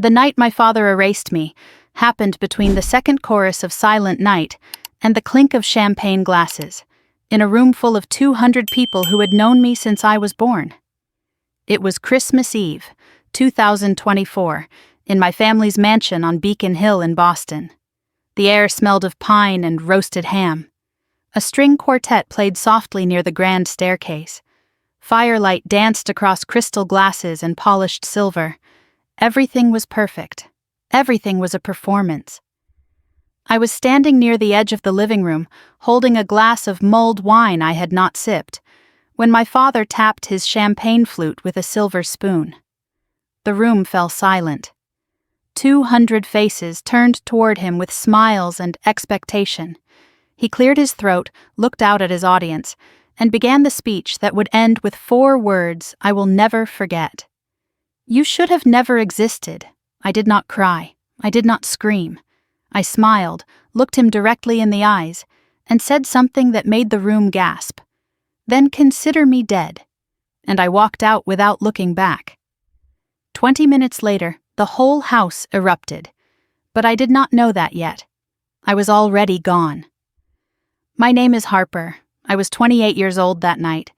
The night my father erased me happened between the second chorus of Silent Night and the clink of champagne glasses, in a room full of 200 people who had known me since I was born. It was Christmas Eve, 2024, in my family's mansion on Beacon Hill in Boston. The air smelled of pine and roasted ham. A string quartet played softly near the grand staircase. Firelight danced across crystal glasses and polished silver. Everything was perfect. Everything was a performance. I was standing near the edge of the living room, holding a glass of mulled wine I had not sipped, when my father tapped his champagne flute with a silver spoon. The room fell silent. 200 faces turned toward him with smiles and expectation. He cleared his throat, looked out at his audience, and began the speech that would end with 4 words I will never forget. You should have never existed. I did not cry. I did not scream. I smiled, looked him directly in the eyes, and said something that made the room gasp. Then consider me dead. And I walked out without looking back. 20 minutes later, the whole house erupted. But I did not know that yet. I was already gone. My name is Harper. I was 28 years old that night.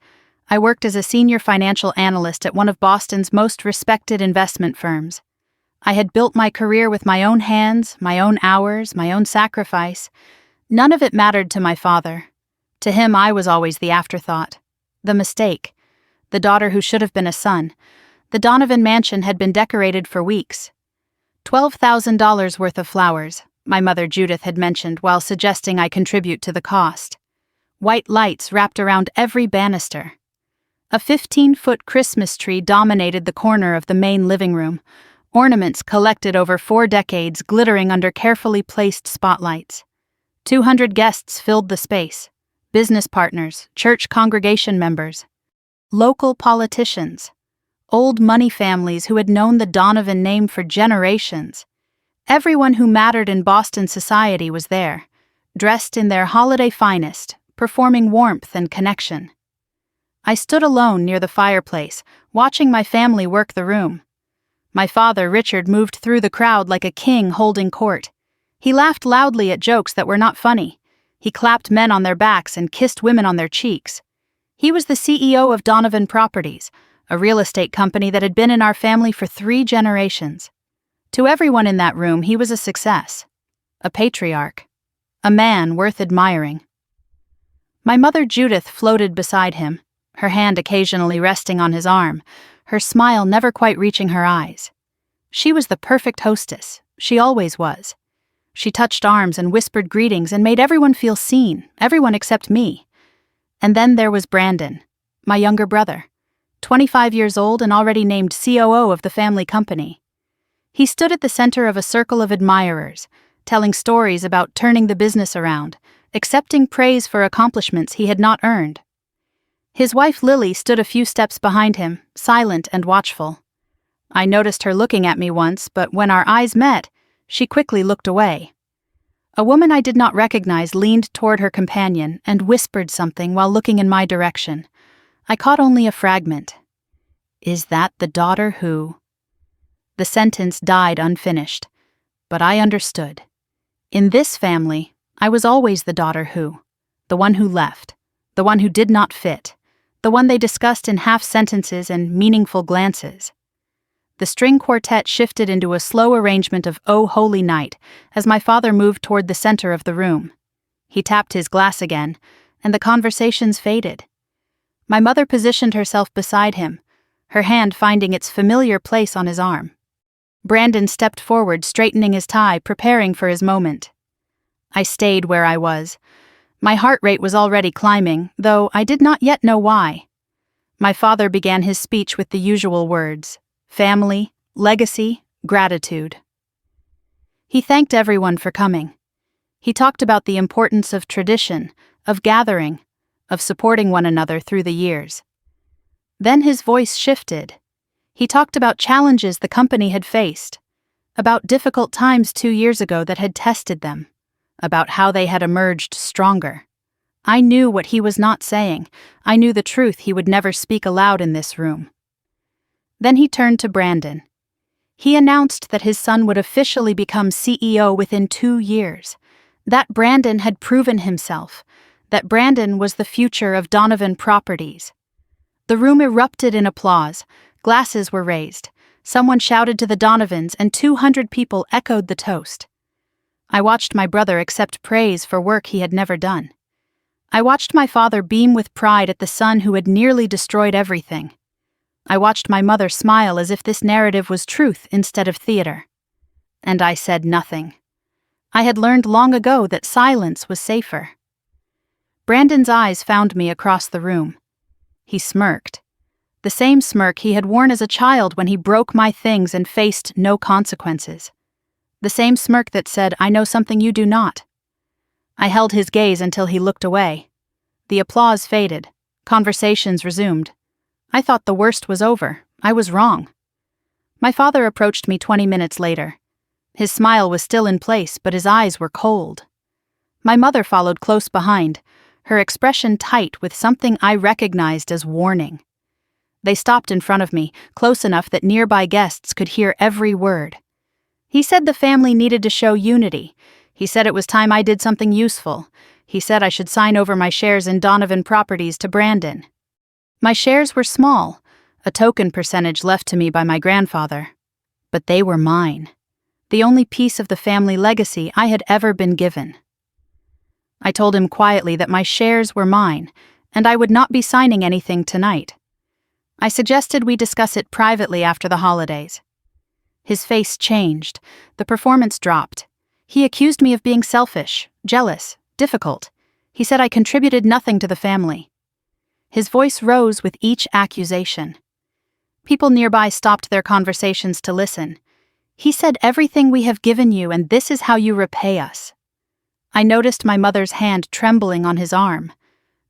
I worked as a senior financial analyst at one of Boston's most respected investment firms. I had built my career with my own hands, my own hours, my own sacrifice. None of it mattered to my father. To him, I was always the afterthought, the mistake, the daughter who should have been a son. The Donovan mansion had been decorated for weeks. $12,000 worth of flowers, my mother Judith had mentioned while suggesting I contribute to the cost. White lights wrapped around every banister. A 15-foot Christmas tree dominated the corner of the main living room, ornaments collected over 4 decades glittering under carefully placed spotlights. 200 guests filled the space: business partners, church congregation members, local politicians, old money families who had known the Donovan name for generations. Everyone who mattered in Boston society was there, dressed in their holiday finest, performing warmth and connection. I stood alone near the fireplace, watching my family work the room. My father, Richard, moved through the crowd like a king holding court. He laughed loudly at jokes that were not funny. He clapped men on their backs and kissed women on their cheeks. He was the CEO of Donovan Properties, a real estate company that had been in our family for 3 generations. To everyone in that room, he was a success, a patriarch, a man worth admiring. My mother Judith floated beside him, her hand occasionally resting on his arm, her smile never quite reaching her eyes. She was the perfect hostess. She always was. She touched arms and whispered greetings and made everyone feel seen, everyone except me. And then there was Brandon, my younger brother, 25 years old and already named COO of the family company. He stood at the center of a circle of admirers, telling stories about turning the business around, accepting praise for accomplishments he had not earned. His wife Lily stood a few steps behind him, silent and watchful. I noticed her looking at me once, but when our eyes met, she quickly looked away. A woman I did not recognize leaned toward her companion and whispered something while looking in my direction. I caught only a fragment. "Is that the daughter who—" The sentence died unfinished, but I understood. In this family, I was always the daughter who, the one who left, the one who did not fit, the one they discussed in half-sentences and meaningful glances. The string quartet shifted into a slow arrangement of "O Holy Night" as my father moved toward the center of the room. He tapped his glass again, and the conversations faded. My mother positioned herself beside him, her hand finding its familiar place on his arm. Brandon stepped forward, straightening his tie, preparing for his moment. I stayed where I was. My heart rate was already climbing, though I did not yet know why. My father began his speech with the usual words: family, legacy, gratitude. He thanked everyone for coming. He talked about the importance of tradition, of gathering, of supporting one another through the years. Then his voice shifted. He talked about challenges the company had faced, about difficult times 2 years ago that had tested them, about how they had emerged stronger. I knew what he was not saying. I knew the truth he would never speak aloud in this room. Then he turned to Brandon. He announced that his son would officially become CEO within 2 years, that Brandon had proven himself, that Brandon was the future of Donovan Properties. The room erupted in applause, glasses were raised, someone shouted to the Donovans, and 200 people echoed the toast. I watched my brother accept praise for work he had never done. I watched my father beam with pride at the son who had nearly destroyed everything. I watched my mother smile as if this narrative was truth instead of theater. And I said nothing. I had learned long ago that silence was safer. Brandon's eyes found me across the room. He smirked. The same smirk he had worn as a child when he broke my things and faced no consequences. The same smirk that said, "I know something you do not." I held his gaze until he looked away. The applause faded. Conversations resumed. I thought the worst was over. I was wrong. My father approached me 20 minutes later. His smile was still in place, but his eyes were cold. My mother followed close behind, her expression tight with something I recognized as warning. They stopped in front of me, close enough that nearby guests could hear every word. He said the family needed to show unity. He said it was time I did something useful. He said I should sign over my shares in Donovan Properties to Brandon. My shares were small, a token percentage left to me by my grandfather. But they were mine, the only piece of the family legacy I had ever been given. I told him quietly that my shares were mine, and I would not be signing anything tonight. I suggested we discuss it privately after the holidays. His face changed. The performance dropped. He accused me of being selfish, jealous, difficult. He said I contributed nothing to the family. His voice rose with each accusation. People nearby stopped their conversations to listen. He said, "Everything we have given you, and this is how you repay us." I noticed my mother's hand trembling on his arm.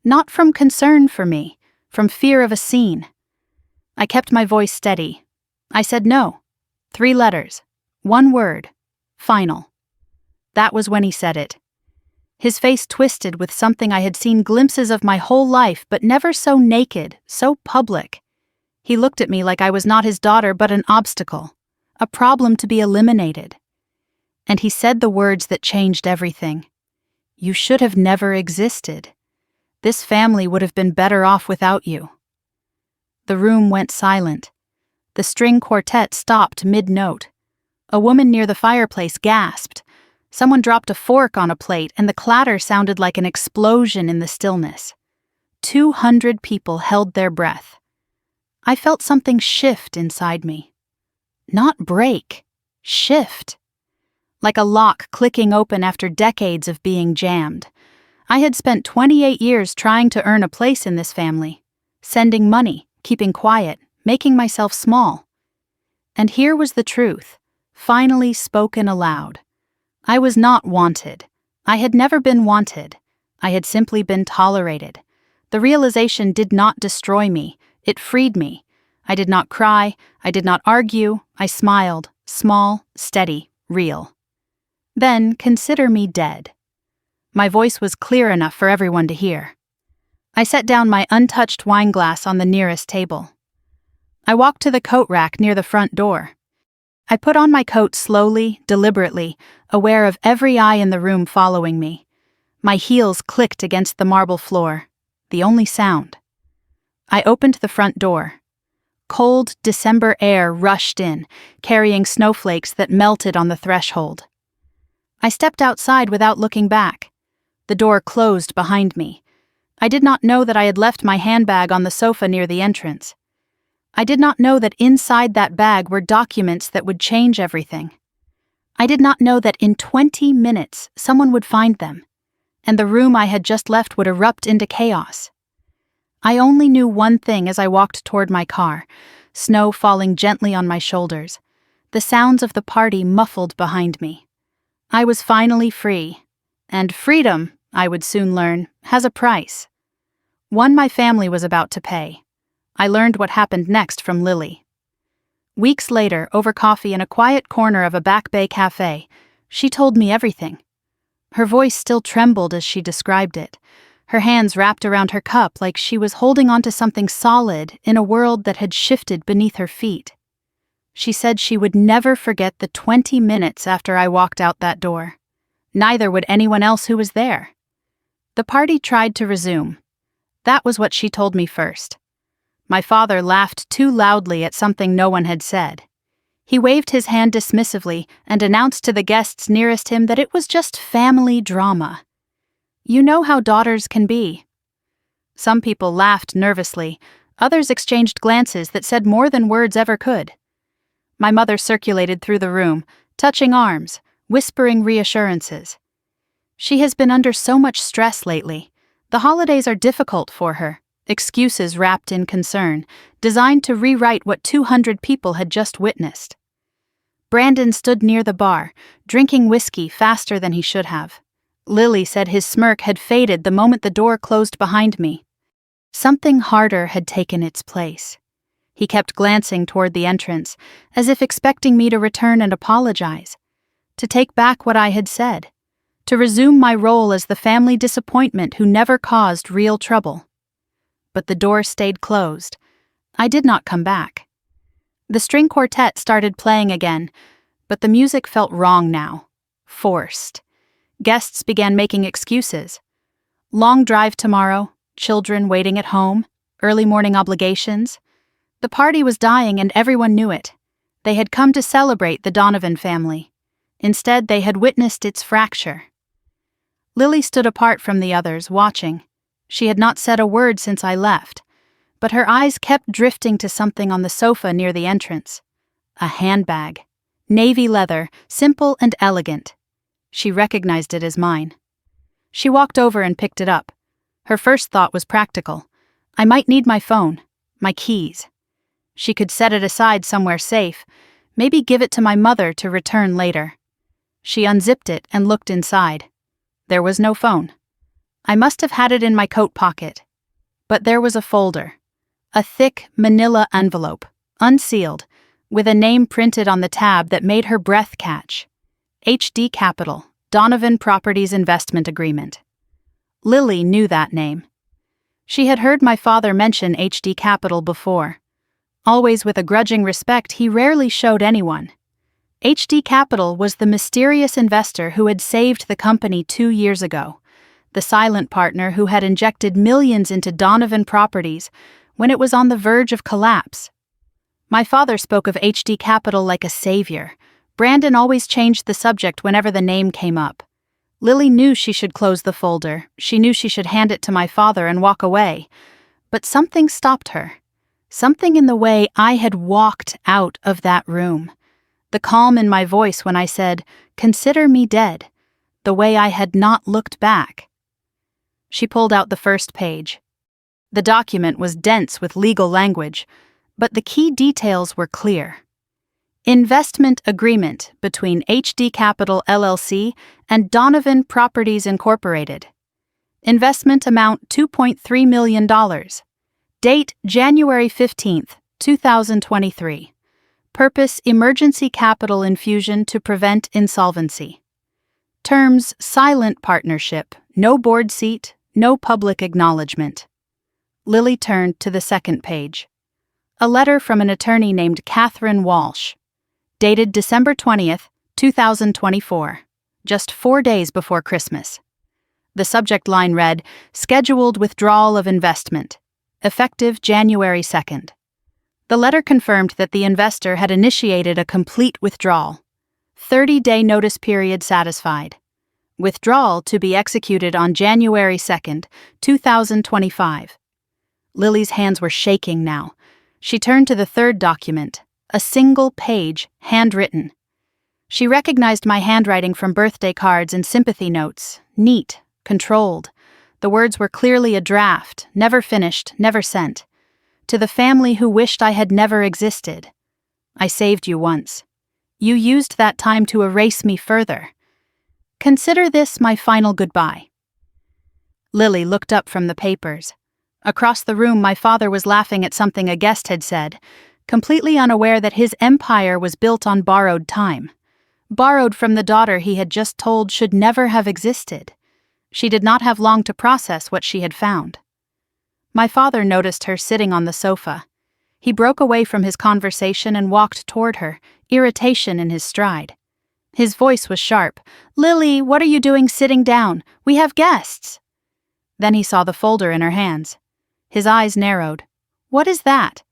Not from concern for me, from fear of a scene. I kept my voice steady. I said no. 3 letters. 1 word. Final. That was when he said it. His face twisted with something I had seen glimpses of my whole life, but never so naked, so public. He looked at me like I was not his daughter but an obstacle, a problem to be eliminated. And he said the words that changed everything. "You should have never existed. This family would have been better off without you." The room went silent. The string quartet stopped mid-note. A woman near the fireplace gasped. Someone dropped a fork on a plate, and the clatter sounded like an explosion in the stillness. 200 people held their breath. I felt something shift inside me. Not break, shift. Like a lock clicking open after decades of being jammed. I had spent 28 years trying to earn a place in this family, sending money, keeping quiet, making myself small. And here was the truth, finally spoken aloud. I was not wanted. I had never been wanted. I had simply been tolerated. The realization did not destroy me. It freed me. I did not cry. I did not argue. I smiled, small, steady, real. Then consider me dead. My voice was clear enough for everyone to hear. I set down my untouched wine glass on the nearest table. I walked to the coat rack near the front door. I put on my coat slowly, deliberately, aware of every eye in the room following me. My heels clicked against the marble floor, the only sound. I opened the front door. Cold December air rushed in, carrying snowflakes that melted on the threshold. I stepped outside without looking back. The door closed behind me. I did not know that I had left my handbag on the sofa near the entrance. I did not know that inside that bag were documents that would change everything. I did not know that in 20 minutes someone would find them, and the room I had just left would erupt into chaos. I only knew one thing as I walked toward my car, snow falling gently on my shoulders, the sounds of the party muffled behind me. I was finally free, and freedom, I would soon learn, has a price. One my family was about to pay. I learned what happened next from Lily. Weeks later, over coffee in a quiet corner of a Back Bay cafe, she told me everything. Her voice still trembled as she described it, her hands wrapped around her cup like she was holding onto something solid in a world that had shifted beneath her feet. She said she would never forget the 20 minutes after I walked out that door. Neither would anyone else who was there. The party tried to resume. That was what she told me first. My father laughed too loudly at something no one had said. He waved his hand dismissively and announced to the guests nearest him that it was just family drama. You know how daughters can be. Some people laughed nervously, others exchanged glances that said more than words ever could. My mother circulated through the room, touching arms, whispering reassurances. She has been under so much stress lately. The holidays are difficult for her, excuses wrapped in concern, designed to rewrite what 200 people had just witnessed. Brandon stood near the bar, drinking whiskey faster than he should have. Lily said his smirk had faded the moment the door closed behind me. Something harder had taken its place. He kept glancing toward the entrance, as if expecting me to return and apologize, to take back what I had said, to resume my role as the family disappointment who never caused real trouble. But the door stayed closed. I did not come back. The string quartet started playing again, but the music felt wrong now, forced. Guests began making excuses. Long drive tomorrow, children waiting at home, early morning obligations. The party was dying and everyone knew it. They had come to celebrate the Donovan family. Instead, they had witnessed its fracture. Lily stood apart from the others, watching. She had not said a word since I left, but her eyes kept drifting to something on the sofa near the entrance. A handbag. Navy leather, simple and elegant. She recognized it as mine. She walked over and picked it up. Her first thought was practical. I might need my phone, my keys. She could set it aside somewhere safe, maybe give it to my mother to return later. She unzipped it and looked inside. There was no phone. I must have had it in my coat pocket. But there was a folder. A thick manila envelope, unsealed, with a name printed on the tab that made her breath catch. HD Capital, Donovan Properties Investment Agreement. Lily knew that name. She had heard my father mention HD Capital before. Always with a grudging respect he rarely showed anyone. HD Capital was the mysterious investor who had saved the company 2 years ago, the silent partner who had injected millions into Donovan Properties when it was on the verge of collapse. My father spoke of HD Capital like a savior. Brandon always changed the subject whenever the name came up. Lily knew she should close the folder. She knew she should hand it to my father and walk away. But something stopped her. Something in the way I had walked out of that room. The calm in my voice when I said, "Consider me dead." The way I had not looked back. She pulled out the first page. The document was dense with legal language, but the key details were clear. Investment agreement between HD Capital LLC and Donovan Properties Incorporated. Investment amount $2.3 million. Date January 15th, 2023. Purpose emergency capital infusion to prevent insolvency. Terms silent partnership, no board seat, no public acknowledgement. Lily turned to the second page. A letter from an attorney named Catherine Walsh. Dated December 20th, 2024, just 4 days before Christmas. The subject line read, "Scheduled withdrawal of investment, effective January 2nd. The letter confirmed that the investor had initiated a complete withdrawal. 30-day notice period satisfied. Withdrawal to be executed on January 2nd, 2025. Lily's hands were shaking now. She turned to the third document, a single page, handwritten. She recognized my handwriting from birthday cards and sympathy notes, neat, controlled. The words were clearly a draft, never finished, never sent. To the family who wished I had never existed. I saved you once. You used that time to erase me further. Consider this my final goodbye." Lily looked up from the papers. Across the room, my father was laughing at something a guest had said, completely unaware that his empire was built on borrowed time. Borrowed from the daughter he had just told should never have existed. She did not have long to process what she had found. My father noticed her sitting on the sofa. He broke away from his conversation and walked toward her, irritation in his stride. His voice was sharp. "Lily, what are you doing sitting down? We have guests." Then he saw the folder in her hands. His eyes narrowed. "What is that?"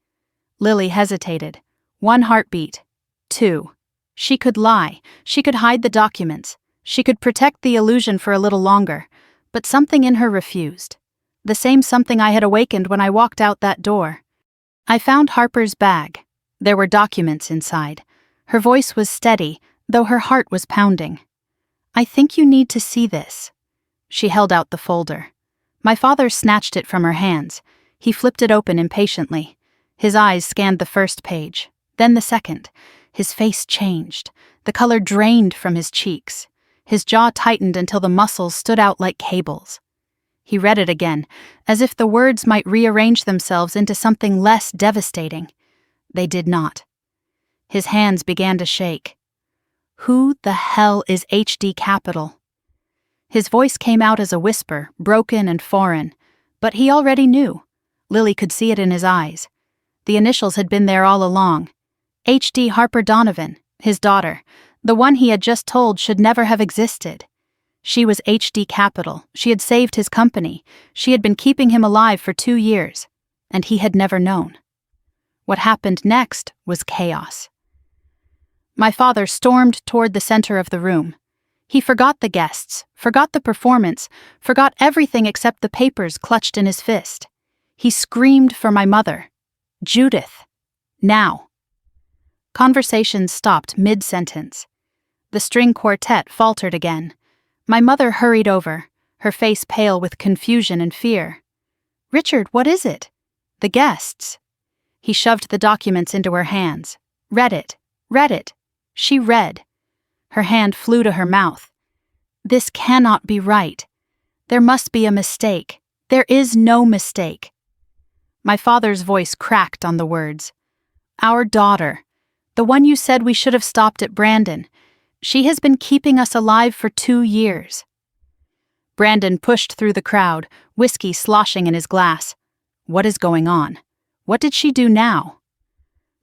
Lily hesitated. 1 heartbeat. 2. She could lie. She could hide the documents. She could protect the illusion for a little longer. But something in her refused. The same something I had awakened when I walked out that door. I found Harper's bag. There were documents inside. Her voice was steady, though her heart was pounding. "I think you need to see this." She held out the folder. My father snatched it from her hands. He flipped it open impatiently. His eyes scanned the first page, then the second. His face changed. The color drained from his cheeks. His jaw tightened until the muscles stood out like cables. He read it again, as if the words might rearrange themselves into something less devastating. They did not. His hands began to shake. "Who the hell is HD Capital?" His voice came out as a whisper, broken and foreign, but he already knew. Lily could see it in his eyes. The initials had been there all along. H.D. Harper Donovan, his daughter, the one he had just told should never have existed. She was H.D. Capital. She had saved his company. She had been keeping him alive for 2 years, and he had never known. What happened next was chaos. My father stormed toward the center of the room. He forgot the guests, forgot the performance, forgot everything except the papers clutched in his fist. He screamed for my mother. "Judith, now." Conversation stopped mid-sentence. The string quartet faltered again. My mother hurried over, her face pale with confusion and fear. "Richard, what is it?" "The guests." He shoved the documents into her hands. Read it. She read. Her hand flew to her mouth. "This cannot be right. There must be a mistake. There is no mistake." My father's voice cracked on the words. "Our daughter, the one you said we should have stopped at Brandon. She has been keeping us alive for 2 years." Brandon pushed through the crowd, whiskey sloshing in his glass. "What is going on? What did she do now?"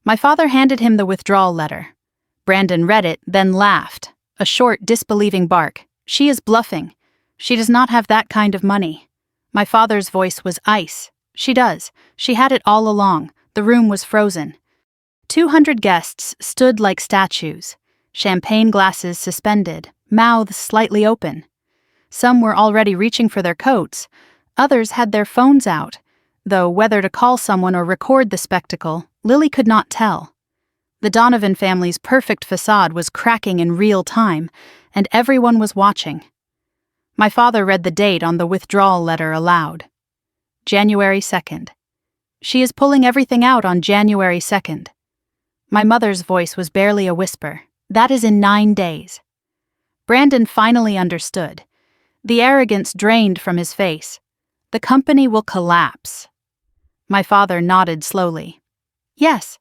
My father handed him the withdrawal letter. Brandon read it, then laughed. A short, disbelieving bark. "She is bluffing. She does not have that kind of money." My father's voice was ice. "She does. She had it all along. The room was frozen." 200 guests stood like statues, champagne glasses suspended, mouths slightly open. Some were already reaching for their coats. Others had their phones out, though whether to call someone or record the spectacle, Lily could not tell. The Donovan family's perfect facade was cracking in real time, and everyone was watching. My father read the date on the withdrawal letter aloud. January 2nd. "She is pulling everything out on January 2nd. My mother's voice was barely a whisper. "That is in 9 days." Brandon finally understood. The arrogance drained from his face. "The company will collapse." My father nodded slowly. "Yes.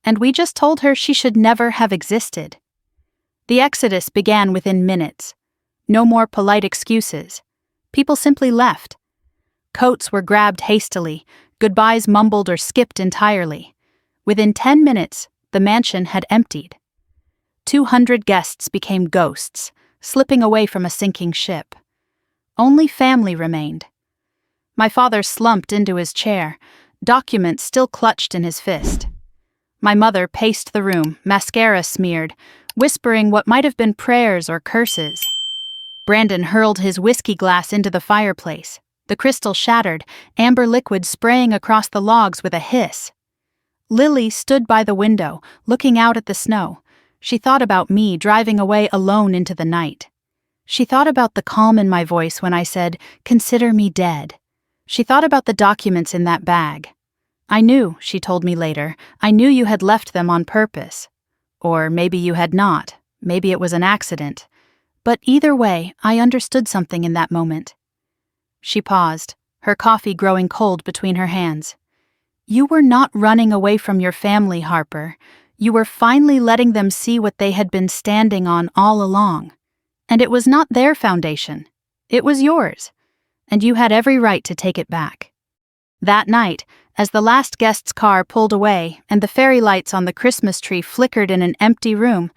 And we just told her she should never have existed." The exodus began within minutes. No more polite excuses. People simply left. Coats were grabbed hastily, goodbyes mumbled or skipped entirely. Within 10 minutes, the mansion had emptied. 200 guests became ghosts, slipping away from a sinking ship. Only family remained. My father slumped into his chair, documents still clutched in his fist. My mother paced the room, mascara smeared, whispering what might have been prayers or curses. Brandon hurled his whiskey glass into the fireplace. The crystal shattered, amber liquid spraying across the logs with a hiss. Lily stood by the window, looking out at the snow. She thought about me driving away alone into the night. She thought about the calm in my voice when I said, "Consider me dead." She thought about the documents in that bag. "I knew," she told me later, "I knew you had left them on purpose. Or maybe you had not. Maybe it was an accident. But either way, I understood something in that moment." She paused, her coffee growing cold between her hands. "You were not running away from your family, Harper. You were finally letting them see what they had been standing on all along. And it was not their foundation. It was yours. And you had every right to take it back." That night, As the last guest's car pulled away and the fairy lights on the Christmas tree flickered in an empty room,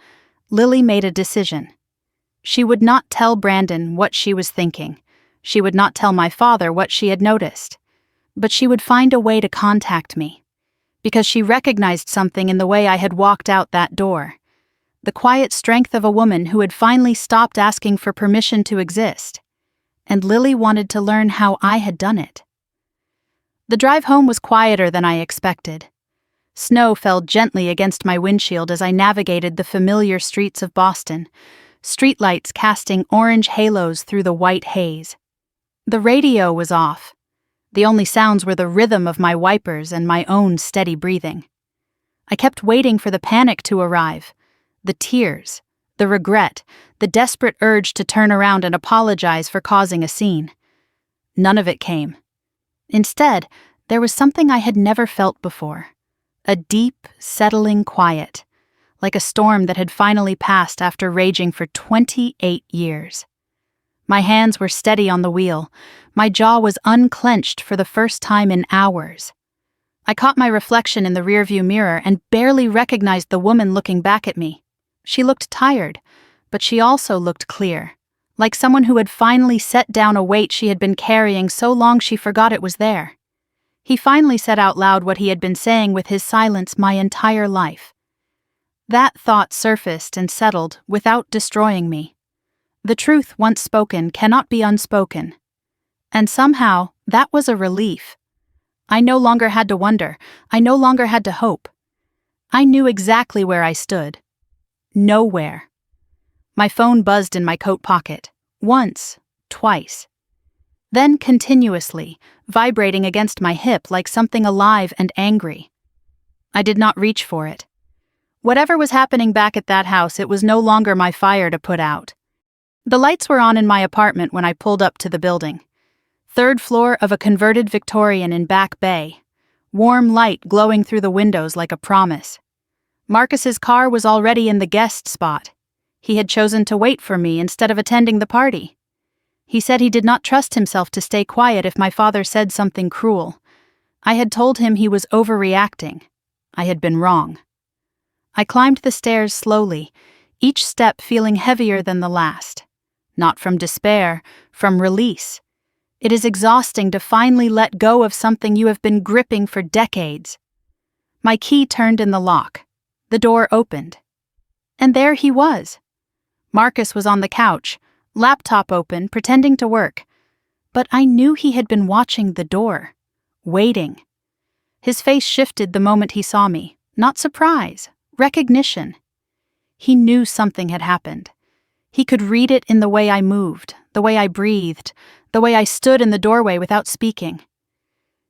Lily made a decision. She would not tell Brandon what she was thinking. She would not tell my father what she had noticed. But she would find a way to contact me. Because she recognized something in the way I had walked out that door. The quiet strength of a woman who had finally stopped asking for permission to exist. And Lily wanted to learn how I had done it. The drive home was quieter than I expected. Snow fell gently against my windshield as I navigated the familiar streets of Boston, streetlights casting orange halos through the white haze. The radio was off. The only sounds were the rhythm of my wipers and my own steady breathing. I kept waiting for the panic to arrive, the tears, the regret, the desperate urge to turn around and apologize for causing a scene. None of it came. Instead, there was something I had never felt before. A deep, settling quiet, like a storm that had finally passed after raging for 28 years. My hands were steady on the wheel. My jaw was unclenched for the first time in hours. I caught my reflection in the rearview mirror and barely recognized the woman looking back at me. She looked tired, but she also looked clear, like someone who had finally set down a weight she had been carrying so long she forgot it was there. He finally said out loud what he had been saying with his silence my entire life. That thought surfaced and settled without destroying me. The truth once spoken cannot be unspoken. And somehow, that was a relief. I no longer had to wonder. I no longer had to hope. I knew exactly where I stood. Nowhere. My phone buzzed in my coat pocket. Once, twice. Then continuously, vibrating against my hip like something alive and angry. I did not reach for it. Whatever was happening back at that house, it was no longer my fire to put out. The lights were on in my apartment when I pulled up to the building. Third floor of a converted Victorian in Back Bay. Warm light glowing through the windows like a promise. Marcus's car was already in the guest spot. He had chosen to wait for me instead of attending the party. He said he did not trust himself to stay quiet if my father said something cruel. I had told him he was overreacting. I had been wrong. I climbed the stairs slowly, each step feeling heavier than the last. Not from despair, from release. It is exhausting to finally let go of something you have been gripping for decades. My key turned in the lock. The door opened. And there he was. Marcus was on the couch, laptop open, pretending to work. But I knew he had been watching the door, waiting. His face shifted the moment he saw me. Not surprise, recognition. He knew something had happened. He could read it in the way I moved, the way I breathed, the way I stood in the doorway without speaking.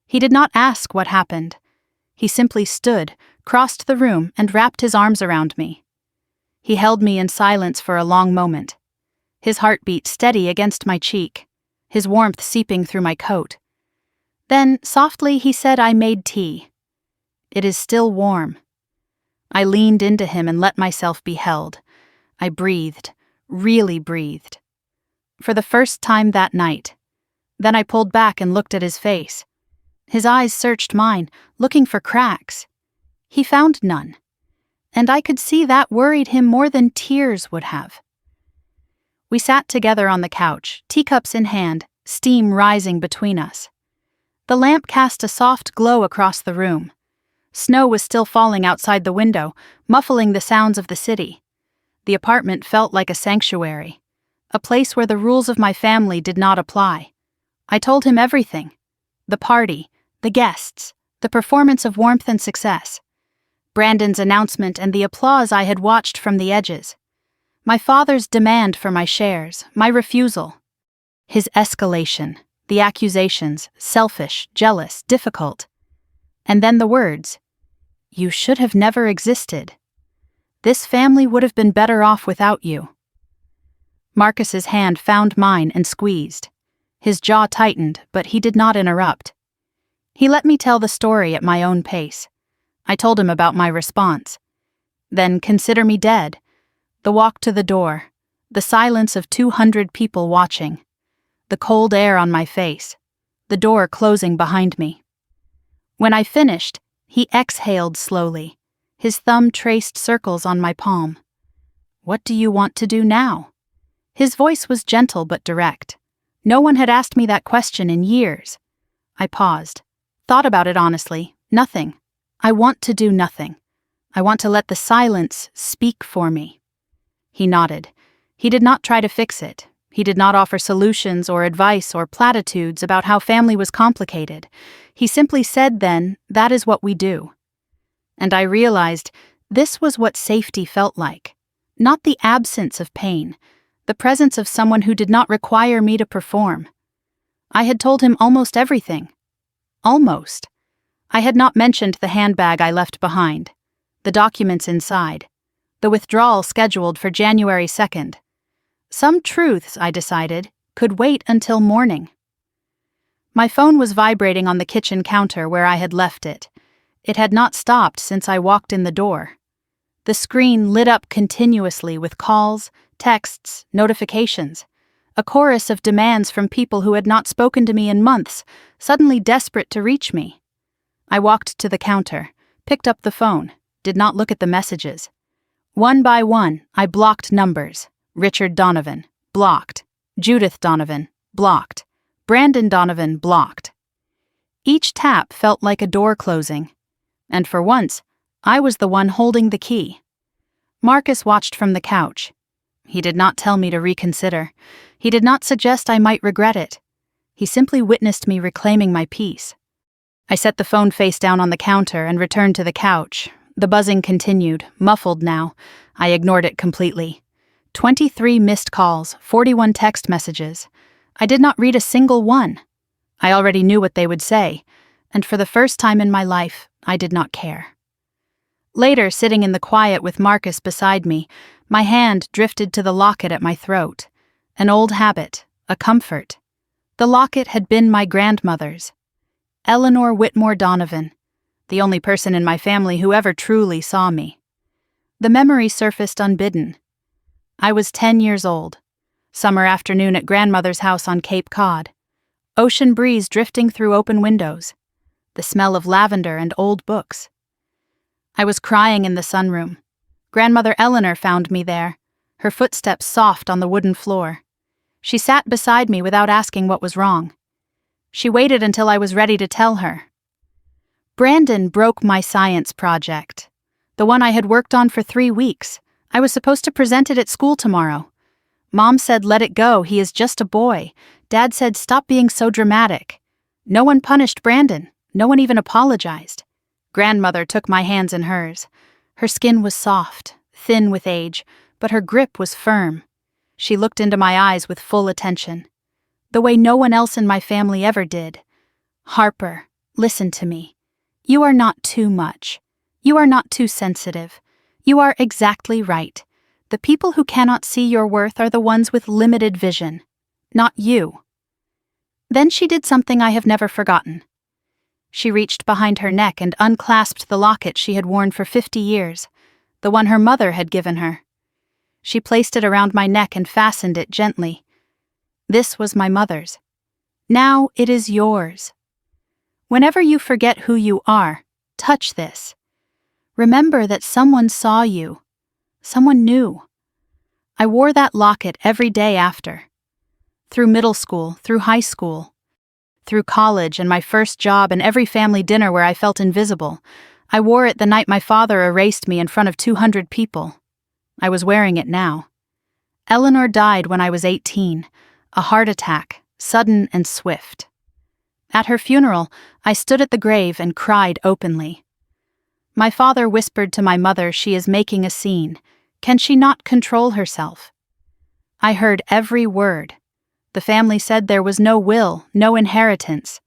He did not ask what happened. He simply stood, crossed the room, and wrapped his arms around me. He held me in silence for a long moment, his heartbeat steady against my cheek, his warmth seeping through my coat. Then, softly, he said I made tea. It is still warm. I leaned into him and let myself be held. I breathed, really breathed. For the first time that night. Then I pulled back and looked at his face. His eyes searched mine, looking for cracks. He found none. And I could see that worried him more than tears would have. We sat together on the couch, teacups in hand, steam rising between us. The lamp cast a soft glow across the room. Snow was still falling outside the window, muffling the sounds of the city. The apartment felt like a sanctuary, a place where the rules of my family did not apply. I told him everything. The party, the guests, the performance of warmth and success. Brandon's announcement and the applause I had watched from the edges. My father's demand for my shares, my refusal. His escalation, the accusations, selfish, jealous, difficult. And then the words, "You should have never existed. This family would have been better off without you." Marcus's hand found mine and squeezed. His jaw tightened, but he did not interrupt. He let me tell the story at my own pace. I told him about my response. Then consider me dead. The walk to the door, the silence of 200 people watching, the cold air on my face, the door closing behind me. When I finished, he exhaled slowly. His thumb traced circles on my palm. "What do you want to do now?" His voice was gentle but direct. No one had asked me that question in years. I paused. Thought about it honestly. Nothing. I want to do nothing. I want to let the silence speak for me. He nodded. He did not try to fix it. He did not offer solutions or advice or platitudes about how family was complicated. He simply said then, "That is what we do." And I realized this was what safety felt like. Not the absence of pain, the presence of someone who did not require me to perform. I had told him almost everything. Almost. I had not mentioned the handbag I left behind, the documents inside, the withdrawal scheduled for January 2nd. Some truths, I decided, could wait until morning. My phone was vibrating on the kitchen counter where I had left it. It had not stopped since I walked in the door. The screen lit up continuously with calls, texts, notifications. A chorus of demands from people who had not spoken to me in months, suddenly desperate to reach me. I walked to the counter, picked up the phone, did not look at the messages. One by one, I blocked numbers. Richard Donovan, blocked. Judith Donovan, blocked. Brandon Donovan, blocked. Each tap felt like a door closing. And for once, I was the one holding the key. Marcus watched from the couch. He did not tell me to reconsider. He did not suggest I might regret it. He simply witnessed me reclaiming my peace. I set the phone face down on the counter and returned to the couch. The buzzing continued, muffled now. I ignored it completely. 23 missed calls, 41 text messages. I did not read a single one. I already knew what they would say, and for the first time in my life, I did not care. Later, sitting in the quiet with Marcus beside me, my hand drifted to the locket at my throat. An old habit, a comfort. The locket had been my grandmother's. Eleanor Whitmore Donovan, the only person in my family who ever truly saw me. The memory surfaced unbidden. I was 10 years old. Summer afternoon at grandmother's house on Cape Cod. Ocean breeze drifting through open windows. The smell of lavender and old books. I was crying in the sunroom. Grandmother Eleanor found me there, her footsteps soft on the wooden floor. She sat beside me without asking what was wrong. She waited until I was ready to tell her. Brandon broke my science project. The one I had worked on for 3 weeks. I was supposed to present it at school tomorrow. Mom said, "Let it go, he is just a boy." Dad said, "Stop being so dramatic." No one punished Brandon. No one even apologized. Grandmother took my hands in hers. Her skin was soft, thin with age, but her grip was firm. She looked into my eyes with full attention, the way no one else in my family ever did. "Harper, listen to me. You are not too much. You are not too sensitive. You are exactly right. The people who cannot see your worth are the ones with limited vision, not you." Then she did something I have never forgotten. She reached behind her neck and unclasped the locket she had worn for 50 years, the one her mother had given her. She placed it around my neck and fastened it gently. This was my mother's. Now it is yours. Whenever you forget who you are, touch this. Remember that someone saw you. Someone knew. I wore that locket every day after. Through middle school, through high school, through college and my first job and every family dinner where I felt invisible. I wore it the night my father erased me in front of 200 people. I was wearing it now. Eleanor died when I was 18, a heart attack, sudden and swift. At her funeral, I stood at the grave and cried openly. My father whispered to my mother, "She is making a scene. Can she not control herself?" I heard every word. The family said there was no will, no inheritance.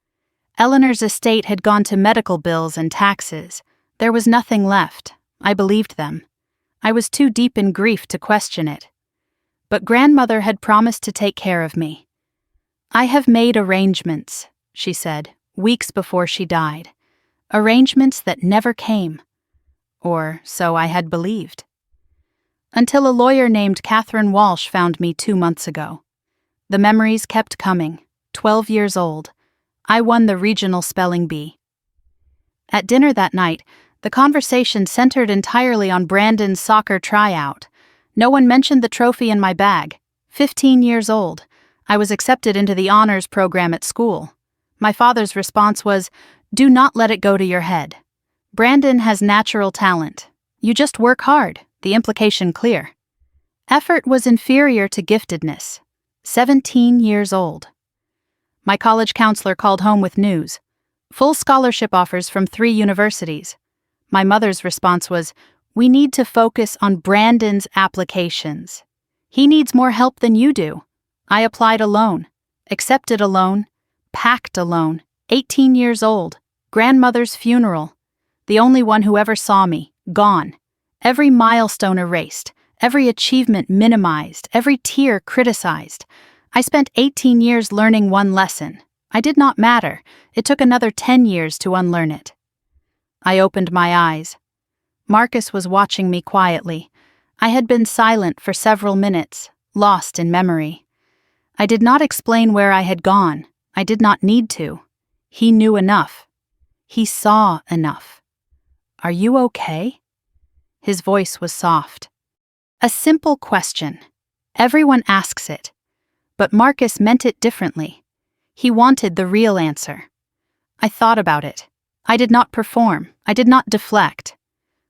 Eleanor's estate had gone to medical bills and taxes. There was nothing left. I believed them. I was too deep in grief to question it. But grandmother had promised to take care of me. "I have made arrangements," she said, weeks before she died. Arrangements that never came. Or so I had believed. Until a lawyer named Catherine Walsh found me 2 months ago. The memories kept coming. 12 years old. I won the regional spelling bee. At dinner that night, the conversation centered entirely on Brandon's soccer tryout. No one mentioned the trophy in my bag. 15 years old, I was accepted into the honors program at school. My father's response was, "Do not let it go to your head. Brandon has natural talent. You just work hard," the implication clear. Effort was inferior to giftedness. 17 years old. My college counselor called home with news. Full scholarship offers from 3 universities. My mother's response was, "We need to focus on Brandon's applications. He needs more help than you do." I applied alone, accepted alone, packed alone, 18 years old, grandmother's funeral. The only one who ever saw me, gone. Every milestone erased, every achievement minimized, every tear criticized. I spent 18 years learning one lesson. I did not matter. It took another 10 years to unlearn it. I opened my eyes. Marcus was watching me quietly. I had been silent for several minutes, lost in memory. I did not explain where I had gone. I did not need to. He knew enough. He saw enough. "Are you okay?" His voice was soft. A simple question. Everyone asks it. But Marcus meant it differently. He wanted the real answer. I thought about it. I did not perform. I did not deflect.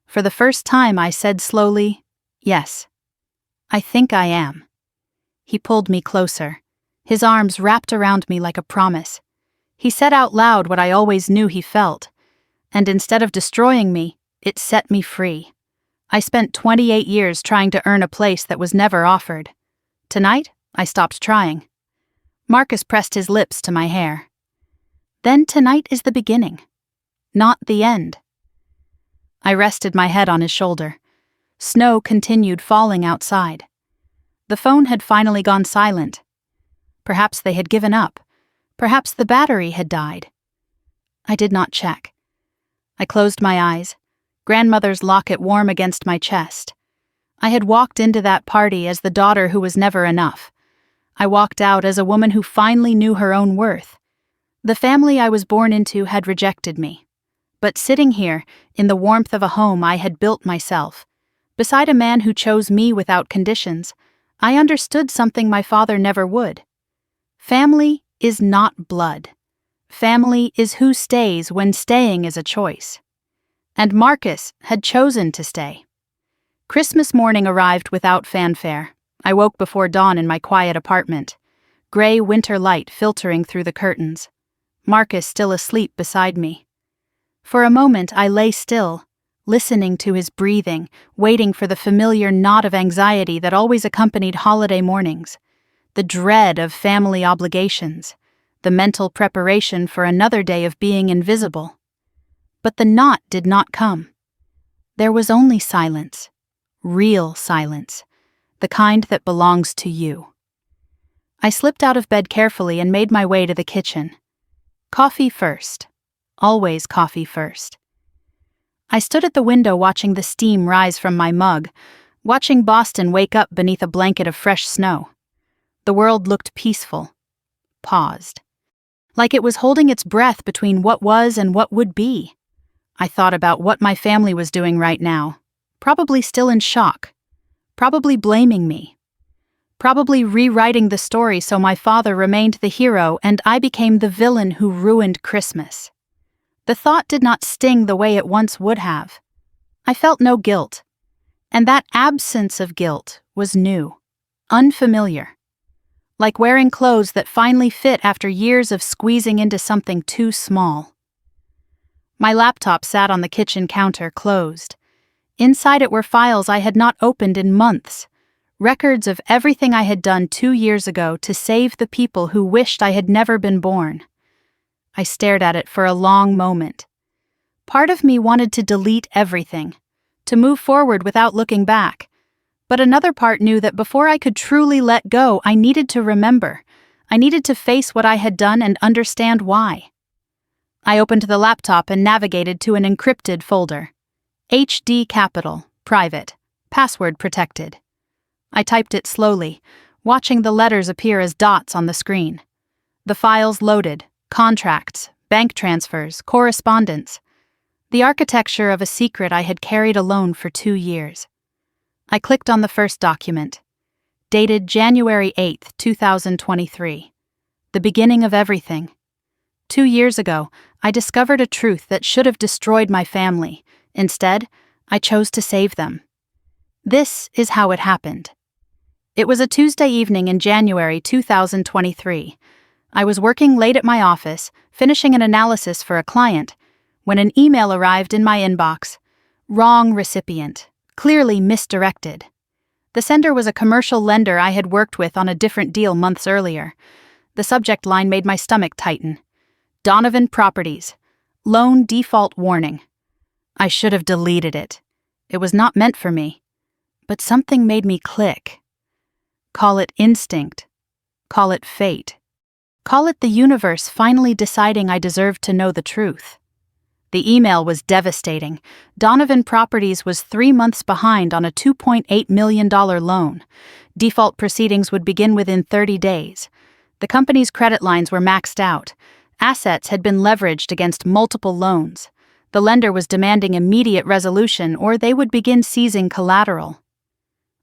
For the first time, I said slowly, "Yes, I think I am." He pulled me closer. His arms wrapped around me like a promise. He said out loud what I always knew he felt. And instead of destroying me, it set me free. I spent 28 years trying to earn a place that was never offered. Tonight, I stopped trying. Marcus pressed his lips to my hair. "Then tonight is the beginning, not the end." I rested my head on his shoulder. Snow continued falling outside. The phone had finally gone silent. Perhaps they had given up. Perhaps the battery had died. I did not check. I closed my eyes, grandmother's locket warm against my chest. I had walked into that party as the daughter who was never enough. I walked out as a woman who finally knew her own worth. The family I was born into had rejected me. But sitting here, in the warmth of a home I had built myself, beside a man who chose me without conditions, I understood something my father never would. Family is not blood. Family is who stays when staying is a choice. And Marcus had chosen to stay. Christmas morning arrived without fanfare. I woke before dawn in my quiet apartment. Gray winter light filtering through the curtains. Marcus still asleep beside me. For a moment I lay still, listening to his breathing, waiting for the familiar knot of anxiety that always accompanied holiday mornings. The dread of family obligations, the mental preparation for another day of being invisible. But the knot did not come. There was only silence, real silence, the kind that belongs to you. I slipped out of bed carefully and made my way to the kitchen. Coffee first. Always coffee first. I stood at the window watching the steam rise from my mug, watching Boston wake up beneath a blanket of fresh snow. The world looked peaceful, paused, like it was holding its breath between what was and what would be. I thought about what my family was doing right now, probably still in shock, probably blaming me, probably rewriting the story so my father remained the hero and I became the villain who ruined Christmas. The thought did not sting the way it once would have. I felt no guilt, and that absence of guilt was new, unfamiliar. Like wearing clothes that finally fit after years of squeezing into something too small. My laptop sat on the kitchen counter, closed. Inside it were files I had not opened in months, records of everything I had done 2 years ago to save the people who wished I had never been born. I stared at it for a long moment. Part of me wanted to delete everything, to move forward without looking back. But another part knew that before I could truly let go, I needed to remember. I needed to face what I had done and understand why. I opened the laptop and navigated to an encrypted folder. HD Capital, private, password protected. I typed it slowly, watching the letters appear as dots on the screen. The files loaded, contracts, bank transfers, correspondence. The architecture of a secret I had carried alone for 2 years. I clicked on the first document, dated January 8, 2023. The beginning of everything. 2 years ago, I discovered a truth that should have destroyed my family. Instead, I chose to save them. This is how it happened. It was a Tuesday evening in January 2023. I was working late at my office, finishing an analysis for a client, when an email arrived in my inbox. Wrong recipient. Clearly misdirected. The sender was a commercial lender I had worked with on a different deal months earlier. The subject line made my stomach tighten. Donovan Properties. Loan default warning. I should have deleted it. It was not meant for me. But something made me click. Call it instinct. Call it fate. Call it the universe finally deciding I deserved to know the truth. The email was devastating. Donovan Properties was 3 months behind on a $2.8 million loan. Default proceedings would begin within 30 days. The company's credit lines were maxed out. Assets had been leveraged against multiple loans. The lender was demanding immediate resolution or they would begin seizing collateral.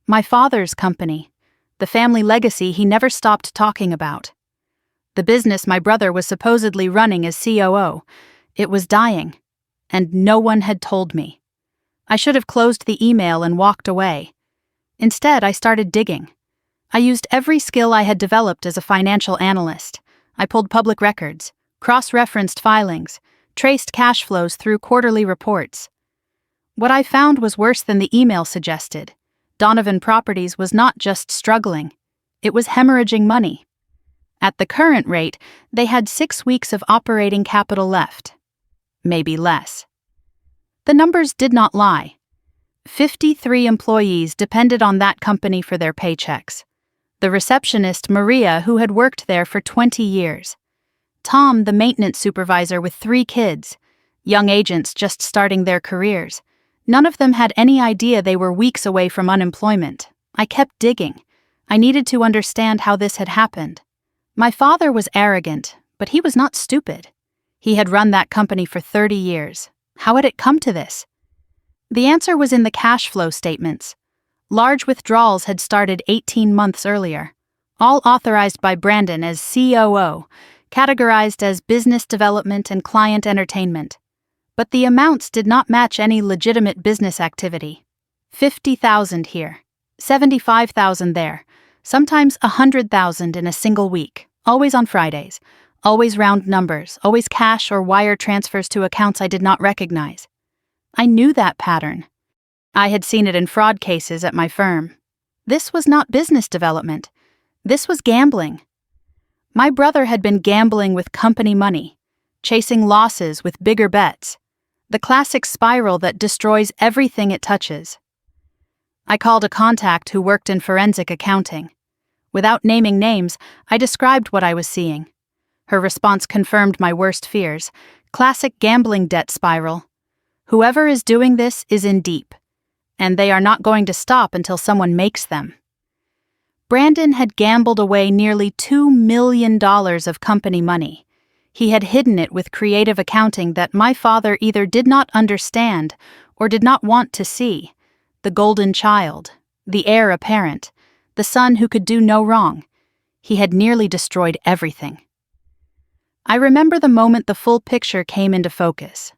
My father's company, the family legacy he never stopped talking about. The business my brother was supposedly running as COO. It was dying, and no one had told me. I should have closed the email and walked away. Instead, I started digging. I used every skill I had developed as a financial analyst. I pulled public records, cross-referenced filings, traced cash flows through quarterly reports. What I found was worse than the email suggested. Donovan Properties was not just struggling, it was hemorrhaging money. At the current rate, they had 6 weeks of operating capital left. Maybe less. The numbers did not lie. 53 employees depended on that company for their paychecks. The receptionist, Maria, who had worked there for 20 years. Tom, the maintenance supervisor with 3 kids. Young agents just starting their careers. None of them had any idea they were weeks away from unemployment. I kept digging. I needed to understand how this had happened. My father was arrogant, but he was not stupid. He had run that company for 30 years. How had it come to this? The answer was in the cash flow statements. Large withdrawals had started 18 months earlier, all authorized by Brandon as COO, categorized as business development and client entertainment. But the amounts did not match any legitimate business activity. 50,000 here, 75,000 there, sometimes 100,000 in a single week, always on Fridays, always round numbers, always cash or wire transfers to accounts I did not recognize. I knew that pattern. I had seen it in fraud cases at my firm. This was not business development. This was gambling. My brother had been gambling with company money, chasing losses with bigger bets. The classic spiral that destroys everything it touches. I called a contact who worked in forensic accounting. Without naming names, I described what I was seeing. Her response confirmed my worst fears. Classic gambling debt spiral. Whoever is doing this is in deep, and they are not going to stop until someone makes them. Brandon had gambled away nearly $2 million of company money. He had hidden it with creative accounting that my father either did not understand or did not want to see. The golden child, the heir apparent, the son who could do no wrong. He had nearly destroyed everything. I remember the moment the full picture came into focus.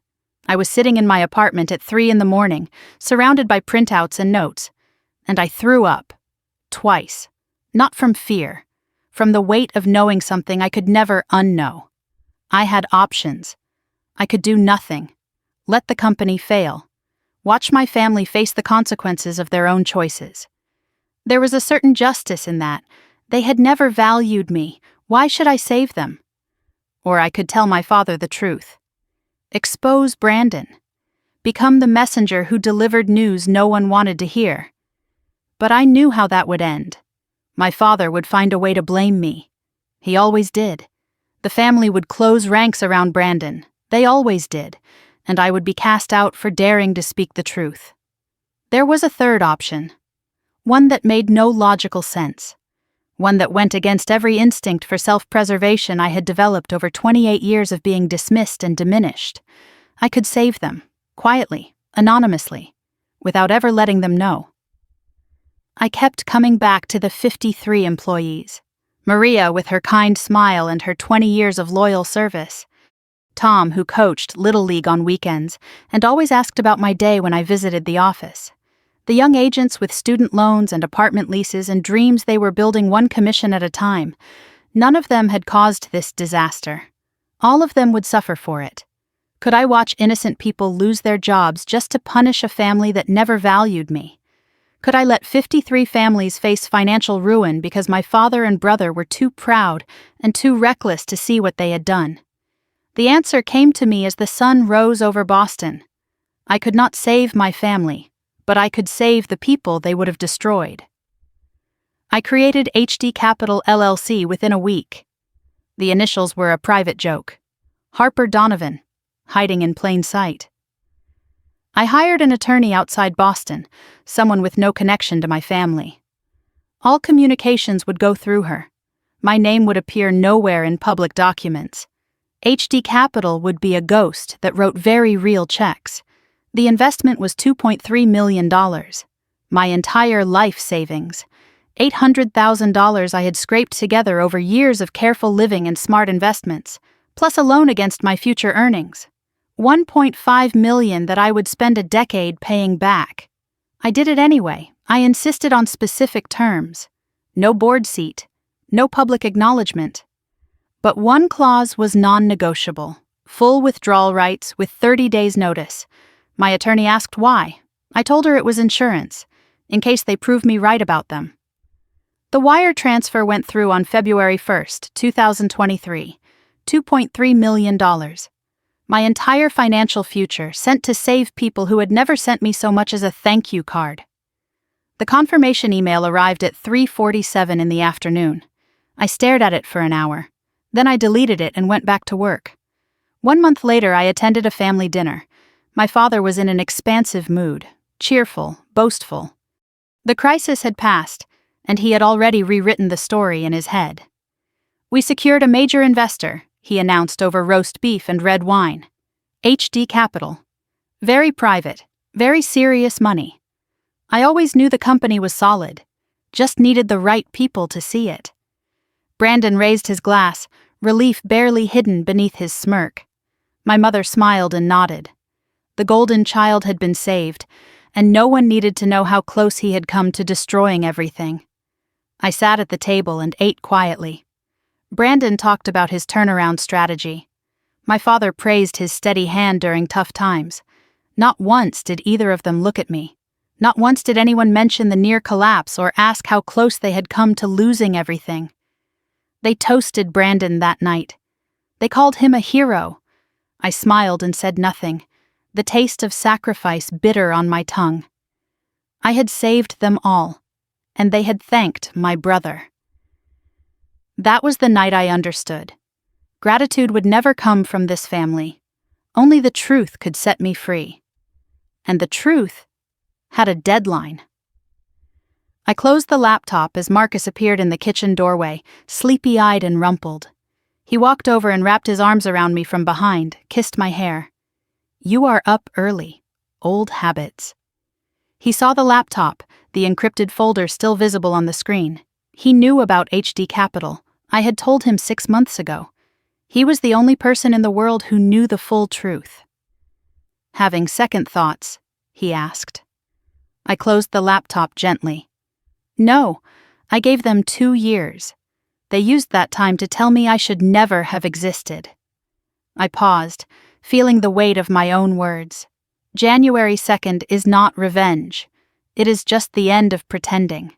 I was sitting in my apartment at 3 a.m, surrounded by printouts and notes, and I threw up. Twice. Not from fear, from the weight of knowing something I could never unknow. I had options. I could do nothing. Let the company fail. Watch my family face the consequences of their own choices. There was a certain justice in that. They had never valued me. Why should I save them? Or I could tell my father the truth. Expose Brandon. Become the messenger who delivered news no one wanted to hear. But I knew how that would end. My father would find a way to blame me. He always did. The family would close ranks around Brandon. They always did. And I would be cast out for daring to speak the truth. There was a third option. One that made no logical sense. One that went against every instinct for self-preservation I had developed over 28 years of being dismissed and diminished. I could save them. quietly, anonymously, without ever letting them know. I kept coming back to the 53 employees. Maria with her kind smile and her 20 years of loyal service. Tom, who coached Little League on weekends and always asked about my day when I visited the office. The young agents with student loans and apartment leases and dreams they were building one commission at a time. None of them had caused this disaster. All of them would suffer for it. Could I watch innocent people lose their jobs just to punish a family that never valued me? Could I let 53 families face financial ruin because my father and brother were too proud and too reckless to see what they had done? The answer came to me as the sun rose over Boston. I could not save my family, but I could save the people they would have destroyed. I created HD Capital LLC within a week. The initials were a private joke. Harper Donovan, hiding in plain sight. I hired an attorney outside Boston, someone with no connection to my family. All communications would go through her. My name would appear nowhere in public documents. HD Capital would be a ghost that wrote very real checks. The investment was $2.3 million. My entire life savings. $800,000 I had scraped together over years of careful living and smart investments, plus a loan against my future earnings. $1.5 million that I would spend a decade paying back. I did it anyway. I insisted on specific terms. No board seat. No public acknowledgement. But one clause was non-negotiable. Full withdrawal rights with 30 days' notice. My attorney asked why. I told her it was insurance, in case they proved me right about them. The wire transfer went through on February 1st, 2023. $2.3 million. My entire financial future sent to save people who had never sent me so much as a thank you card. The confirmation email arrived at 3:47 in the afternoon. I stared at it for an hour. Then I deleted it and went back to work. 1 month later, I attended a family dinner. My father was in an expansive mood, cheerful, boastful. The crisis had passed, and he had already rewritten the story in his head. We secured a major investor, he announced over roast beef and red wine. HD Capital. Very private, very serious money. I always knew the company was solid, just needed the right people to see it. Brandon raised his glass, relief barely hidden beneath his smirk. My mother smiled and nodded. The golden child had been saved, and no one needed to know how close he had come to destroying everything. I sat at the table and ate quietly. Brandon talked about his turnaround strategy. My father praised his steady hand during tough times. Not once did either of them look at me. Not once did anyone mention the near collapse or ask how close they had come to losing everything. They toasted Brandon that night. They called him a hero. I smiled and said nothing, the taste of sacrifice bitter on my tongue. I had saved them all, and they had thanked my brother. That was the night I understood. Gratitude would never come from this family. Only the truth could set me free. And the truth had a deadline. I closed the laptop as Marcus appeared in the kitchen doorway, sleepy-eyed and rumpled. He walked over and wrapped his arms around me from behind, kissed my hair. "You are up early. Old habits." He saw the laptop, the encrypted folder still visible on the screen. He knew about HD Capital. I had told him 6 months ago. He was the only person in the world who knew the full truth. "Having second thoughts?" he asked. I closed the laptop gently. "No, I gave them 2 years. They used that time to tell me I should never have existed." I paused, feeling the weight of my own words. January 2nd is not revenge. It is just the end of pretending.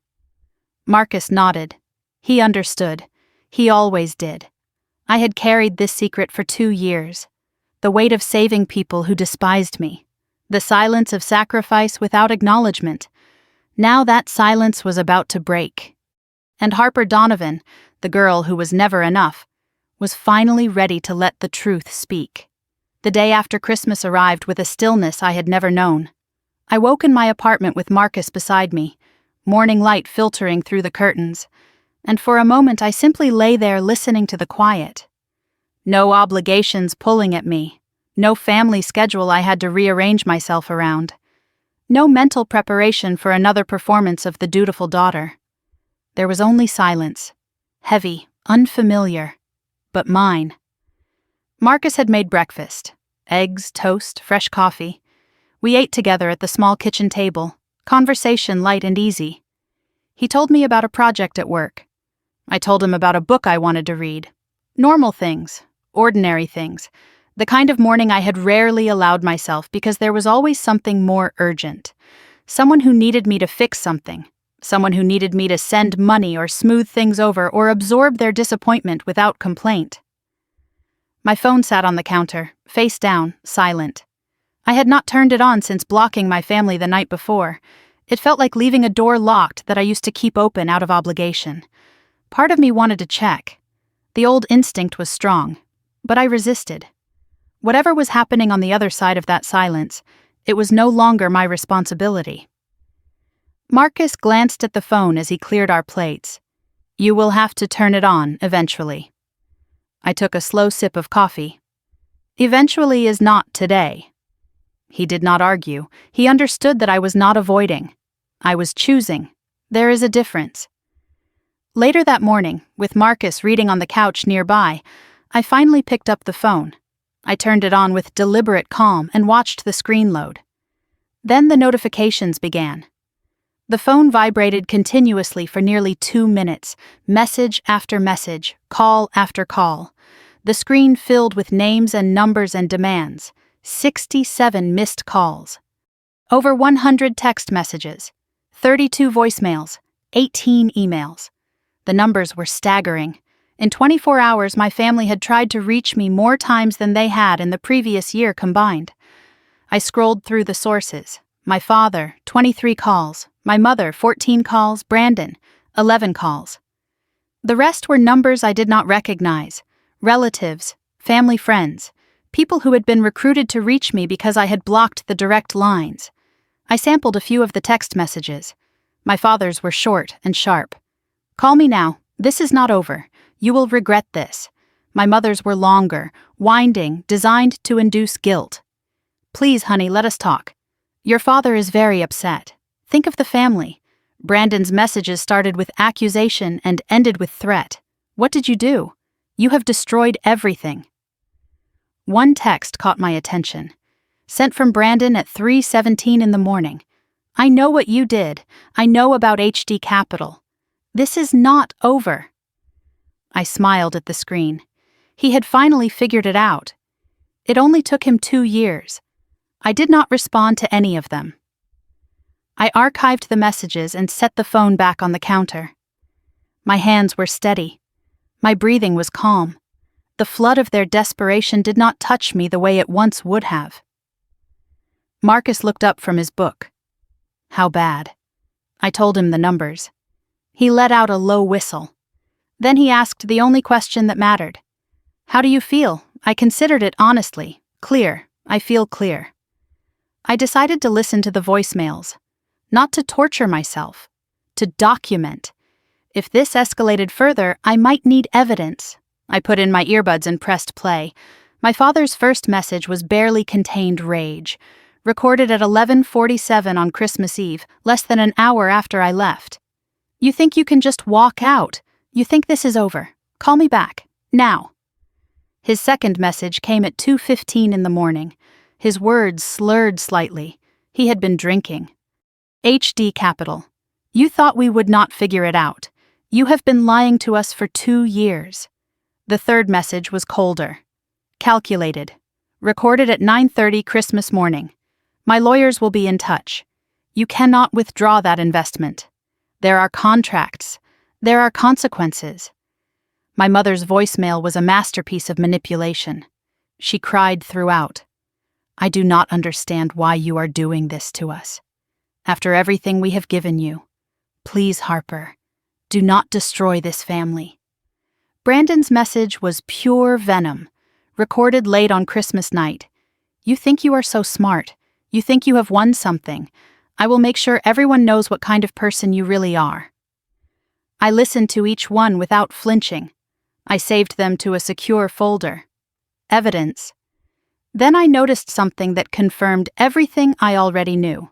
Marcus nodded. He understood. He always did. I had carried this secret for 2 years. The weight of saving people who despised me. The silence of sacrifice without acknowledgement. Now that silence was about to break. And Harper Donovan, the girl who was never enough, was finally ready to let the truth speak. The day after Christmas arrived with a stillness I had never known. I woke in my apartment with Marcus beside me, morning light filtering through the curtains, and for a moment I simply lay there listening to the quiet. No obligations pulling at me, No family schedule I had to rearrange myself around. No mental preparation for another performance of the dutiful daughter. There was only silence. Heavy, unfamiliar, but mine. Marcus had made breakfast. Eggs, toast, fresh coffee. We ate together at the small kitchen table, conversation light and easy. He told me about a project at work. I told him about a book I wanted to read. Normal things, ordinary things, the kind of morning I had rarely allowed myself because there was always something more urgent. Someone who needed me to fix something. Someone who needed me to send money or smooth things over or absorb their disappointment without complaint. My phone sat on the counter, face down, silent. I had not turned it on since blocking my family the night before. It felt like leaving a door locked that I used to keep open out of obligation. Part of me wanted to check. The old instinct was strong, but I resisted. Whatever was happening on the other side of that silence, it was no longer my responsibility. Marcus glanced at the phone as he cleared our plates. "You will have to turn it on, eventually." I took a slow sip of coffee. Eventually is not today. He did not argue. He understood that I was not avoiding. I was choosing. There is a difference. Later that morning, with Marcus reading on the couch nearby, I finally picked up the phone. I turned it on with deliberate calm and watched the screen load. Then the notifications began. The phone vibrated continuously for nearly 2 minutes, message after message, call after call. The screen filled with names and numbers and demands. 67 missed calls. Over 100 text messages. 32 voicemails. 18 emails. The numbers were staggering. In 24 hours, my family had tried to reach me more times than they had in the previous year combined. I scrolled through the sources. My father, 23 calls. My mother, 14 calls. Brandon, 11 calls. The rest were numbers I did not recognize. Relatives, family friends, people who had been recruited to reach me because I had blocked the direct lines. I sampled a few of the text messages. My father's were short and sharp. "Call me now. This is not over. You will regret this." My mother's were longer, winding, designed to induce guilt. "Please, honey, let us talk. Your father is very upset. Think of the family." Brandon's messages started with accusation and ended with threat. "What did you do? You have destroyed everything." One text caught my attention. Sent from Brandon at 3:17 in the morning. "I know what you did. I know about HD Capital. This is not over." I smiled at the screen. He had finally figured it out. It only took him 2 years. I did not respond to any of them. I archived the messages and set the phone back on the counter. My hands were steady. My breathing was calm. The flood of their desperation did not touch me the way it once would have. Marcus looked up from his book. "How bad?" I told him the numbers. He let out a low whistle. Then he asked the only question that mattered. "How do you feel?" I considered it honestly. "Clear. I feel clear." I decided to listen to the voicemails. Not to torture myself. To document. If this escalated further, I might need evidence. I put in my earbuds and pressed play. My father's first message was barely contained rage. Recorded at 11:47 on Christmas Eve, less than an hour after I left. "You think you can just walk out? You think this is over? Call me back. Now." His second message came at 2:15 in the morning. His words slurred slightly. He had been drinking. "HD Capital. You thought we would not figure it out. You have been lying to us for 2 years. The third message was colder. "Calculated. Recorded at 9:30 Christmas morning. My lawyers will be in touch. You cannot withdraw that investment. There are contracts. There are consequences." My mother's voicemail was a masterpiece of manipulation. She cried throughout. "I do not understand why you are doing this to us. After everything we have given you. Please, Harper, do not destroy this family." Brandon's message was pure venom, recorded late on Christmas night. "You think you are so smart. You think you have won something. I will make sure everyone knows what kind of person you really are." I listened to each one without flinching. I saved them to a secure folder. Evidence. Then I noticed something that confirmed everything I already knew.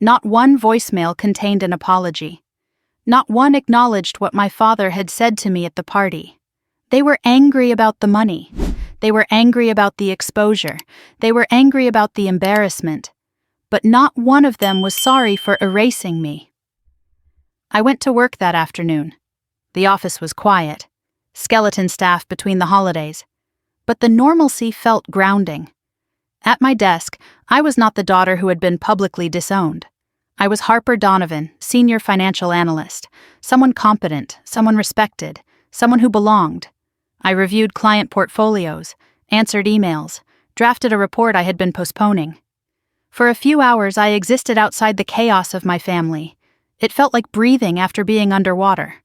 Not one voicemail contained an apology. Not one acknowledged what my father had said to me at the party. They were angry about the money. They were angry about the exposure. They were angry about the embarrassment. But not one of them was sorry for erasing me. I went to work that afternoon. The office was quiet. Skeleton staff between the holidays. But the normalcy felt grounding. At my desk, I was not the daughter who had been publicly disowned. I was Harper Donovan, senior financial analyst, someone competent, someone respected, someone who belonged. I reviewed client portfolios, answered emails, drafted a report I had been postponing. For a few hours, I existed outside the chaos of my family. It felt like breathing after being underwater.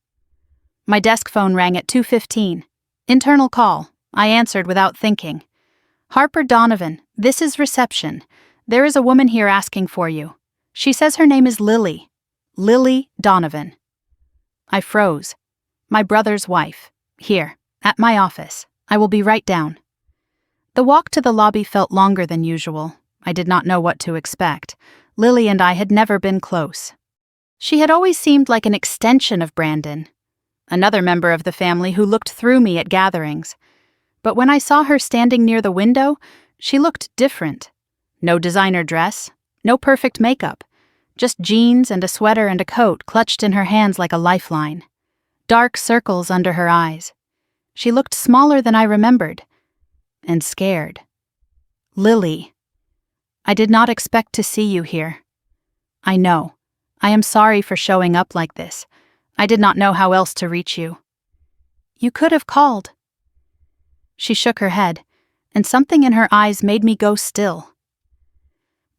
My desk phone rang at 2:15. Internal call. I answered without thinking. Harper Donovan, this is reception. There is a woman here asking for you. She says her name is Lily. Lily Donovan. I froze. My brother's wife. Here, at my office. I will be right down. The walk to the lobby felt longer than usual. I did not know what to expect. Lily and I had never been close. She had always seemed like an extension of Brandon, another member of the family who looked through me at gatherings. But when I saw her standing near the window, she looked different. No designer dress, no perfect makeup, just jeans and a sweater and a coat clutched in her hands like a lifeline. Dark circles under her eyes. She looked smaller than I remembered, and scared. Lily, I did not expect to see you here. I know. I am sorry for showing up like this. I did not know how else to reach you. You could have called. She shook her head, and something in her eyes made me go still.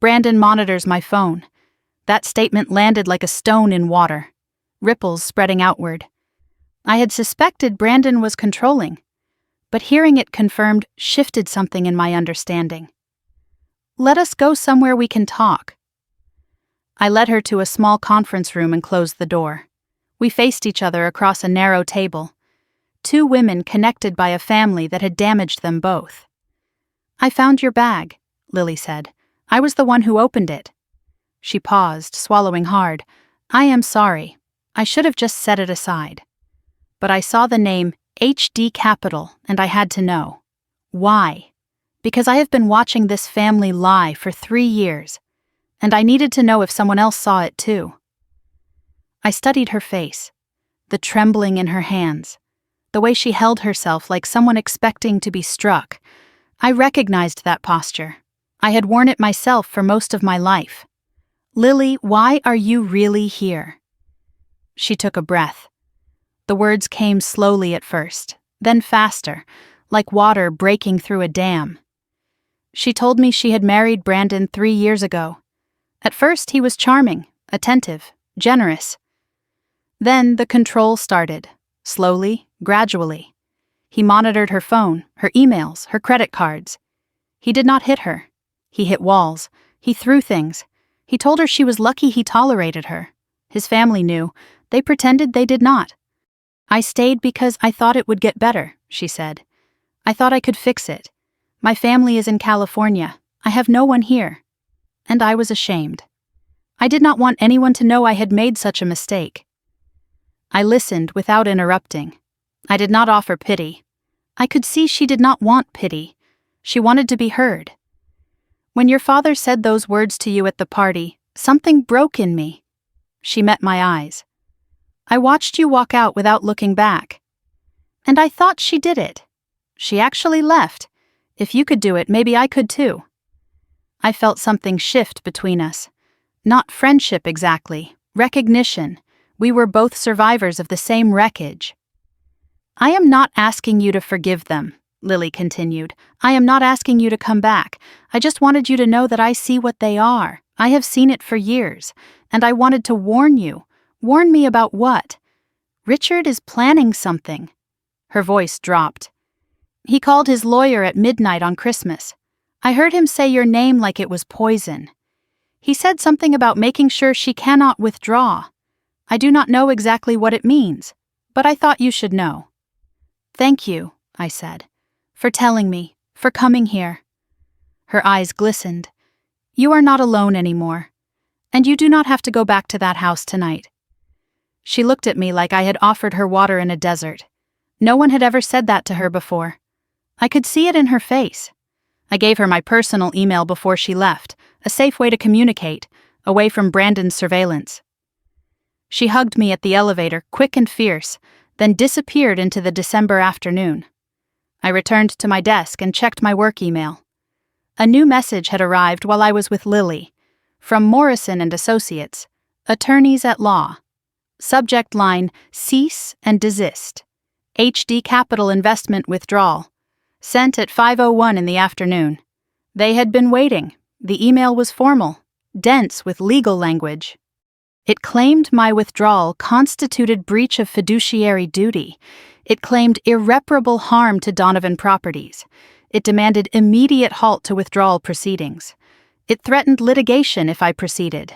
Brandon monitors my phone. That statement landed like a stone in water, ripples spreading outward. I had suspected Brandon was controlling, but hearing it confirmed shifted something in my understanding. Let us go somewhere we can talk. I led her to a small conference room and closed the door. We faced each other across a narrow table. Two women connected by a family that had damaged them both. I found your bag, Lily said. I was the one who opened it. She paused, swallowing hard. I am sorry. I should have just set it aside. But I saw the name HD Capital, and I had to know. Why? Because I have been watching this family lie for 3 years, and I needed to know if someone else saw it too. I studied her face, the trembling in her hands, the way she held herself like someone expecting to be struck. I recognized that posture. I had worn it myself for most of my life. Lily, why are you really here? She took a breath. The words came slowly at first, then faster, like water breaking through a dam. She told me she had married Brandon 3 years ago. At first, he was charming, attentive, generous. Then the control started, slowly, gradually. He monitored her phone, her emails, her credit cards. He did not hit her. He hit walls. He threw things. He told her she was lucky he tolerated her. His family knew. They pretended they did not. I stayed because I thought it would get better, she said. I thought I could fix it. My family is in California. I have no one here. And I was ashamed. I did not want anyone to know I had made such a mistake. I listened without interrupting. I did not offer pity. I could see she did not want pity. She wanted to be heard. When your father said those words to you at the party, something broke in me. She met my eyes. I watched you walk out without looking back. And I thought she did it. She actually left. If you could do it, maybe I could too. I felt something shift between us. Not friendship exactly, recognition. We were both survivors of the same wreckage. I am not asking you to forgive them, Lily continued. I am not asking you to come back. I just wanted you to know that I see what they are. I have seen it for years, and I wanted to warn you. Warn me about what? Richard is planning something. Her voice dropped. He called his lawyer at midnight on Christmas. I heard him say your name like it was poison. He said something about making sure she cannot withdraw. I do not know exactly what it means, but I thought you should know. Thank you, I said, for telling me, for coming here. Her eyes glistened. "You are not alone anymore. And you do not have to go back to that house tonight." She looked at me like I had offered her water in a desert. No one had ever said that to her before. I could see it in her face. I gave her my personal email before she left, a safe way to communicate, away from Brandon's surveillance. She hugged me at the elevator, quick and fierce, then disappeared into the December afternoon. I returned to my desk and checked my work email. A new message had arrived while I was with Lily, from Morrison and Associates, attorneys at law. Subject line, cease and desist. HD Capital Investment withdrawal. Sent at 5:01 in the afternoon. They had been waiting. The email was formal, dense with legal language. It claimed my withdrawal constituted breach of fiduciary duty. It claimed irreparable harm to Donovan Properties. It demanded immediate halt to withdrawal proceedings. It threatened litigation if I proceeded.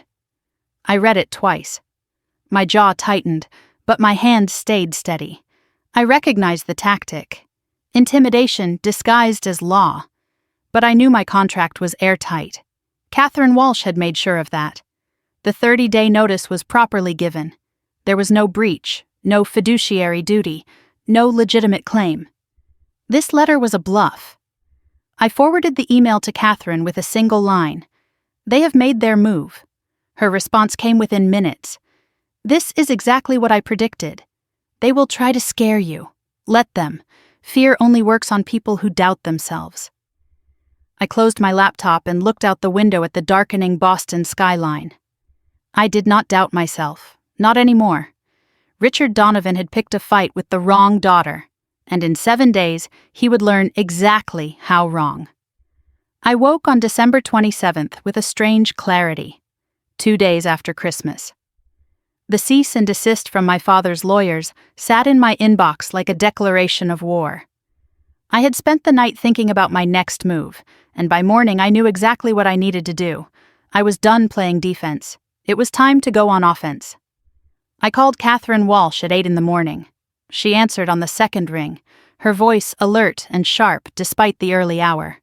I read it twice. My jaw tightened, but my hand stayed steady. I recognized the tactic. Intimidation disguised as law. But I knew my contract was airtight. Catherine Walsh had made sure of that. The 30-day notice was properly given. There was no breach, no fiduciary duty, no legitimate claim. This letter was a bluff. I forwarded the email to Catherine with a single line. "They have made their move." Her response came within minutes. "This is exactly what I predicted. They will try to scare you. Let them. Fear only works on people who doubt themselves." I closed my laptop and looked out the window at the darkening Boston skyline. I did not doubt myself, not anymore. Richard Donovan had picked a fight with the wrong daughter, and in 7 days he would learn exactly how wrong. I woke on December 27th with a strange clarity, 2 days after Christmas. The cease and desist from my father's lawyers sat in my inbox like a declaration of war. I had spent the night thinking about my next move, and by morning I knew exactly what I needed to do. I was done playing defense. It was time to go on offense. I called Catherine Walsh at 8 in the morning. She answered on the second ring, her voice alert and sharp despite the early hour.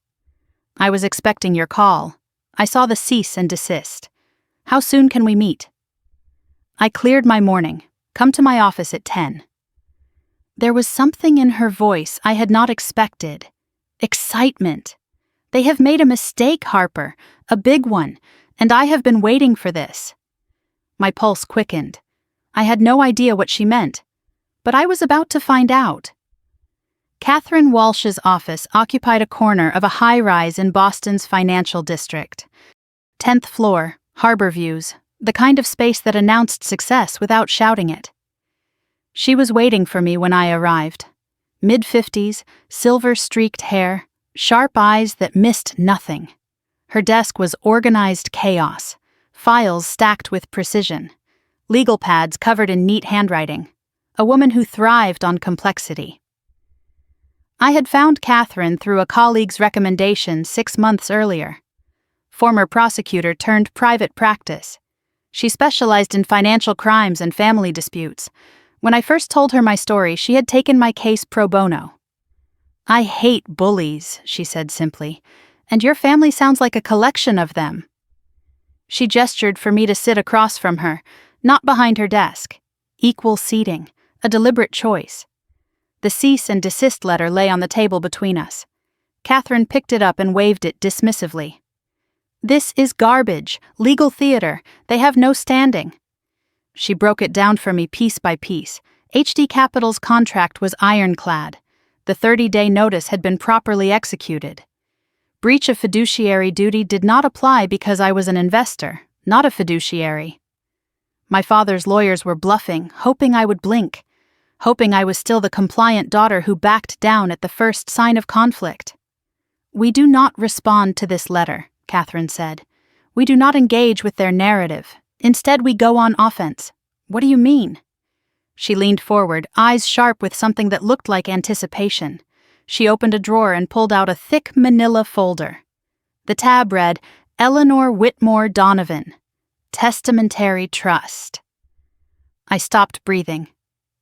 "I was expecting your call. I saw the cease and desist. How soon can we meet?" I cleared my morning. "Come to my office at 10. There was something in her voice I had not expected. Excitement. "They have made a mistake, Harper, a big one, and I have been waiting for this." My pulse quickened. I had no idea what she meant, but I was about to find out. Catherine Walsh's office occupied a corner of a high-rise in Boston's financial district. 10th floor, harbor views, the kind of space that announced success without shouting it. She was waiting for me when I arrived. Mid-50s, silver-streaked hair, sharp eyes that missed nothing. Her desk was organized chaos, files stacked with precision, legal pads covered in neat handwriting, a woman who thrived on complexity. I had found Catherine through a colleague's recommendation 6 months earlier. Former prosecutor turned private practice. She specialized in financial crimes and family disputes. When I first told her my story, she had taken my case pro bono. "I hate bullies," she said simply, "and your family sounds like a collection of them." She gestured for me to sit across from her, not behind her desk. Equal seating, a deliberate choice. The cease and desist letter lay on the table between us. Catherine picked it up and waved it dismissively. "This is garbage, legal theater. They have no standing." She broke it down for me piece by piece. HD Capital's contract was ironclad. The 30-day notice had been properly executed. Breach of fiduciary duty did not apply because I was an investor, not a fiduciary. My father's lawyers were bluffing, hoping I would blink, hoping I was still the compliant daughter who backed down at the first sign of conflict. "We do not respond to this letter," Catherine said. "We do not engage with their narrative. Instead, we go on offense." "What do you mean?" She leaned forward, eyes sharp with something that looked like anticipation. She opened a drawer and pulled out a thick manila folder. The tab read, "Eleanor Whitmore Donovan. Testamentary Trust." I stopped breathing.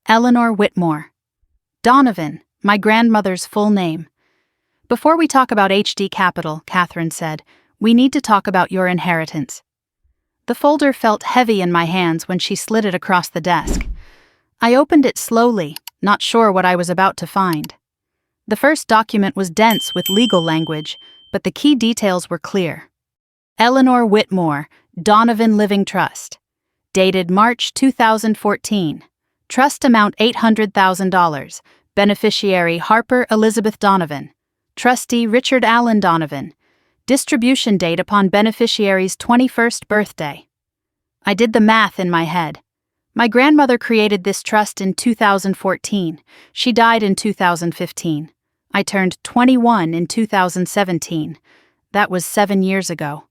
Eleanor Whitmore. Donovan, my grandmother's full name. Before we talk about HD Capital, Catherine said, we need to talk about your inheritance. The folder felt heavy in my hands when she slid it across the desk. I opened it slowly, not sure what I was about to find. The first document was dense with legal language, but the key details were clear. Eleanor Whitmore, Donovan Living Trust. Dated March 2014. Trust amount $800,000. Beneficiary Harper Elizabeth Donovan. Trustee Richard Allen Donovan. Distribution date upon beneficiary's 21st birthday. I did the math in my head. My grandmother created this trust in 2014. She died in 2015. I turned 21 in 2017. That was 7 years ago.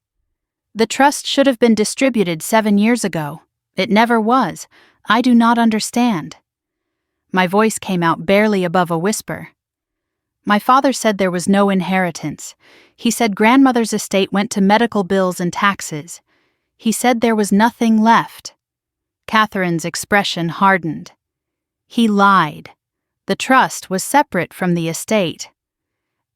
The trust should have been distributed 7 years ago. It never was. I do not understand. My voice came out barely above a whisper. My father said there was no inheritance. He said grandmother's estate went to medical bills and taxes. He said there was nothing left. Catherine's expression hardened. He lied. The trust was separate from the estate.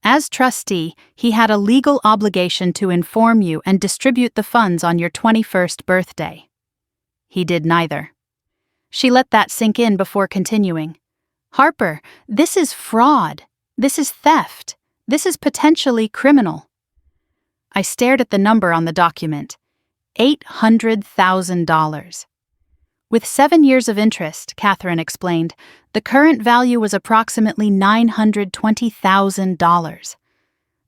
As trustee, he had a legal obligation to inform you and distribute the funds on your 21st birthday. He did neither. She let that sink in before continuing. Harper, this is fraud. This is theft. This is potentially criminal. I stared at the number on the document. $800,000. With 7 years of interest, Catherine explained, the current value was approximately $920,000.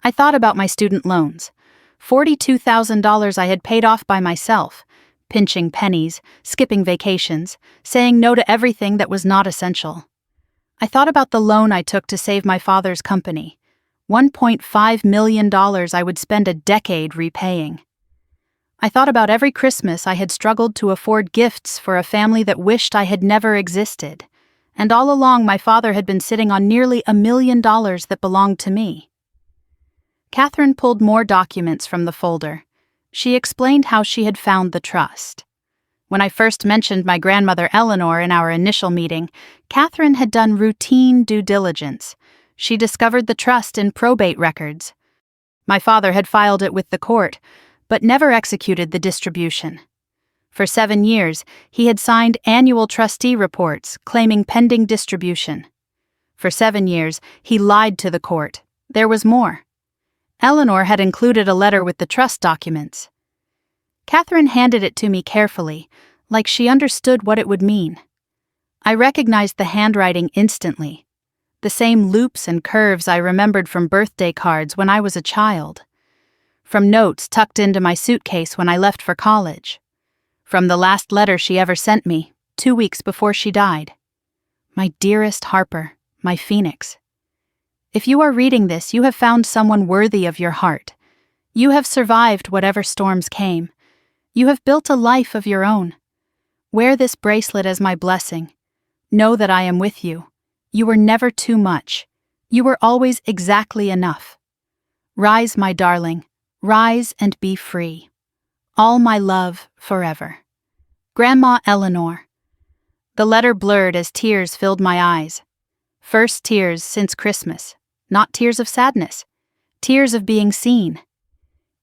I thought about my student loans. $42,000 I had paid off by myself, pinching pennies, skipping vacations, saying no to everything that was not essential. I thought about the loan I took to save my father's company. $1.5 million I would spend a decade repaying. I thought about every Christmas I had struggled to afford gifts for a family that wished I had never existed, and all along my father had been sitting on nearly $1 million that belonged to me. Catherine pulled more documents from the folder. She explained how she had found the trust. When I first mentioned my grandmother Eleanor in our initial meeting, Catherine had done routine due diligence. She discovered the trust in probate records. My father had filed it with the court, but never executed the distribution. For 7 years, he had signed annual trustee reports claiming pending distribution. For 7 years, he lied to the court. There was more. Eleanor had included a letter with the trust documents. Catherine handed it to me carefully, like she understood what it would mean. I recognized the handwriting instantly. The same loops and curves I remembered from birthday cards when I was a child. From notes tucked into my suitcase when I left for college. From the last letter she ever sent me, 2 weeks before she died. My dearest Harper, my phoenix. If you are reading this, you have found someone worthy of your heart. You have survived whatever storms came. You have built a life of your own. Wear this bracelet as my blessing. Know that I am with you. You were never too much. You were always exactly enough. Rise, my darling. Rise and be free. All my love forever. Grandma Eleanor. The letter blurred as tears filled my eyes. First tears since Christmas. Not tears of sadness. Tears of being seen.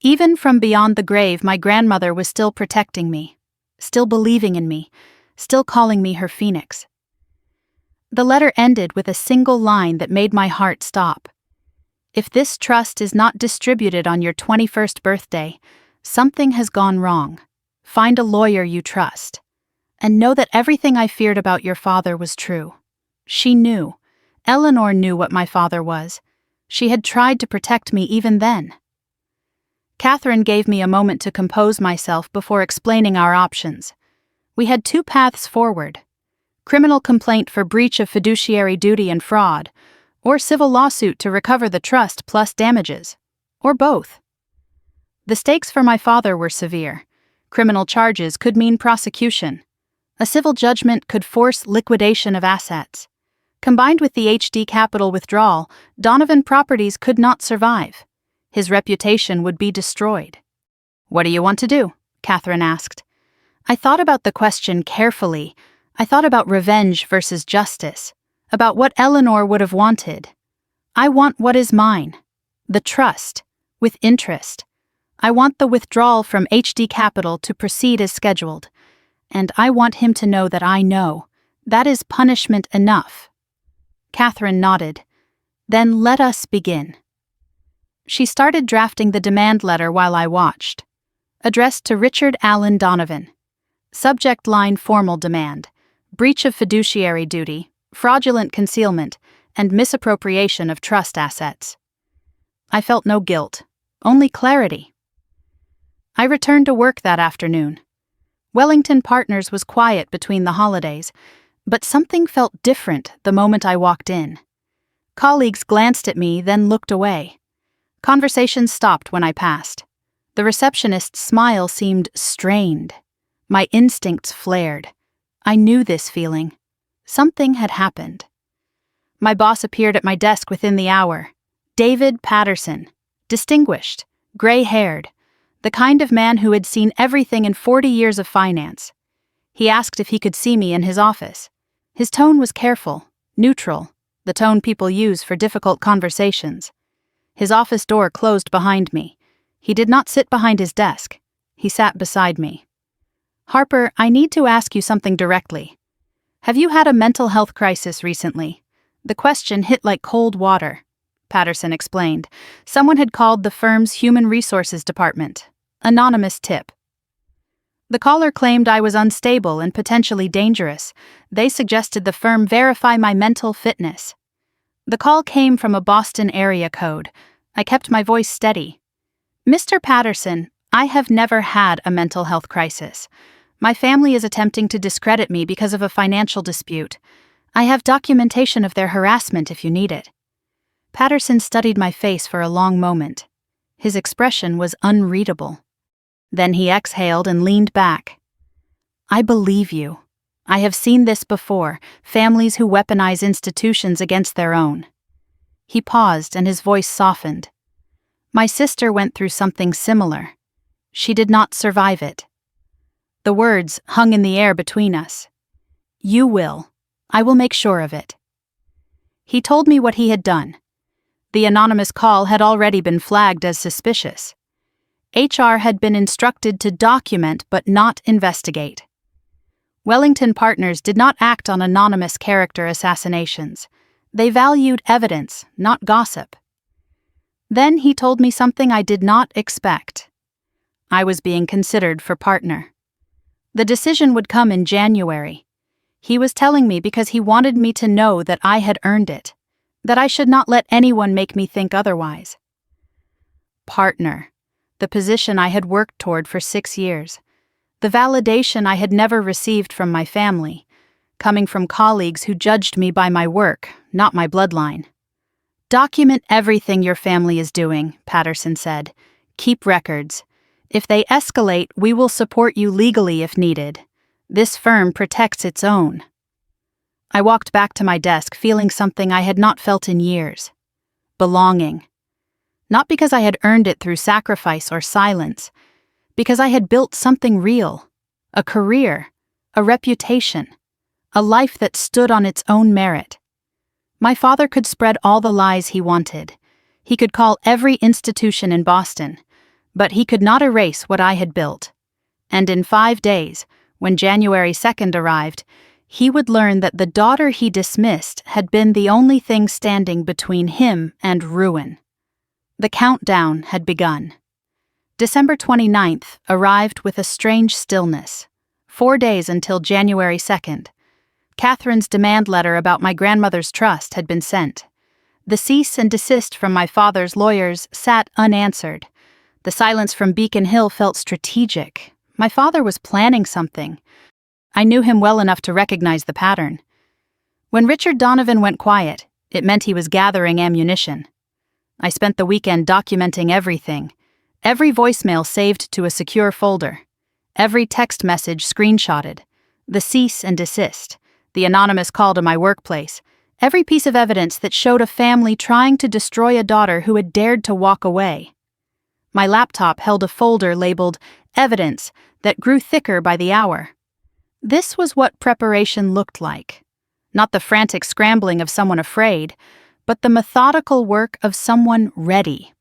Even from beyond the grave, my grandmother was still protecting me, still believing in me, still calling me her phoenix. The letter ended with a single line that made my heart stop. If this trust is not distributed on your 21st birthday, something has gone wrong. Find a lawyer you trust. And know that everything I feared about your father was true. She knew. Eleanor knew what my father was. She had tried to protect me even then. Catherine gave me a moment to compose myself before explaining our options. We had 2 paths forward. Criminal complaint for breach of fiduciary duty and fraud, or civil lawsuit to recover the trust plus damages, or both. The stakes for my father were severe. Criminal charges could mean prosecution. A civil judgment could force liquidation of assets. Combined with the HD Capital withdrawal, Donovan Properties could not survive. His reputation would be destroyed. What do you want to do? Catherine asked. I thought about the question carefully. I thought about revenge versus justice, about what Eleanor would have wanted. I want what is mine. The trust, with interest. I want the withdrawal from HD Capital to proceed as scheduled, and I want him to know that I know. That is punishment enough. Catherine nodded. Then let us begin. She started drafting the demand letter while I watched. Addressed to Richard Allen Donovan. Subject line: formal demand. Breach of fiduciary duty, fraudulent concealment, and misappropriation of trust assets. I felt no guilt, only clarity. I returned to work that afternoon. Wellington Partners was quiet between the holidays, but something felt different the moment I walked in. Colleagues glanced at me, then looked away. Conversations stopped when I passed. The receptionist's smile seemed strained. My instincts flared. I knew this feeling. Something had happened. My boss appeared at my desk within the hour. David Patterson. Distinguished, gray-haired, the kind of man who had seen everything in 40 years of finance. He asked if he could see me in his office. His tone was careful, neutral, the tone people use for difficult conversations. His office door closed behind me. He did not sit behind his desk. He sat beside me. "Harper, I need to ask you something directly. Have you had a mental health crisis recently?" The question hit like cold water. Patterson explained. Someone had called the firm's human resources department. Anonymous tip. The caller claimed I was unstable and potentially dangerous. They suggested the firm verify my mental fitness. The call came from a Boston area code. I kept my voice steady. "Mr. Patterson, I have never had a mental health crisis. My family is attempting to discredit me because of a financial dispute. I have documentation of their harassment if you need it." Patterson studied my face for a long moment. His expression was unreadable. Then he exhaled and leaned back. "I believe you. I have seen this before, families who weaponize institutions against their own." He paused and his voice softened. "My sister went through something similar. She did not survive it." The words hung in the air between us. "You will. I will make sure of it." He told me what he had done. The anonymous call had already been flagged as suspicious. HR had been instructed to document but not investigate. Wellington Partners did not act on anonymous character assassinations. They valued evidence, not gossip. Then he told me something I did not expect. I was being considered for partner. The decision would come in January. He was telling me because he wanted me to know that I had earned it, that I should not let anyone make me think otherwise. Partner, the position I had worked toward for 6 years, the validation I had never received from my family, coming from colleagues who judged me by my work, not my bloodline. "Document everything your family is doing," Patterson said. "Keep records. If they escalate, we will support you legally if needed. This firm protects its own." I walked back to my desk feeling something I had not felt in years. Belonging. Not because I had earned it through sacrifice or silence, because I had built something real, a career, a reputation, a life that stood on its own merit. My father could spread all the lies he wanted. He could call every institution in Boston, but he could not erase what I had built. And in 5 days, when January 2nd arrived, he would learn that the daughter he dismissed had been the only thing standing between him and ruin. The countdown had begun. December 29th arrived with a strange stillness. 4 days until January 2nd. Catherine's demand letter about my grandmother's trust had been sent. The cease and desist from my father's lawyers sat unanswered. The silence from Beacon Hill felt strategic. My father was planning something. I knew him well enough to recognize the pattern. When Richard Donovan went quiet, it meant he was gathering ammunition. I spent the weekend documenting everything. Every voicemail saved to a secure folder. Every text message screenshotted. The cease and desist. The anonymous call to my workplace. Every piece of evidence that showed a family trying to destroy a daughter who had dared to walk away. My laptop held a folder labeled Evidence that grew thicker by the hour. This was what preparation looked like. Not the frantic scrambling of someone afraid, but the methodical work of someone ready.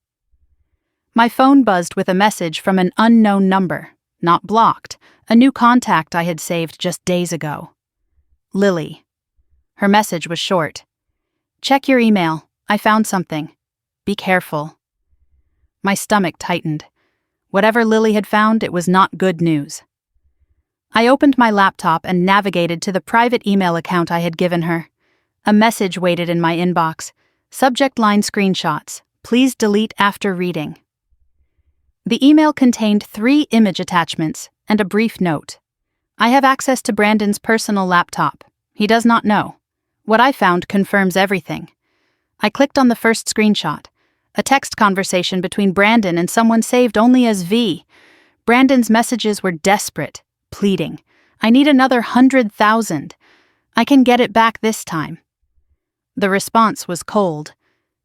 My phone buzzed with a message from an unknown number, not blocked, a new contact I had saved just days ago. Lily. Her message was short. Check your email. I found something. Be careful. My stomach tightened. Whatever Lily had found, it was not good news. I opened my laptop and navigated to the private email account I had given her. A message waited in my inbox. Subject line screenshots. Please delete after reading. The email contained 3 image attachments and a brief note. I have access to Brandon's personal laptop. He does not know. What I found confirms everything. I clicked on the first screenshot. A text conversation between Brandon and someone saved only as V. Brandon's messages were desperate, pleading. I need another 100,000. I can get it back this time. The response was cold.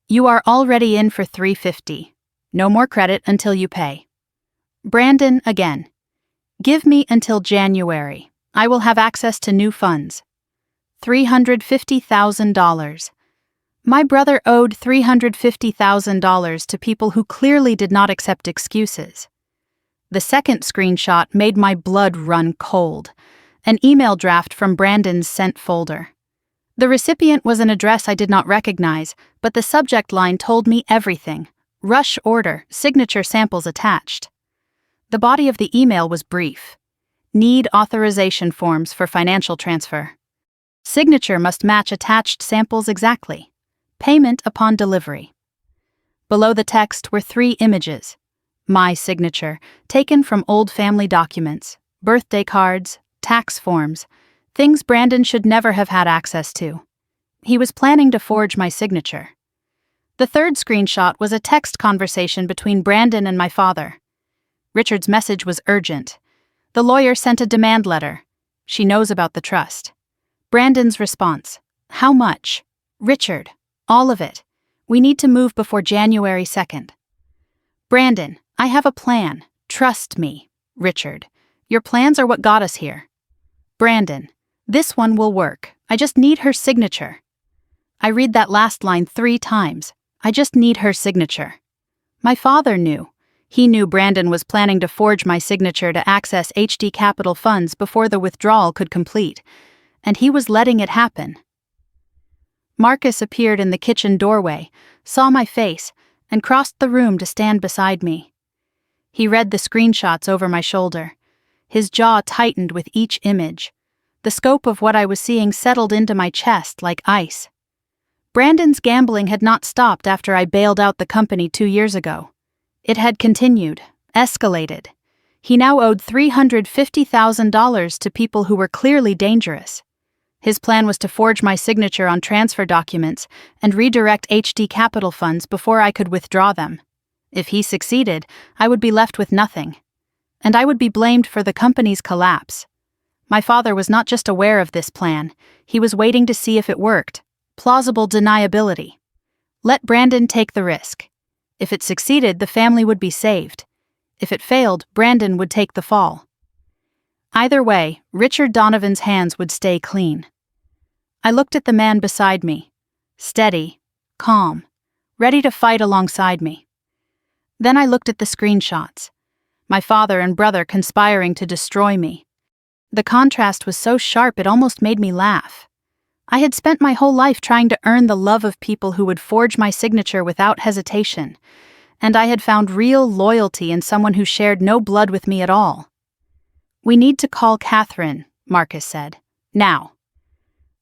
You are already in for 350. No more credit until you pay. Brandon again. Give me until January. I will have access to new funds. $350,000. My brother owed $350,000 to people who clearly did not accept excuses. The second screenshot made my blood run cold. An email draft from Brandon's sent folder. The recipient was an address I did not recognize, but the subject line told me everything. Rush order, signature samples attached. The body of the email was brief. Need authorization forms for financial transfer. Signature must match attached samples exactly. Payment upon delivery. Below the text were 3 images. My signature, taken from old family documents, birthday cards, tax forms, things Brandon should never have had access to. He was planning to forge my signature. The third screenshot was a text conversation between Brandon and my father. Richard's message was urgent. The lawyer sent a demand letter. She knows about the trust. Brandon's response. How much? Richard. All of it. We need to move before January 2nd. Brandon, I have a plan. Trust me. Richard. Your plans are what got us here. Brandon. This one will work. I just need her signature. I read that last line 3 times. I just need her signature. My father knew. He knew Brandon was planning to forge my signature to access HD Capital funds before the withdrawal could complete, and he was letting it happen. Marcus appeared in the kitchen doorway, saw my face, and crossed the room to stand beside me. He read the screenshots over my shoulder. His jaw tightened with each image. The scope of what I was seeing settled into my chest like ice. Brandon's gambling had not stopped after I bailed out the company 2 years ago. It had continued, escalated. He now owed $350,000 to people who were clearly dangerous. His plan was to forge my signature on transfer documents and redirect HD Capital funds before I could withdraw them. If he succeeded, I would be left with nothing. And I would be blamed for the company's collapse. My father was not just aware of this plan, he was waiting to see if it worked. Plausible deniability. Let Brandon take the risk. If it succeeded, the family would be saved. If it failed, Brandon would take the fall. Either way, Richard Donovan's hands would stay clean. I looked at the man beside me. Steady, calm, ready to fight alongside me. Then I looked at the screenshots. My father and brother conspiring to destroy me. The contrast was so sharp it almost made me laugh. I had spent my whole life trying to earn the love of people who would forge my signature without hesitation, and I had found real loyalty in someone who shared no blood with me at all. We need to call Catherine, Marcus said. Now.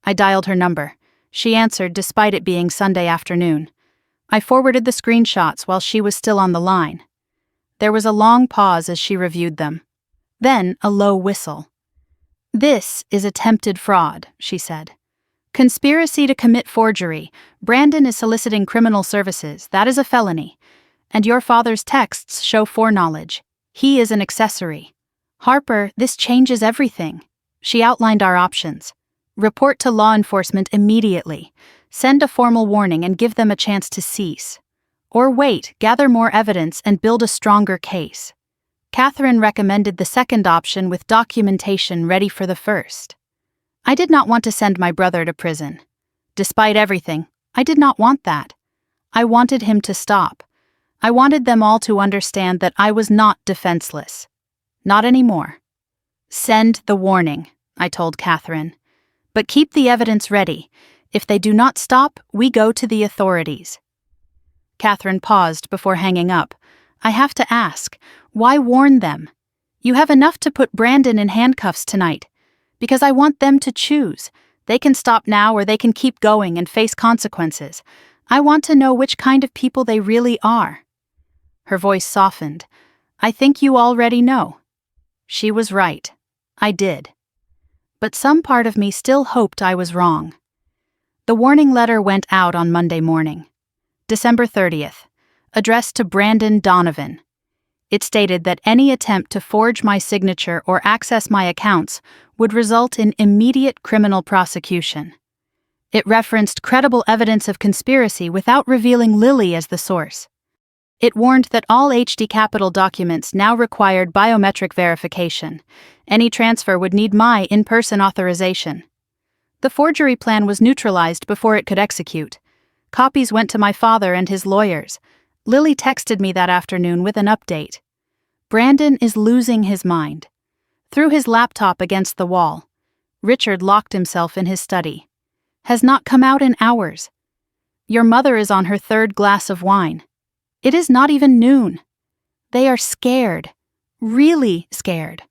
I dialed her number. She answered despite it being Sunday afternoon. I forwarded the screenshots while she was still on the line. There was a long pause as she reviewed them. Then a low whistle. This is attempted fraud, she said. Conspiracy to commit forgery. Brandon is soliciting criminal services. That is a felony. And your father's texts show foreknowledge. He is an accessory. Harper, this changes everything. She outlined our options. Report to law enforcement immediately. Send a formal warning and give them a chance to cease. Or wait, gather more evidence and build a stronger case. Catherine recommended the second option with documentation ready for the first. I did not want to send my brother to prison. Despite everything, I did not want that. I wanted him to stop. I wanted them all to understand that I was not defenseless. Not anymore. Send the warning, I told Catherine. But keep the evidence ready. If they do not stop, we go to the authorities. Catherine paused before hanging up. I have to ask, why warn them? You have enough to put Brandon in handcuffs tonight. Because I want them to choose. They can stop now or they can keep going and face consequences. I want to know which kind of people they really are. Her voice softened. I think you already know. She was right. I did. But some part of me still hoped I was wrong. The warning letter went out on Monday morning. December 30th, addressed to Brandon Donovan. It stated that any attempt to forge my signature or access my accounts would result in immediate criminal prosecution. It referenced credible evidence of conspiracy without revealing Lily as the source. It warned that all HD Capital documents now required biometric verification. Any transfer would need my in-person authorization. The forgery plan was neutralized before it could execute. Copies went to my father and his lawyers. Lily texted me that afternoon with an update. Brandon is losing his mind. Threw his laptop against the wall. Richard locked himself in his study. Has not come out in hours. Your mother is on her third glass of wine. It is not even noon. They are scared. Really scared.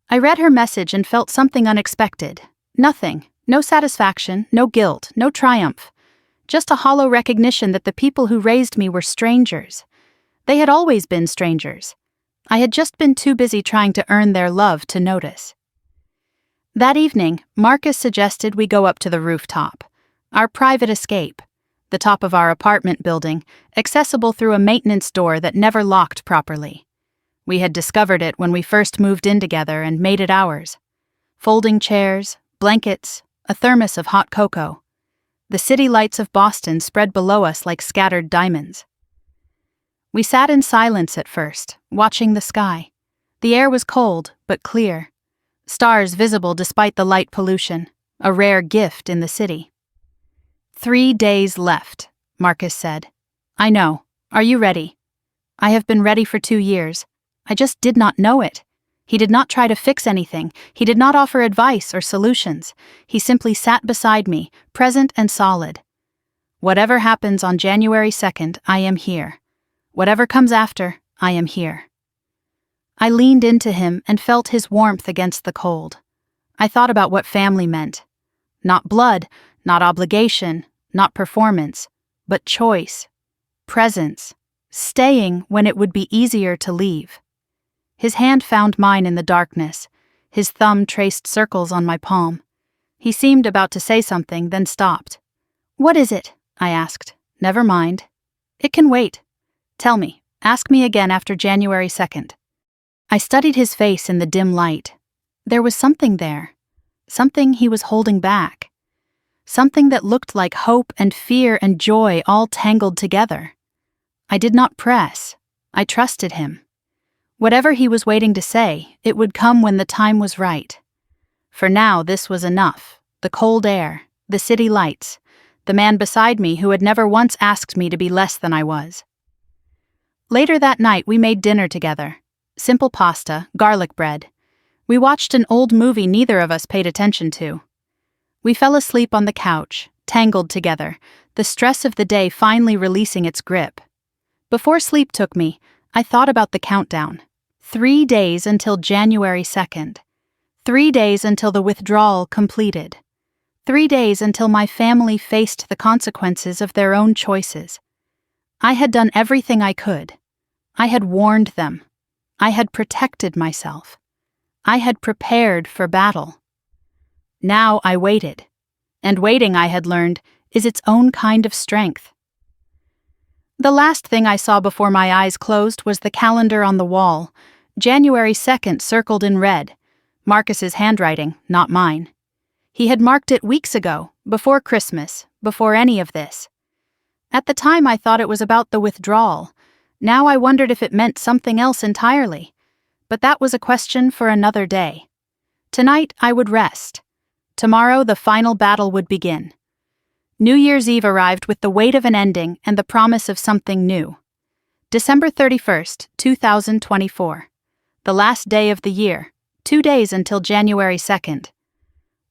I read her message and felt something unexpected. Nothing. No satisfaction, no guilt, no triumph. Just a hollow recognition that the people who raised me were strangers. They had always been strangers. I had just been too busy trying to earn their love to notice. That evening, Marcus suggested we go up to the rooftop. Our private escape. The top of our apartment building, accessible through a maintenance door that never locked properly. We had discovered it when we first moved in together and made it ours. Folding chairs, blankets, a thermos of hot cocoa. The city lights of Boston spread below us like scattered diamonds. We sat in silence at first, watching the sky. The air was cold, but clear. Stars visible despite the light pollution, a rare gift in the city. 3 days left, Marcus said. I know. Are you ready? I have been ready for 2 years. I just did not know it. He did not try to fix anything. He did not offer advice or solutions. He simply sat beside me, present and solid. Whatever happens on January 2nd, I am here. Whatever comes after, I am here. I leaned into him and felt his warmth against the cold. I thought about what family meant. Not blood, not obligation, not performance, but choice, presence, staying when it would be easier to leave. His hand found mine in the darkness. His thumb traced circles on my palm. He seemed about to say something, then stopped. What is it? I asked. Never mind. It can wait. Tell me. Ask me again after January 2nd. I studied his face in the dim light. There was something there. Something he was holding back. Something that looked like hope and fear and joy all tangled together. I did not press. I trusted him. Whatever he was waiting to say, it would come when the time was right. For now, this was enough. The cold air, the city lights, the man beside me who had never once asked me to be less than I was. Later that night, we made dinner together. Simple pasta, garlic bread. We watched an old movie neither of us paid attention to. We fell asleep on the couch, tangled together, the stress of the day finally releasing its grip. Before sleep took me, I thought about the countdown. 3 days until January 2nd. 3 days until the withdrawal completed. 3 days until my family faced the consequences of their own choices. I had done everything I could. I had warned them. I had protected myself. I had prepared for battle. Now I waited. And waiting, I had learned, is its own kind of strength. The last thing I saw before my eyes closed was the calendar on the wall, January 2nd circled in red, Marcus's handwriting, not mine. He had marked it weeks ago, before Christmas, before any of this. At the time I thought it was about the withdrawal. Now I wondered if it meant something else entirely. But that was a question for another day. Tonight I would rest. Tomorrow the final battle would begin. New Year's Eve arrived with the weight of an ending and the promise of something new. December 31st, 2024. The last day of the year, 2 days until January 2nd.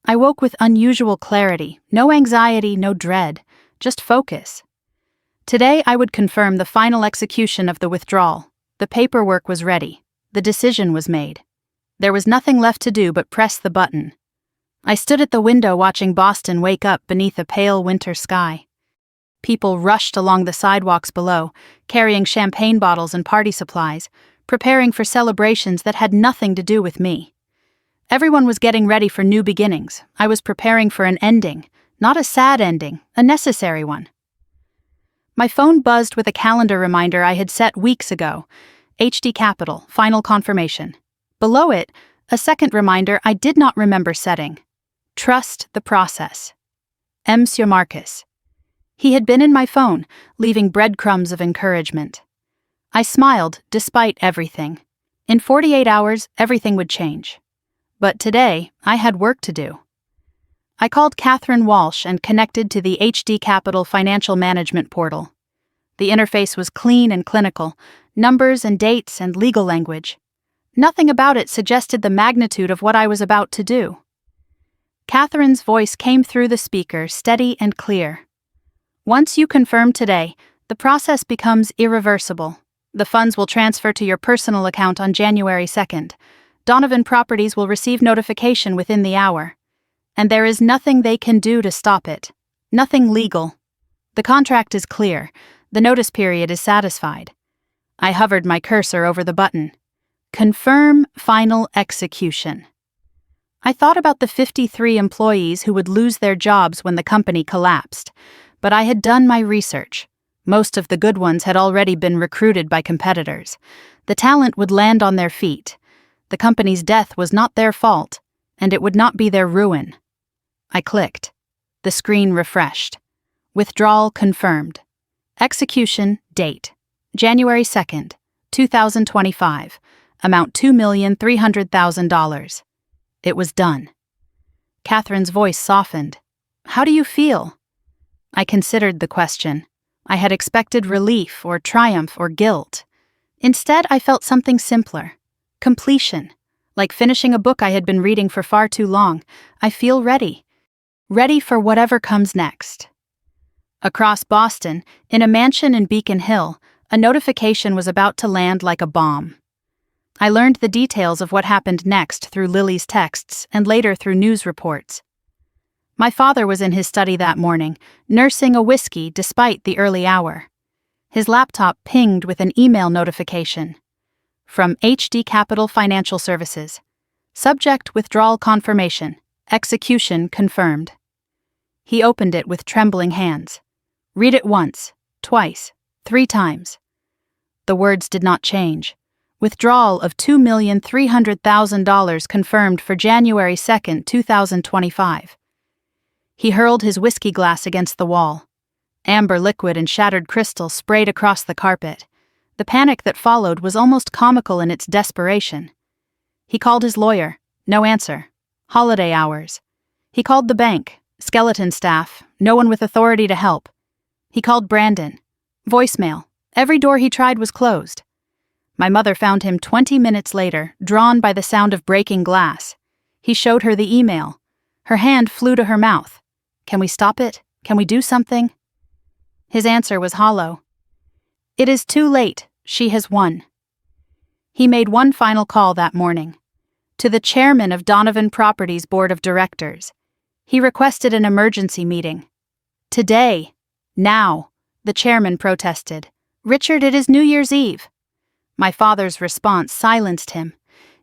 I woke with unusual clarity, no anxiety, no dread, just focus. Today I would confirm the final execution of the withdrawal. The paperwork was ready. The decision was made. There was nothing left to do but press the button. I stood at the window watching Boston wake up beneath a pale winter sky. People rushed along the sidewalks below, carrying champagne bottles and party supplies, preparing for celebrations that had nothing to do with me. Everyone was getting ready for new beginnings. I was preparing for an ending, not a sad ending, a necessary one. My phone buzzed with a calendar reminder I had set weeks ago. HD Capital, final confirmation. Below it, a second reminder I did not remember setting. Trust the process. Monsieur Marcus. He had been in my phone, leaving breadcrumbs of encouragement. I smiled, despite everything. In 48 hours, everything would change. But today, I had work to do. I called Catherine Walsh and connected to the HD Capital Financial Management Portal. The interface was clean and clinical, numbers and dates and legal language. Nothing about it suggested the magnitude of what I was about to do. Catherine's voice came through the speaker, steady and clear. Once you confirm today, the process becomes irreversible. The funds will transfer to your personal account on January 2nd. Donovan Properties will receive notification within the hour. And there is nothing they can do to stop it. Nothing legal. The contract is clear. The notice period is satisfied. I hovered my cursor over the button. Confirm final execution. I thought about the 53 employees who would lose their jobs when the company collapsed. But I had done my research. Most of the good ones had already been recruited by competitors. The talent would land on their feet. The company's death was not their fault, and it would not be their ruin. I clicked. The screen refreshed. Withdrawal confirmed. Execution date: January 2nd, 2025. Amount $2,300,000. It was done. Catherine's voice softened. How do you feel? I considered the question. I had expected relief or triumph or guilt. Instead, I felt something simpler. Completion. Like finishing a book I had been reading for far too long. I feel ready. Ready for whatever comes next. Across Boston, in a mansion in Beacon Hill, a notification was about to land like a bomb. I learned the details of what happened next through Lily's texts and later through news reports. My father was in his study that morning, nursing a whiskey despite the early hour. His laptop pinged with an email notification. From HD Capital Financial Services. Subject withdrawal confirmation. Execution confirmed. He opened it with trembling hands. Read it once, twice, 3 times. The words did not change. Withdrawal of $2,300,000 confirmed for January 2nd, 2025. He hurled his whiskey glass against the wall. Amber liquid and shattered crystal sprayed across the carpet. The panic that followed was almost comical in its desperation. He called his lawyer. No answer. Holiday hours. He called the bank. Skeleton staff. No one with authority to help. He called Brandon. Voicemail. Every door he tried was closed. My mother found him 20 minutes later, drawn by the sound of breaking glass. He showed her the email. Her hand flew to her mouth. Can we stop it? Can we do something? His answer was hollow. It is too late. She has won. He made one final call that morning. To the chairman of Donovan Properties Board of Directors. He requested an emergency meeting. Today. Now. The chairman protested. Richard, it is New Year's Eve. My father's response silenced him.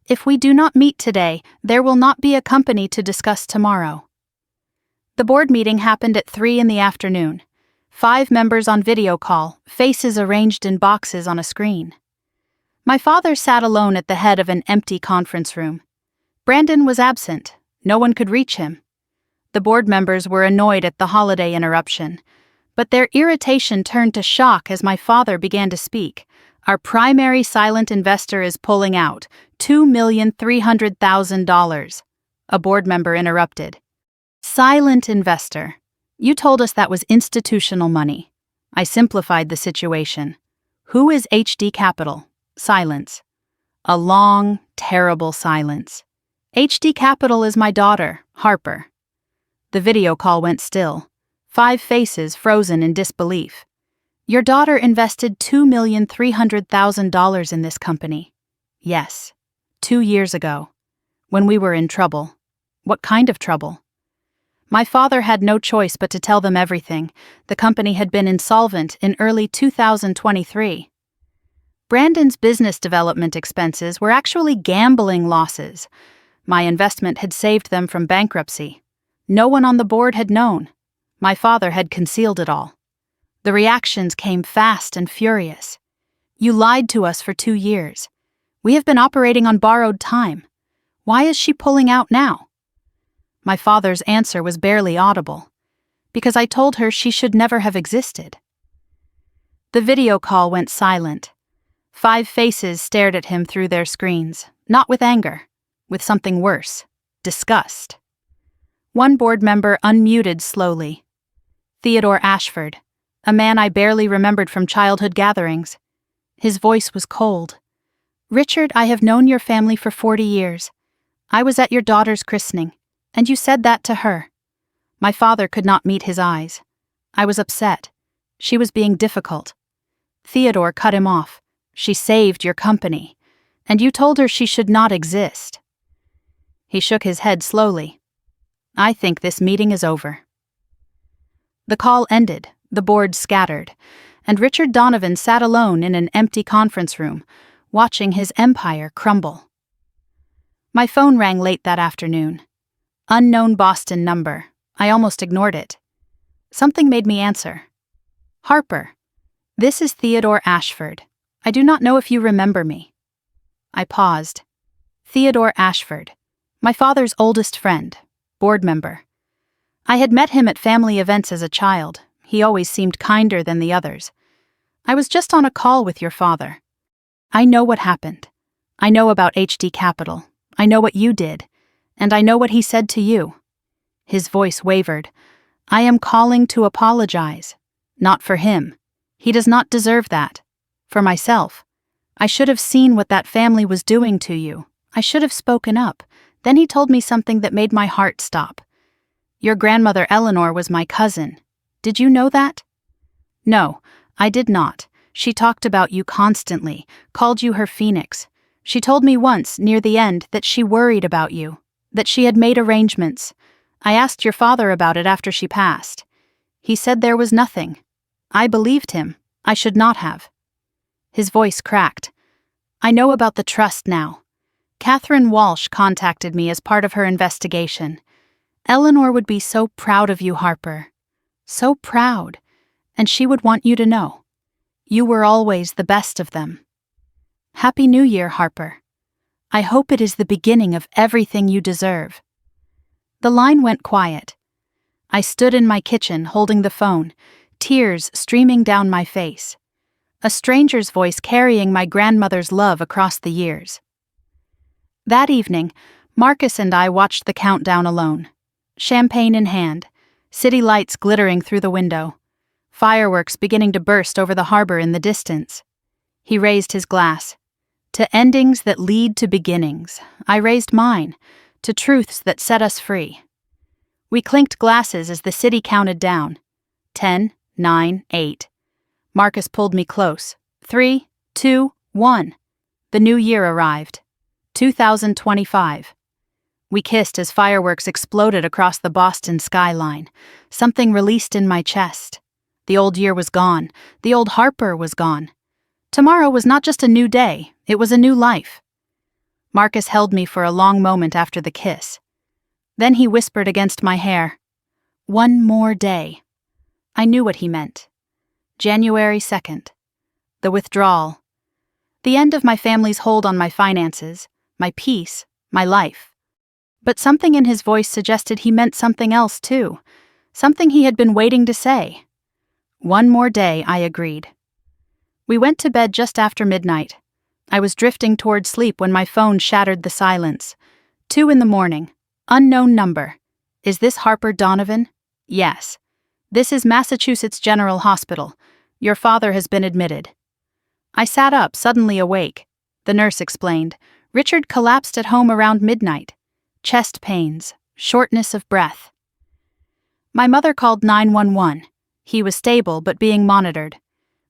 If we do not meet today, there will not be a company to discuss tomorrow. The board meeting happened at 3 p.m. 5 members on video call, faces arranged in boxes on a screen. My father sat alone at the head of an empty conference room. Brandon was absent. No one could reach him. The board members were annoyed at the holiday interruption, but their irritation turned to shock as my father began to speak. Our primary silent investor is pulling out, $2,300,000. A board member interrupted. Silent investor. You told us that was institutional money. I simplified the situation. Who is HD Capital? Silence. A long, terrible silence. HD Capital is my daughter, Harper. The video call went still. 5 faces frozen in disbelief. Your daughter invested $2,300,000 in this company. Yes, 2 years ago, when we were in trouble. What kind of trouble? My father had no choice but to tell them everything. The company had been insolvent in early 2023. Brandon's business development expenses were actually gambling losses. My investment had saved them from bankruptcy. No one on the board had known. My father had concealed it all. The reactions came fast and furious. You lied to us for 2 years. We have been operating on borrowed time. Why is she pulling out now? My father's answer was barely audible. Because I told her she should never have existed. The video call went silent. 5 faces stared at him through their screens, not with anger, with something worse, disgust. One board member unmuted slowly. Theodore Ashford, a man I barely remembered from childhood gatherings. His voice was cold. Richard, I have known your family for 40 years. I was at your daughter's christening, and you said that to her. My father could not meet his eyes. I was upset. She was being difficult. Theodore cut him off. She saved your company, and you told her she should not exist. He shook his head slowly. I think this meeting is over. The call ended, the board scattered, and Richard Donovan sat alone in an empty conference room, watching his empire crumble. My phone rang late that afternoon. Unknown Boston number. I almost ignored it. Something made me answer. Harper, this is Theodore Ashford. I do not know if you remember me. I paused. Theodore Ashford, my father's oldest friend, board member. I had met him at family events as a child. He always seemed kinder than the others. I was just on a call with your father. I know what happened. I know about HD Capital. I know what you did. And I know what he said to you. His voice wavered. I am calling to apologize. Not for him. He does not deserve that. For myself. I should have seen what that family was doing to you. I should have spoken up. Then he told me something that made my heart stop. Your grandmother Eleanor was my cousin. Did you know that? No, I did not. She talked about you constantly, called you her phoenix. She told me once, near the end, that she worried about you, that she had made arrangements. I asked your father about it after she passed. He said there was nothing. I believed him. I should not have. His voice cracked. I know about the trust now. Catherine Walsh contacted me as part of her investigation. Eleanor would be so proud of you, Harper. So proud. And she would want you to know. You were always the best of them. Happy New Year, Harper. I hope it is the beginning of everything you deserve. The line went quiet. I stood in my kitchen holding the phone, tears streaming down my face. A stranger's voice carrying my grandmother's love across the years. That evening, Marcus and I watched the countdown alone. Champagne in hand, city lights glittering through the window, fireworks beginning to burst over the harbor in the distance. He raised his glass. To endings that lead to beginnings. I raised mine, to truths that set us free. We clinked glasses as the city counted down. 10, 9, 8. Marcus pulled me close. 3, 2, 1. The new year arrived. 2025. We kissed as fireworks exploded across the Boston skyline. Something released in my chest. The old year was gone. The old Harper was gone. Tomorrow was not just a new day, it was a new life. Marcus held me for a long moment after the kiss. Then he whispered against my hair, 1 more day. I knew what he meant. January 2nd. The withdrawal. The end of my family's hold on my finances, my peace, my life. But something in his voice suggested he meant something else too, something he had been waiting to say. 1 more day, I agreed. We went to bed just after midnight. I was drifting toward sleep when my phone shattered the silence. 2 a.m, unknown number. Is this Harper Donovan? Yes. This is Massachusetts General Hospital. Your father has been admitted. I sat up, suddenly awake. The nurse explained. Richard collapsed at home around midnight. Chest pains, shortness of breath. My mother called 911. He was stable but being monitored.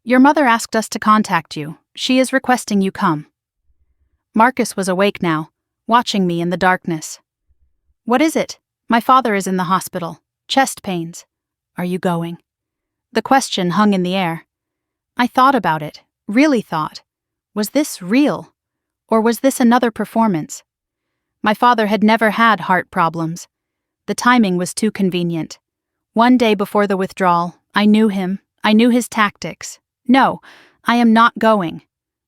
Your mother asked us to contact you. She is requesting you come. Marcus was awake now, watching me in the darkness. What is it? My father is in the hospital. Chest pains. Are you going? The question hung in the air. I thought about it, really thought. Was this real? Or was this another performance? My father had never had heart problems. The timing was too convenient. One day before the withdrawal, I knew him. I knew his tactics. No, I am not going.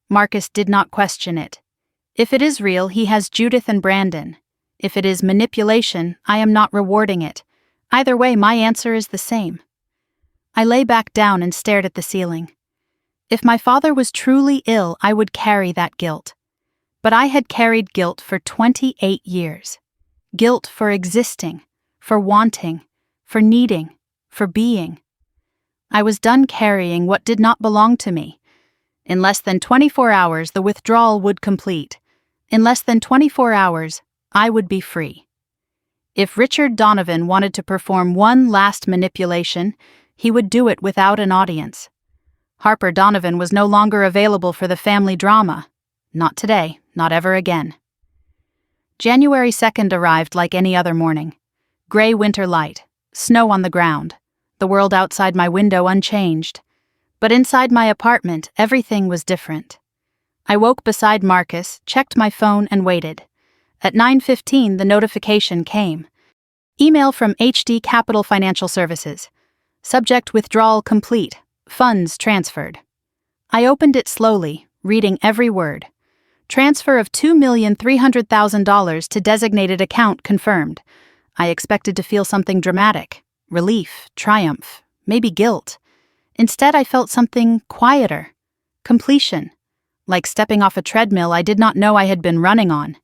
Marcus did not question it. If it is real, he has Judith and Brandon. If it is manipulation, I am not rewarding it. Either way, my answer is the same. I lay back down and stared at the ceiling. If my father was truly ill, I would carry that guilt. But I had carried guilt for 28 years. Guilt for existing, for wanting, for needing, for being. I was done carrying what did not belong to me. In less than 24 hours, the withdrawal would complete. In less than 24 hours, I would be free. If Richard Donovan wanted to perform one last manipulation, he would do it without an audience. Harper Donovan was no longer available for the family drama. Not today, not ever again. January 2nd arrived like any other morning. Gray winter light, snow on the ground, the world outside my window unchanged. But inside my apartment, everything was different. I woke beside Marcus, checked my phone, and waited. At 9:15, the notification came. Email from HD Capital Financial Services. Subject: withdrawal complete. Funds transferred. I opened it slowly, reading every word. Transfer of $2,300,000 to designated account confirmed. I expected to feel something dramatic. Relief, triumph, maybe guilt. Instead, I felt something quieter. Completion. Like stepping off a treadmill I did not know I had been running on.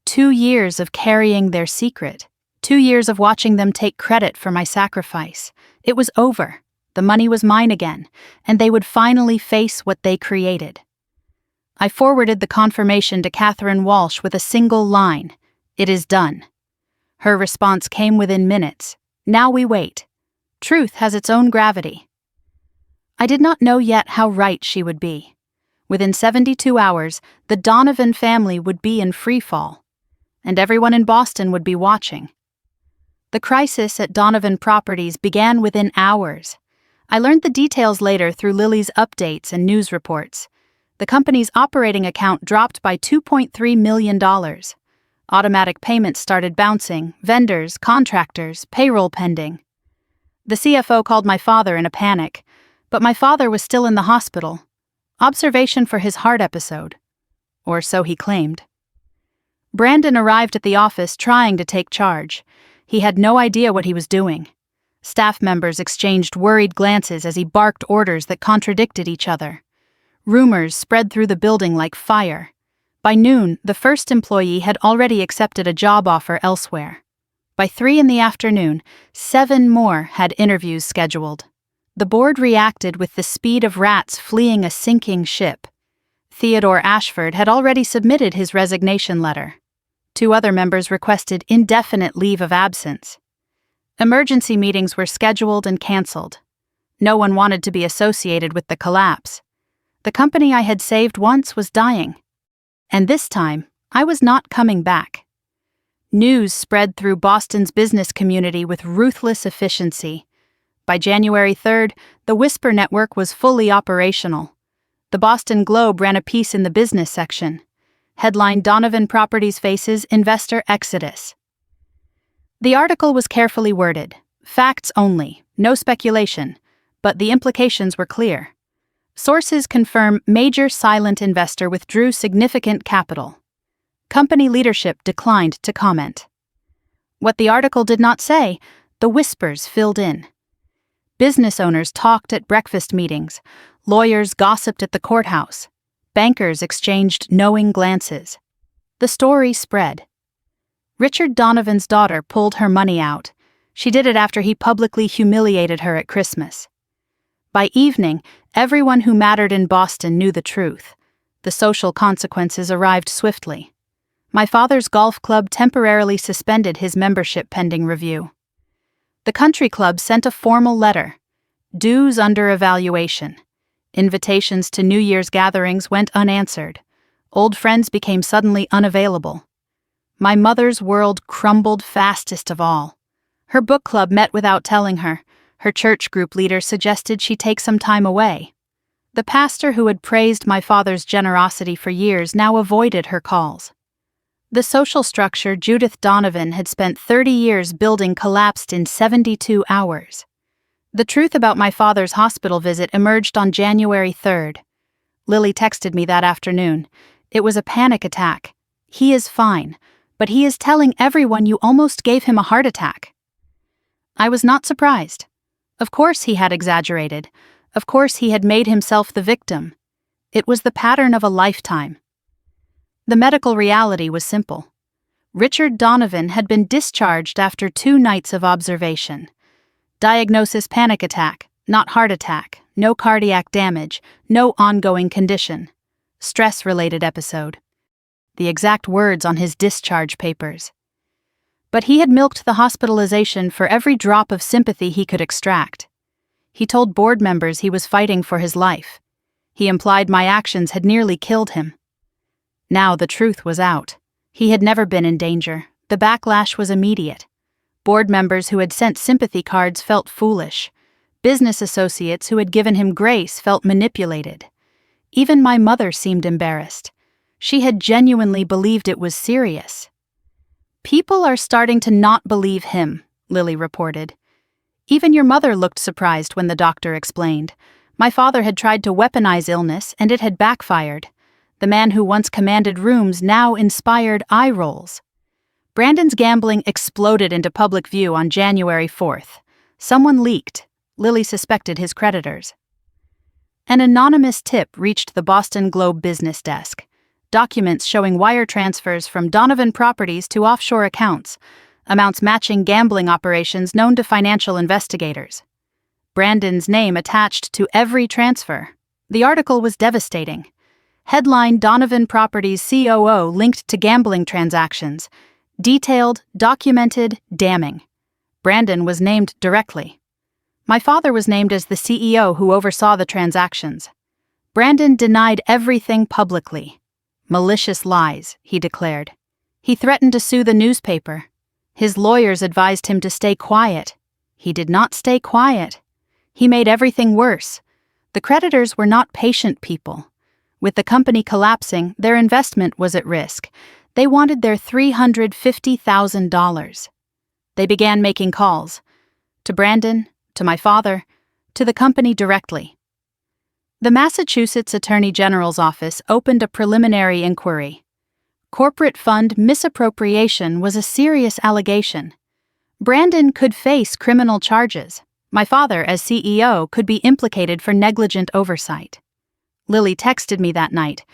2 years of carrying their secret. 2 years of watching them take credit for my sacrifice. It was over. The money was mine again, and they would finally face what they created. I forwarded the confirmation to Catherine Walsh with a single line. It is done. Her response came within minutes. Now we wait. Truth has its own gravity. I did not know yet how right she would be. Within 72 hours, the Donovan family would be in free fall, and everyone in Boston would be watching. The crisis at Donovan Properties began within hours. I learned the details later through Lily's updates and news reports. The company's operating account dropped by $2.3 million. Automatic payments started bouncing, vendors, contractors, payroll pending. The CFO called my father in a panic, but my father was still in the hospital. Observation for his heart episode. Or so he claimed. Brandon arrived at the office trying to take charge. He had no idea what he was doing. Staff members exchanged worried glances as he barked orders that contradicted each other. Rumors spread through the building like fire. By noon, the first employee had already accepted a job offer elsewhere. By 3 p.m, 7 more had interviews scheduled. The board reacted with the speed of rats fleeing a sinking ship. Theodore Ashford had already submitted his resignation letter. 2 other members requested indefinite leave of absence. Emergency meetings were scheduled and canceled. No one wanted to be associated with the collapse. The company I had saved once was dying. And this time, I was not coming back. News spread through Boston's business community with ruthless efficiency. By January 3rd, the Whisper Network was fully operational. The Boston Globe ran a piece in the business section. Headline: Donovan Properties faces investor exodus. The article was carefully worded. Facts only, no speculation, but the implications were clear. Sources confirm major silent investor withdrew significant capital. Company leadership declined to comment. What the article did not say, the whispers filled in. Business owners talked at breakfast meetings, lawyers gossiped at the courthouse, bankers exchanged knowing glances. The story spread. Richard Donovan's daughter pulled her money out. She did it after he publicly humiliated her at Christmas. By evening, everyone who mattered in Boston knew the truth. The social consequences arrived swiftly. My father's golf club temporarily suspended his membership pending review. The country club sent a formal letter. Dues under evaluation. Invitations to New Year's gatherings went unanswered. Old friends became suddenly unavailable. My mother's world crumbled fastest of all. Her book club met without telling her. Her church group leader suggested she take some time away. The pastor who had praised my father's generosity for years now avoided her calls. The social structure Judith Donovan had spent 30 years building collapsed in 72 hours. The truth about my father's hospital visit emerged on January 3rd. Lily texted me that afternoon. It was a panic attack. He is fine, but he is telling everyone you almost gave him a heart attack. I was not surprised. Of course he had exaggerated. Of course he had made himself the victim. It was the pattern of a lifetime. The medical reality was simple. Richard Donovan had been discharged after 2 nights of observation. Diagnosis: panic attack, not heart attack, no cardiac damage, no ongoing condition. Stress-related episode. The exact words on his discharge papers. But he had milked the hospitalization for every drop of sympathy he could extract. He told board members he was fighting for his life. He implied my actions had nearly killed him. Now the truth was out. He had never been in danger. The backlash was immediate. Board members who had sent sympathy cards felt foolish. Business associates who had given him grace felt manipulated. Even my mother seemed embarrassed. She had genuinely believed it was serious. "People are starting to not believe him," Lily reported. Even your mother looked surprised when the doctor explained. My father had tried to weaponize illness, and it had backfired. The man who once commanded rooms now inspired eye rolls. Brandon's gambling exploded into public view on January 4th. Someone leaked. Lily suspected his creditors. An anonymous tip reached the Boston Globe business desk. Documents showing wire transfers from Donovan Properties to offshore accounts, amounts matching gambling operations known to financial investigators. Brandon's name attached to every transfer. The article was devastating. Headline: Donovan Properties COO linked to gambling transactions. Detailed, documented, damning. Brandon was named directly. My father was named as the CEO who oversaw the transactions. Brandon denied everything publicly. Malicious lies, he declared. He threatened to sue the newspaper. His lawyers advised him to stay quiet. He did not stay quiet. He made everything worse. The creditors were not patient people. With the company collapsing, their investment was at risk. They wanted their $350,000. They began making calls. To Brandon, to my father, to the company directly. The Massachusetts Attorney General's office opened a preliminary inquiry. Corporate fund misappropriation was a serious allegation. Brandon could face criminal charges. My father, as CEO, could be implicated for negligent oversight. Lily texted me that night.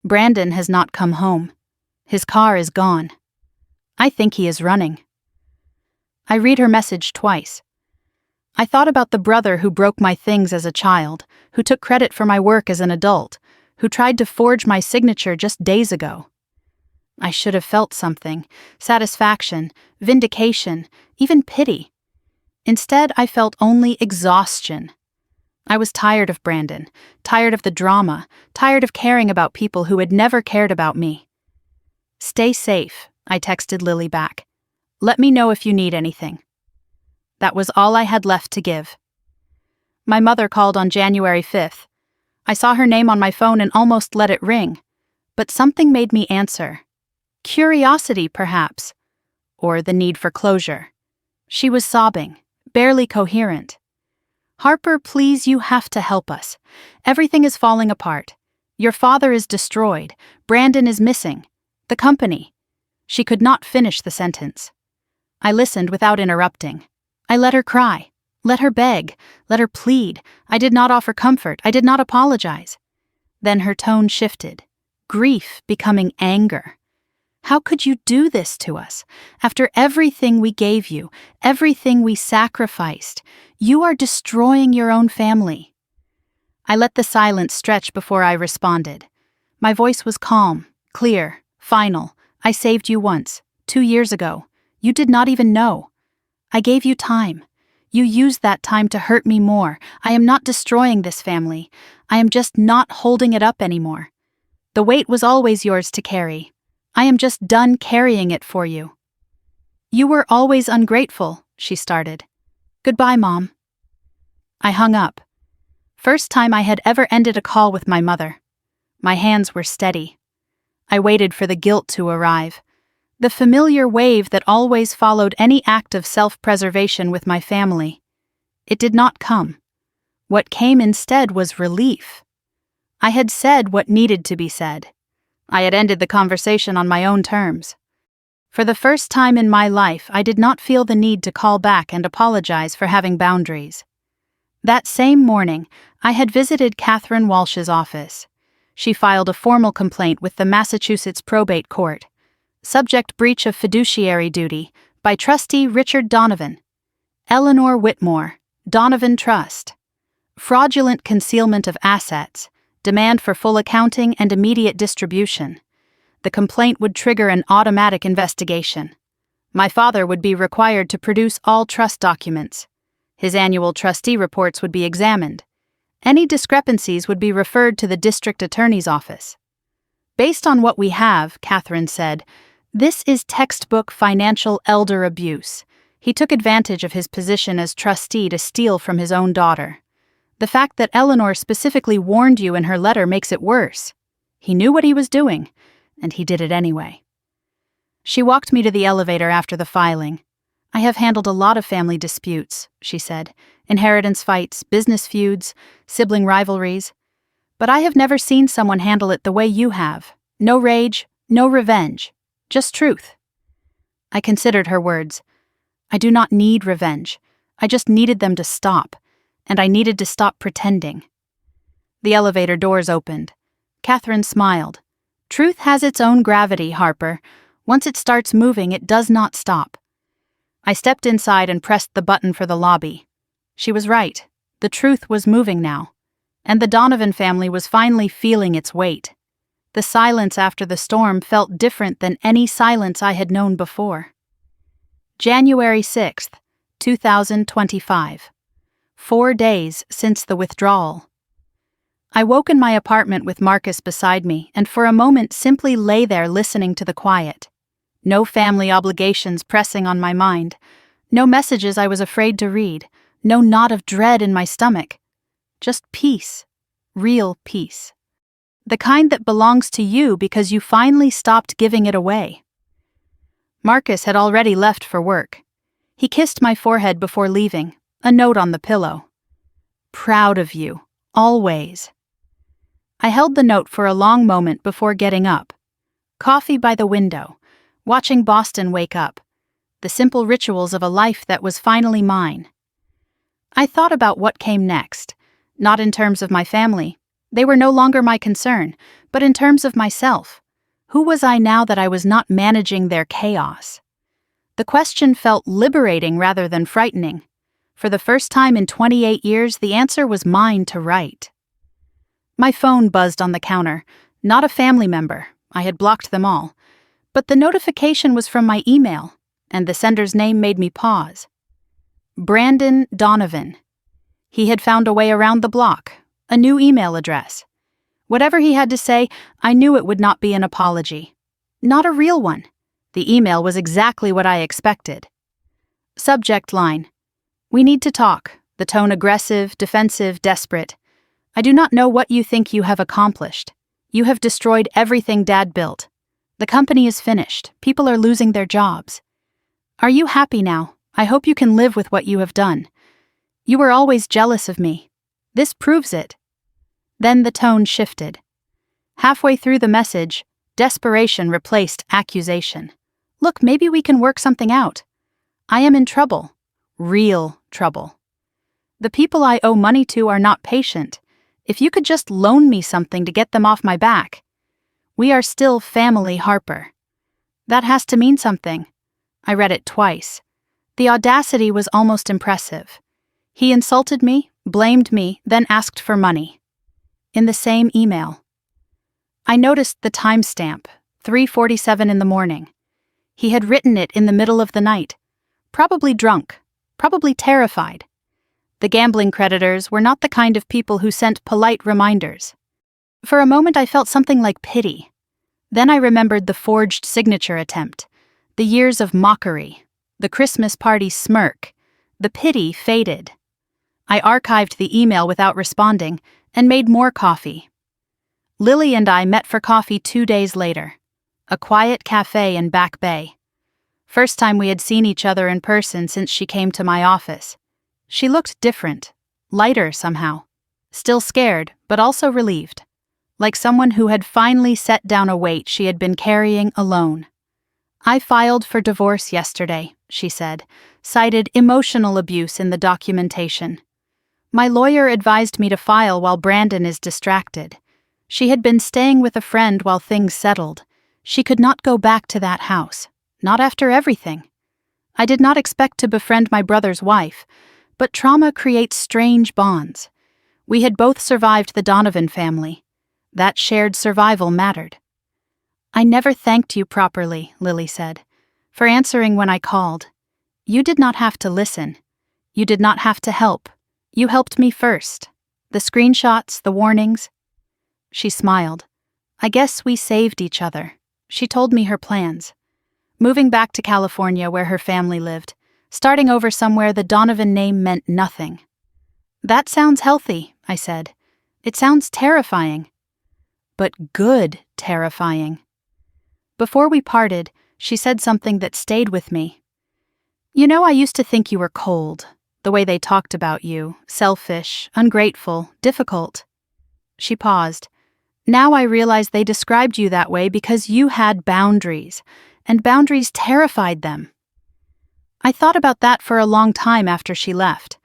Brandon has not come home. His car is gone. I think he is running. I read her message twice. I thought about the brother who broke my things as a child, who took credit for my work as an adult, who tried to forge my signature just days ago. I should have felt something: satisfaction, vindication, even pity. Instead, I felt only exhaustion. I was tired of Brandon, tired of the drama, tired of caring about people who had never cared about me. "Stay safe," I texted Lily back. "Let me know if you need anything." That was all I had left to give. My mother called on January 5th. I saw her name on my phone and almost let it ring. But something made me answer. Curiosity, perhaps. Or the need for closure. She was sobbing, barely coherent. "Harper, please, you have to help us. Everything is falling apart. Your father is destroyed. Brandon is missing. The company." She could not finish the sentence. I listened without interrupting. I let her cry, let her beg, let her plead. I did not offer comfort. I did not apologize. Then her tone shifted, grief becoming anger. "How could you do this to us? After everything we gave you, everything we sacrificed, you are destroying your own family. I let the silence stretch before I responded. My voice was calm, clear, final. I saved you once, 2 years ago. You did not even know. I gave you time. You used that time to hurt me more. I am not destroying this family. I am just not holding it up anymore. The weight was always yours to carry. I am just done carrying it for you. You were always ungrateful, she started. Goodbye, Mom. I hung up. First time I had ever ended a call with my mother. My hands were steady. I waited for the guilt to arrive. The familiar wave that always followed any act of self-preservation with my family. It did not come. What came instead was relief. I had said what needed to be said. I had ended the conversation on my own terms. For the first time in my life, I did not feel the need to call back and apologize for having boundaries. That same morning, I had visited Catherine Walsh's office. She filed a formal complaint with the Massachusetts Probate Court. Subject breach of fiduciary duty by Trustee Richard Donovan. Eleanor Whitmore, Donovan Trust. Fraudulent concealment of assets, demand for full accounting and immediate distribution. The complaint would trigger an automatic investigation. My father would be required to produce all trust documents. His annual trustee reports would be examined. Any discrepancies would be referred to the district attorney's office. Based on what we have, Catherine said, this is textbook financial elder abuse. He took advantage of his position as trustee to steal from his own daughter. The fact that Eleanor specifically warned you in her letter makes it worse. He knew what he was doing, and he did it anyway. She walked me to the elevator after the filing. I have handled a lot of family disputes, she said. Inheritance fights, business feuds, sibling rivalries. But I have never seen someone handle it the way you have. No rage, no revenge. Just truth. I considered her words. I do not need revenge. I just needed them to stop, and I needed to stop pretending. The elevator doors opened. Catherine smiled. Truth has its own gravity, Harper. Once it starts moving, it does not stop. I stepped inside and pressed the button for the lobby. She was right. The truth was moving now, and the Donovan family was finally feeling its weight. The silence after the storm felt different than any silence I had known before. January 6th, 2025. 4 days since the withdrawal. I woke in my apartment with Marcus beside me and for a moment simply lay there listening to the quiet. No family obligations pressing on my mind. No messages I was afraid to read. No knot of dread in my stomach. Just peace. Real peace. The kind that belongs to you because you finally stopped giving it away. Marcus had already left for work. He kissed my forehead before leaving, a note on the pillow. Proud of you, always. I held the note for a long moment before getting up. Coffee by the window, watching Boston wake up. The simple rituals of a life that was finally mine. I thought about what came next, not in terms of my family. They were no longer my concern, but in terms of myself. Who was I now that I was not managing their chaos? The question felt liberating rather than frightening. For the first time in 28 years, the answer was mine to write. My phone buzzed on the counter. Not a family member. I had blocked them all. But the notification was from my email, and the sender's name made me pause. Brandon Donovan. He had found a way around the block. A new email address. Whatever he had to say, I knew it would not be an apology. Not a real one. The email was exactly what I expected. Subject line. We need to talk. The tone aggressive, defensive, desperate. I do not know what you think you have accomplished. You have destroyed everything Dad built. The company is finished. People are losing their jobs. Are you happy now? I hope you can live with what you have done. You were always jealous of me. This proves it. Then the tone shifted. Halfway through the message, desperation replaced accusation. Look, maybe we can work something out. I am in trouble. Real trouble. The people I owe money to are not patient. If you could just loan me something to get them off my back. We are still family, Harper. That has to mean something. I read it twice. The audacity was almost impressive. He insulted me, blamed me, then asked for money. in the same email. I noticed the timestamp, 3:47 in the morning. He had written it in the middle of the night, probably drunk, probably terrified. The gambling creditors were not the kind of people who sent polite reminders. For a moment I felt something like pity. Then I remembered the forged signature attempt, the years of mockery, the Christmas party smirk. The pity faded. I archived the email without responding and made more coffee. Lily and I met for coffee 2 days later, a quiet cafe in Back Bay. First time we had seen each other in person since she came to my office. She looked different, lighter somehow, still scared, but also relieved, like someone who had finally set down a weight she had been carrying alone. "I filed for divorce yesterday," she said, cited emotional abuse in the documentation. "My lawyer advised me to file while Brandon is distracted. She had been staying with a friend while things settled. She could not go back to that house, not after everything. I did not expect to befriend my brother's wife, but trauma creates strange bonds. We had both survived the Donovan family. That shared survival mattered." "I never thanked you properly," Lily said, "for answering when I called. You did not have to listen. You did not have to help. You helped me first. The screenshots, the warnings." She smiled. "I guess we saved each other." She told me her plans. Moving back to California where her family lived, starting over somewhere the Donovan name meant nothing. "That sounds healthy," I said. "It sounds terrifying." But good terrifying. Before we parted, she said something that stayed with me. "You know, I used to think you were cold, the way they talked about you, selfish, ungrateful, difficult." She paused. "Now I realize they described you that way because you had boundaries, and boundaries terrified them." I thought about that for a long time after she left.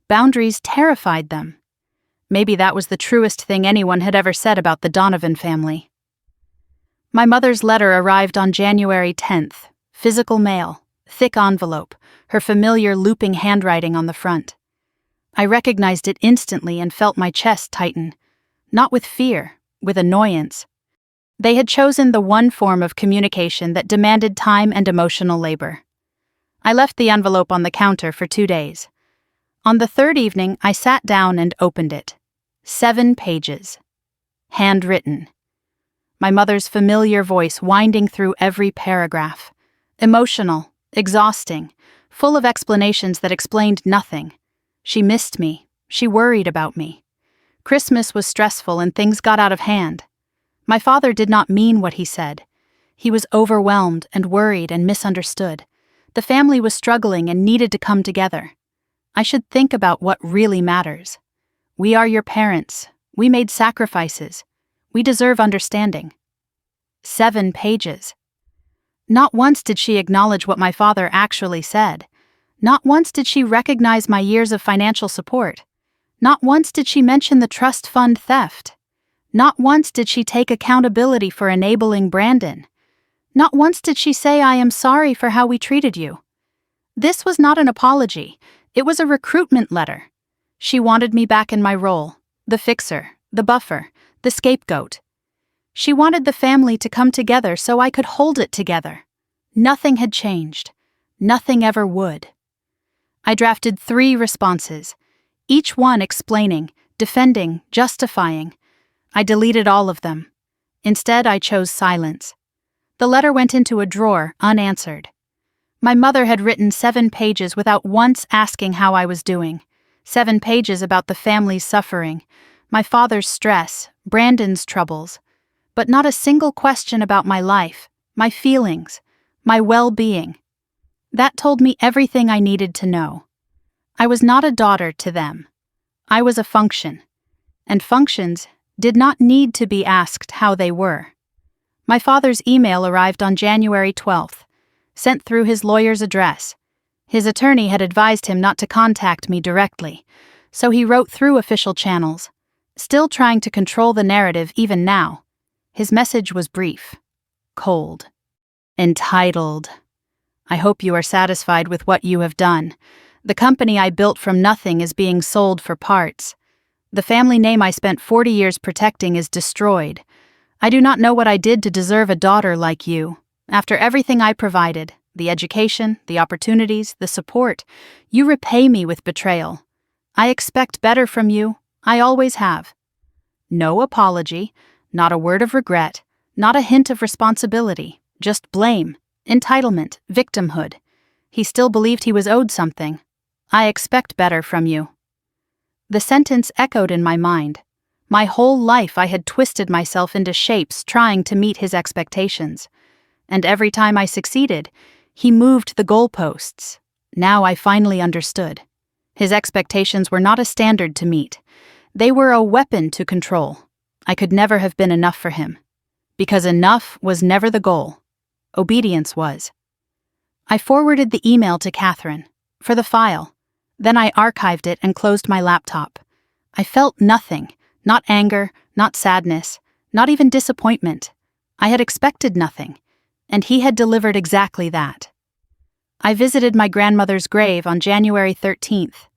Boundaries terrified them. Maybe that was the truest thing anyone had ever said about the Donovan family. My mother's letter arrived on January 10th, physical mail, thick envelope, her familiar looping handwriting on the front. I recognized it instantly and felt my chest tighten, not with fear, with annoyance. They had chosen the one form of communication that demanded time and emotional labor. I left the envelope on the counter for 2 days. On the third evening, I sat down and opened it. 7 pages. Handwritten. My mother's familiar voice winding through every paragraph. Emotional, exhausting, full of explanations that explained nothing. She missed me. She worried about me. Christmas was stressful and things got out of hand. My father did not mean what he said. He was overwhelmed and worried and misunderstood. The family was struggling and needed to come together. I should think about what really matters. We are your parents. We made sacrifices. We deserve understanding. 7 pages. Not once did she acknowledge what my father actually said. Not once did she recognize my years of financial support. Not once did she mention the trust fund theft. Not once did she take accountability for enabling Brandon. Not once did she say, "I am sorry for how we treated you." This was not an apology. It was a recruitment letter. She wanted me back in my role, the fixer, the buffer, the scapegoat. She wanted the family to come together so I could hold it together. Nothing had changed. Nothing ever would. I drafted 3 responses, each one explaining, defending, justifying. I deleted all of them. Instead, I chose silence. The letter went into a drawer, unanswered. My mother had written 7 pages without once asking how I was doing. 7 pages about the family's suffering, my father's stress, Brandon's troubles, but not a single question about my life, my feelings, my well-being. That told me everything I needed to know. I was not a daughter to them. I was a function, and functions did not need to be asked how they were. My father's email arrived on January 12th, sent through his lawyer's address. His attorney had advised him not to contact me directly, so he wrote through official channels, still trying to control the narrative even now. His message was brief, cold, entitled. "I hope you are satisfied with what you have done. The company I built from nothing is being sold for parts. The family name I spent 40 years protecting is destroyed. I do not know what I did to deserve a daughter like you. After everything I provided, the education, the opportunities, the support, you repay me with betrayal. I expect better from you. I always have. No apology, not a word of regret, not a hint of responsibility, just blame, entitlement, victimhood. He still believed he was owed something. I expect better from you. The sentence echoed in my mind. My whole life I had twisted myself into shapes trying to meet his expectations. And every time I succeeded, he moved the goalposts. Now I finally understood. His expectations were not a standard to meet. They were a weapon to control. I could never have been enough for him. Because enough was never the goal. Obedience was. I forwarded the email to Catherine, for the file. Then I archived it and closed my laptop. I felt nothing, not anger, not sadness, not even disappointment. I had expected nothing, and he had delivered exactly that. I visited my grandmother's grave on January 13th.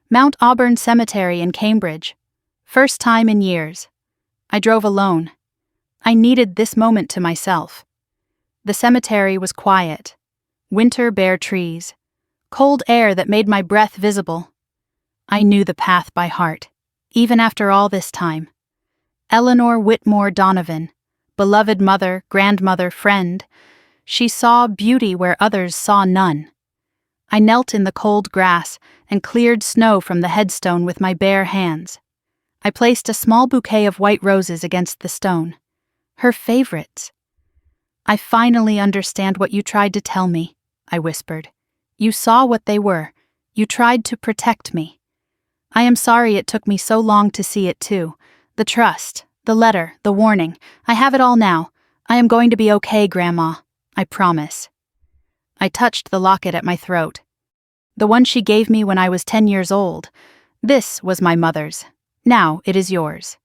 Mount Auburn Cemetery in Cambridge. First time in years. I drove alone. I needed this moment to myself. The cemetery was quiet. Winter bare trees. Cold air that made my breath visible. I knew the path by heart, even after all this time. Eleanor Whitmore Donovan, beloved mother, grandmother, friend. She saw beauty where others saw none. I knelt in the cold grass and cleared snow from the headstone with my bare hands. I placed a small bouquet of white roses against the stone. Her favorites. I finally understand what you tried to tell me, I whispered. You saw what they were. You tried to protect me. I am sorry it took me so long to see it too. The trust, the letter, the warning. I have it all now. I am going to be okay, Grandma. I promise. I touched the locket at my throat. The one she gave me when I was 10 years old. This was my mother's. Now it is yours.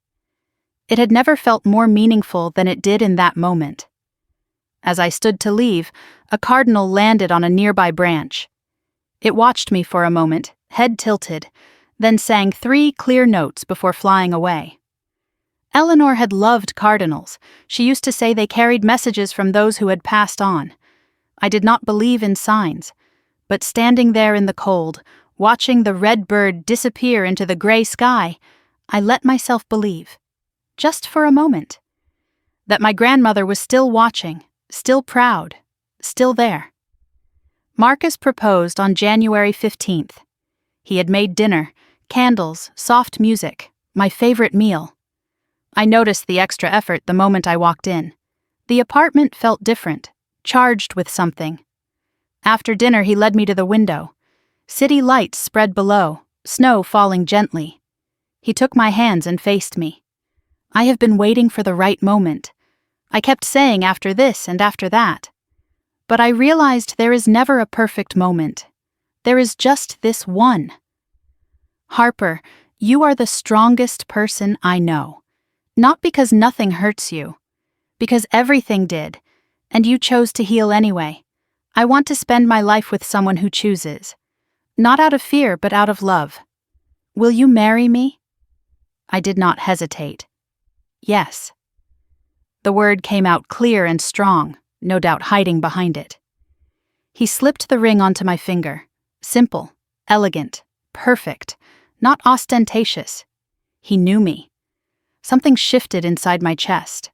It had never felt more meaningful than it did in that moment. As I stood to leave, a cardinal landed on a nearby branch. It watched me for a moment, head tilted, then sang 3 clear notes before flying away. Eleanor had loved cardinals. She used to say they carried messages from those who had passed on. I did not believe in signs, but standing there in the cold, watching the red bird disappear into the gray sky, I let myself believe, just for a moment, that my grandmother was still watching, still proud, still there. Marcus proposed on January 15th. He had made dinner, candles, soft music, my favorite meal. I noticed the extra effort the moment I walked in. The apartment felt different, charged with something. After dinner, he led me to the window. City lights spread below, snow falling gently. He took my hands and faced me. I have been waiting for the right moment. I kept saying after this and after that. But I realized there is never a perfect moment. There is just this one. Harper, you are the strongest person I know. Not because nothing hurts you. Because everything did, and you chose to heal anyway. I want to spend my life with someone who chooses. Not out of fear, but out of love. Will you marry me? I did not hesitate. Yes. The word came out clear and strong, no doubt hiding behind it. He slipped the ring onto my finger. Simple, elegant, perfect, not ostentatious. He knew me. Something shifted inside my chest.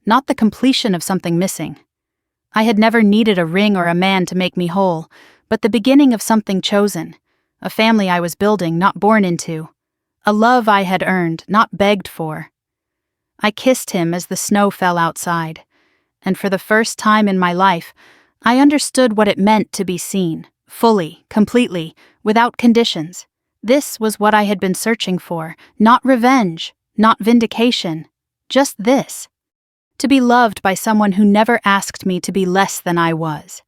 Not the completion of something missing. I had never needed a ring or a man to make me whole, but the beginning of something chosen. A family I was building, not born into. A love I had earned, not begged for. I kissed him as the snow fell outside, and for the first time in my life, I understood what it meant to be seen, fully, completely, without conditions. This was what I had been searching for, not revenge, not vindication, just this. To be loved by someone who never asked me to be less than I was.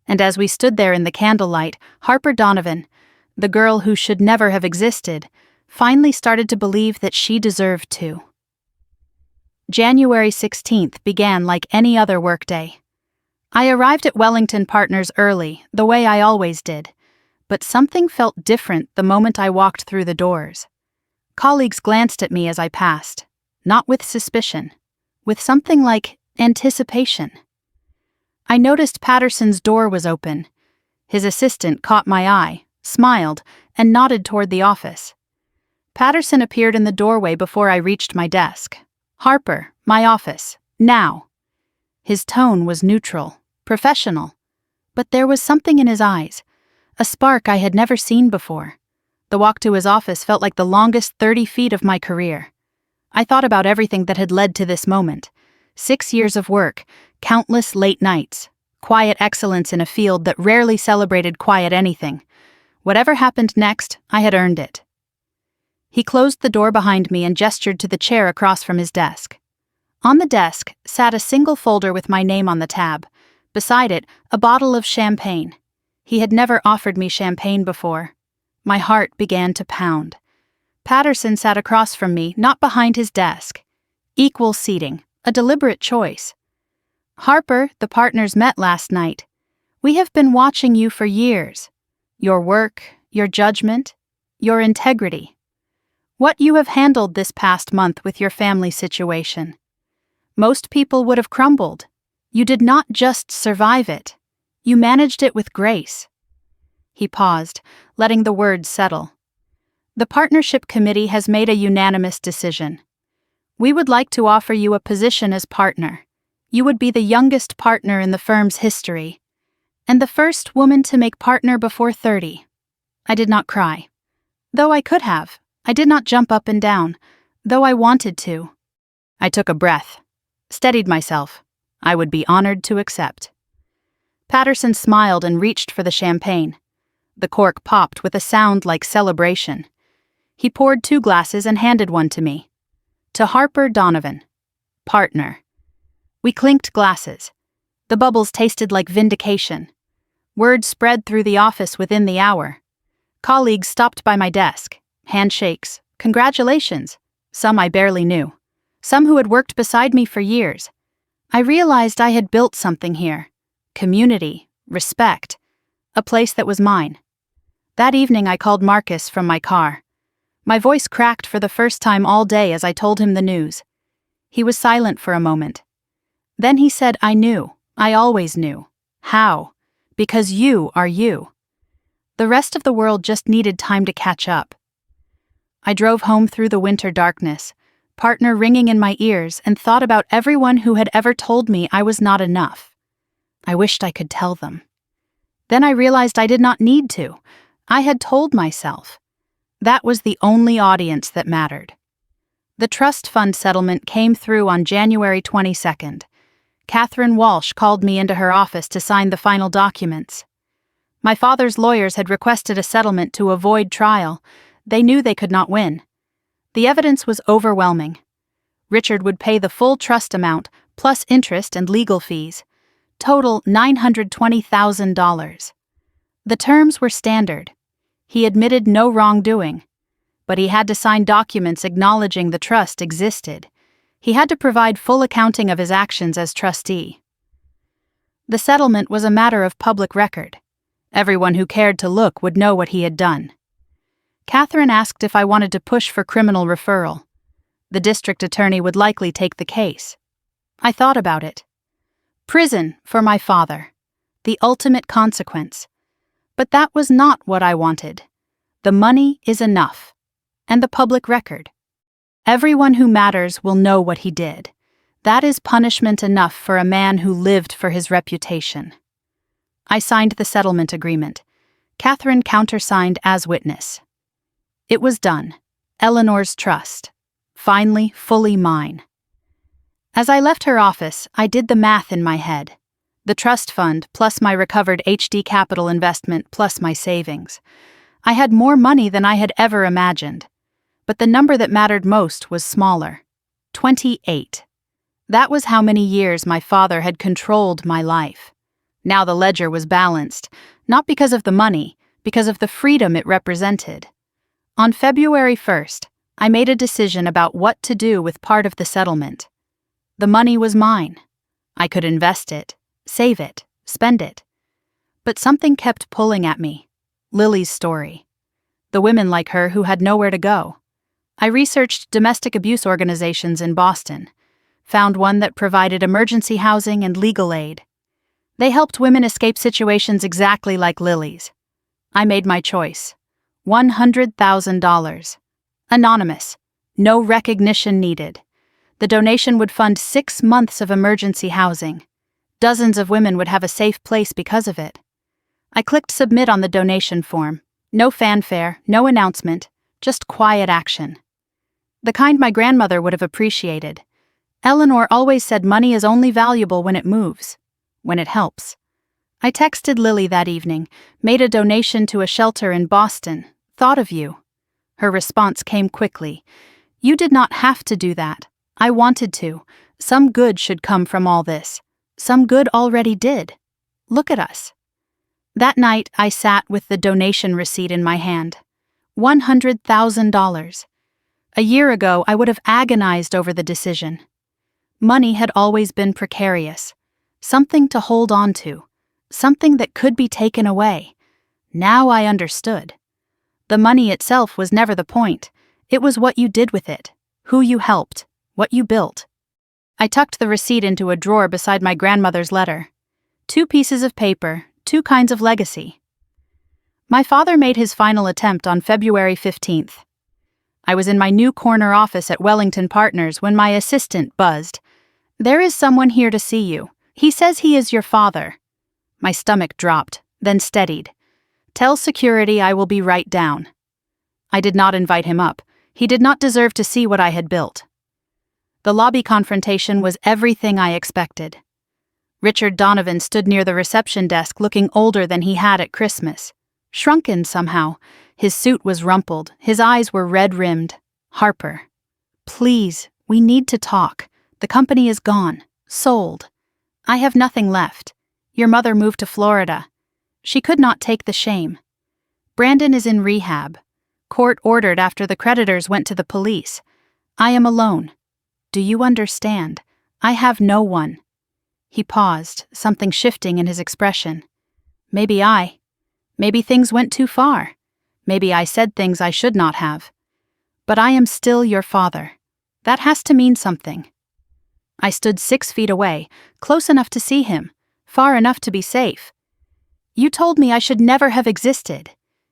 And as we stood there in the candlelight, Harper Donovan, the girl who should never have existed, finally started to believe that she deserved to. January 16th began like any other workday. I arrived at Wellington Partners early, the way I always did, but something felt different the moment I walked through the doors. Colleagues glanced at me as I passed, not with suspicion, with something like anticipation. I noticed Patterson's door was open. His assistant caught my eye, smiled, and nodded toward the office. Patterson appeared in the doorway before I reached my desk. "Harper, my office, now." His tone was neutral, professional, but there was something in his eyes, a spark I had never seen before. The walk to his office felt like the longest 30 feet of my career. I thought about everything that had led to this moment. 6 years of work, countless late nights, quiet excellence in a field that rarely celebrated quiet anything. Whatever happened next, I had earned it. He closed the door behind me and gestured to the chair across from his desk. On the desk sat a single folder with my name on the tab. Beside it, a bottle of champagne. He had never offered me champagne before. My heart began to pound. Patterson sat across from me, not behind his desk. Equal seating, a deliberate choice. "Harper, the partners met last night. We have been watching you for years. Your work, your judgment, your integrity. What you have handled this past month with your family situation. Most people would have crumbled. You did not just survive it. You managed it with grace." He paused, letting the words settle. "The partnership committee has made a unanimous decision. We would like to offer you a position as partner. You would be the youngest partner in the firm's history, and the first woman to make partner before 30. I did not cry. Though I could have. I did not jump up and down, though I wanted to. I took a breath, steadied myself. I would be honored to accept. Patterson smiled and reached for the champagne. The cork popped with a sound like celebration. He poured 2 glasses and handed one to me. "To Harper Donovan, partner." We clinked glasses. The bubbles tasted like vindication. Word spread through the office within the hour. Colleagues stopped by my desk. Handshakes, congratulations. Some I barely knew. Some who had worked beside me for years. I realized I had built something here. Community, respect, a place that was mine. That evening I called Marcus from my car. My voice cracked for the first time all day as I told him the news. He was silent for a moment. Then he said, "I knew. I always knew." "How?" "Because you are you." The rest of the world just needed time to catch up. I drove home through the winter darkness, partner ringing in my ears, and thought about everyone who had ever told me I was not enough. I wished I could tell them. Then I realized I did not need to. I had told myself. That was the only audience that mattered. The trust fund settlement came through on January 22nd. Catherine Walsh called me into her office to sign the final documents. My father's lawyers had requested a settlement to avoid trial. They knew they could not win. The evidence was overwhelming. Richard would pay the full trust amount, plus interest and legal fees. Total $920,000. The terms were standard. He admitted no wrongdoing, but he had to sign documents acknowledging the trust existed. He had to provide full accounting of his actions as trustee. The settlement was a matter of public record. Everyone who cared to look would know what he had done. Catherine asked if I wanted to push for criminal referral. The district attorney would likely take the case. I thought about it. Prison for my father. The ultimate consequence. But that was not what I wanted. The money is enough. And the public record. Everyone who matters will know what he did. That is punishment enough for a man who lived for his reputation. I signed the settlement agreement. Catherine countersigned as witness. It was done. Eleanor's trust. Finally, fully mine. As I left her office, I did the math in my head. The trust fund, plus my recovered HD capital investment, plus my savings. I had more money than I had ever imagined. But the number that mattered most was smaller. 28. That was how many years my father had controlled my life. Now the ledger was balanced, not because of the money, because of the freedom it represented. On February 1st, I made a decision about what to do with part of the settlement. The money was mine. I could invest it, save it, spend it. But something kept pulling at me. Lily's story. The women like her who had nowhere to go. I researched domestic abuse organizations in Boston, found one that provided emergency housing and legal aid. They helped women escape situations exactly like Lily's. I made my choice. $100,000. Anonymous. No recognition needed. The donation would fund 6 months of emergency housing. Dozens of women would have a safe place because of it. I clicked submit on the donation form. No fanfare, no announcement, just quiet action. The kind my grandmother would have appreciated. Eleanor always said money is only valuable when it moves, when it helps. I texted Lily that evening, made a donation to a shelter in Boston, thought of you. Her response came quickly. You did not have to do that. I wanted to. Some good should come from all this. Some good already did. Look at us. That night, I sat with the donation receipt in my hand. $100,000. A year ago, I would have agonized over the decision. Money had always been precarious. Something to hold on to. Something that could be taken away. Now I understood. The money itself was never the point. It was what you did with it, who you helped, what you built. I tucked the receipt into a drawer beside my grandmother's letter. 2 pieces of paper, 2 kinds of legacy. My father made his final attempt on February 15th. I was in my new corner office at Wellington Partners when my assistant buzzed. There is someone here to see you. He says he is your father. My stomach dropped, then steadied. Tell security I will be right down. I did not invite him up. He did not deserve to see what I had built. The lobby confrontation was everything I expected. Richard Donovan stood near the reception desk looking older than he had at Christmas. Shrunken somehow. His suit was rumpled. His eyes were red-rimmed. Harper. Please, we need to talk. The company is gone. Sold. I have nothing left. Your mother moved to Florida. She could not take the shame. Brandon is in rehab. Court ordered after the creditors went to the police. I am alone. Do you understand? I have no one. He paused, something shifting in his expression. Maybe things went too far. Maybe I said things I should not have. But I am still your father. That has to mean something. I stood 6 feet away, close enough to see him, far enough to be safe. You told me I should never have existed.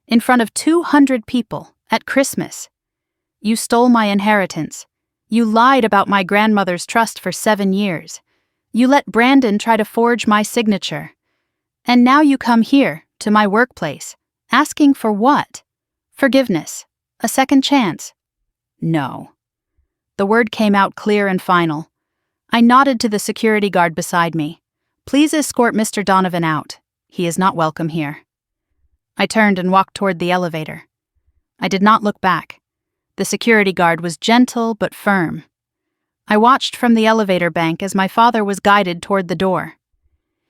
In front of 200 people, at Christmas. You stole my inheritance. You lied about my grandmother's trust for 7 years. You let Brandon try to forge my signature. And now you come here, to my workplace, asking for what? Forgiveness. A second chance. No. The word came out clear and final. I nodded to the security guard beside me. Please escort Mr. Donovan out. He is not welcome here. I turned and walked toward the elevator. I did not look back. The security guard was gentle but firm. I watched from the elevator bank as my father was guided toward the door.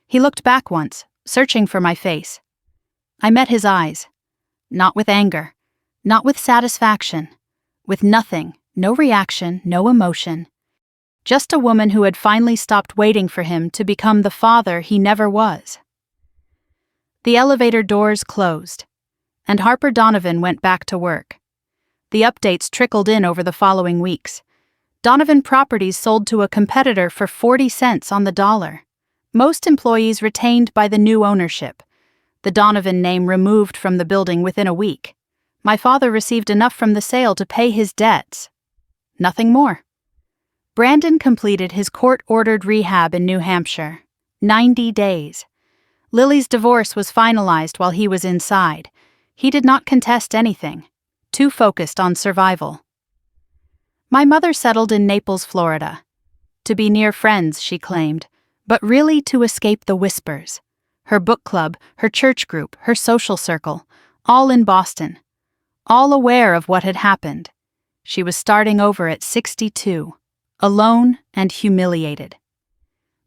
He looked back once, searching for my face. I met his eyes. Not with anger, not with satisfaction, with nothing, no reaction, no emotion. Just a woman who had finally stopped waiting for him to become the father he never was. The elevator doors closed, and Harper Donovan went back to work. The updates trickled in over the following weeks. Donovan Properties sold to a competitor for 40 cents on the dollar. Most employees retained by the new ownership. The Donovan name removed from the building within a week. My father received enough from the sale to pay his debts. Nothing more. Brandon completed his court-ordered rehab in New Hampshire. 90 days. Lily's divorce was finalized while he was inside. He did not contest anything. Too focused on survival. My mother settled in Naples, Florida. To be near friends, she claimed, but really to escape the whispers. Her book club, her church group, her social circle, all in Boston. All aware of what had happened. She was starting over at 62, alone and humiliated.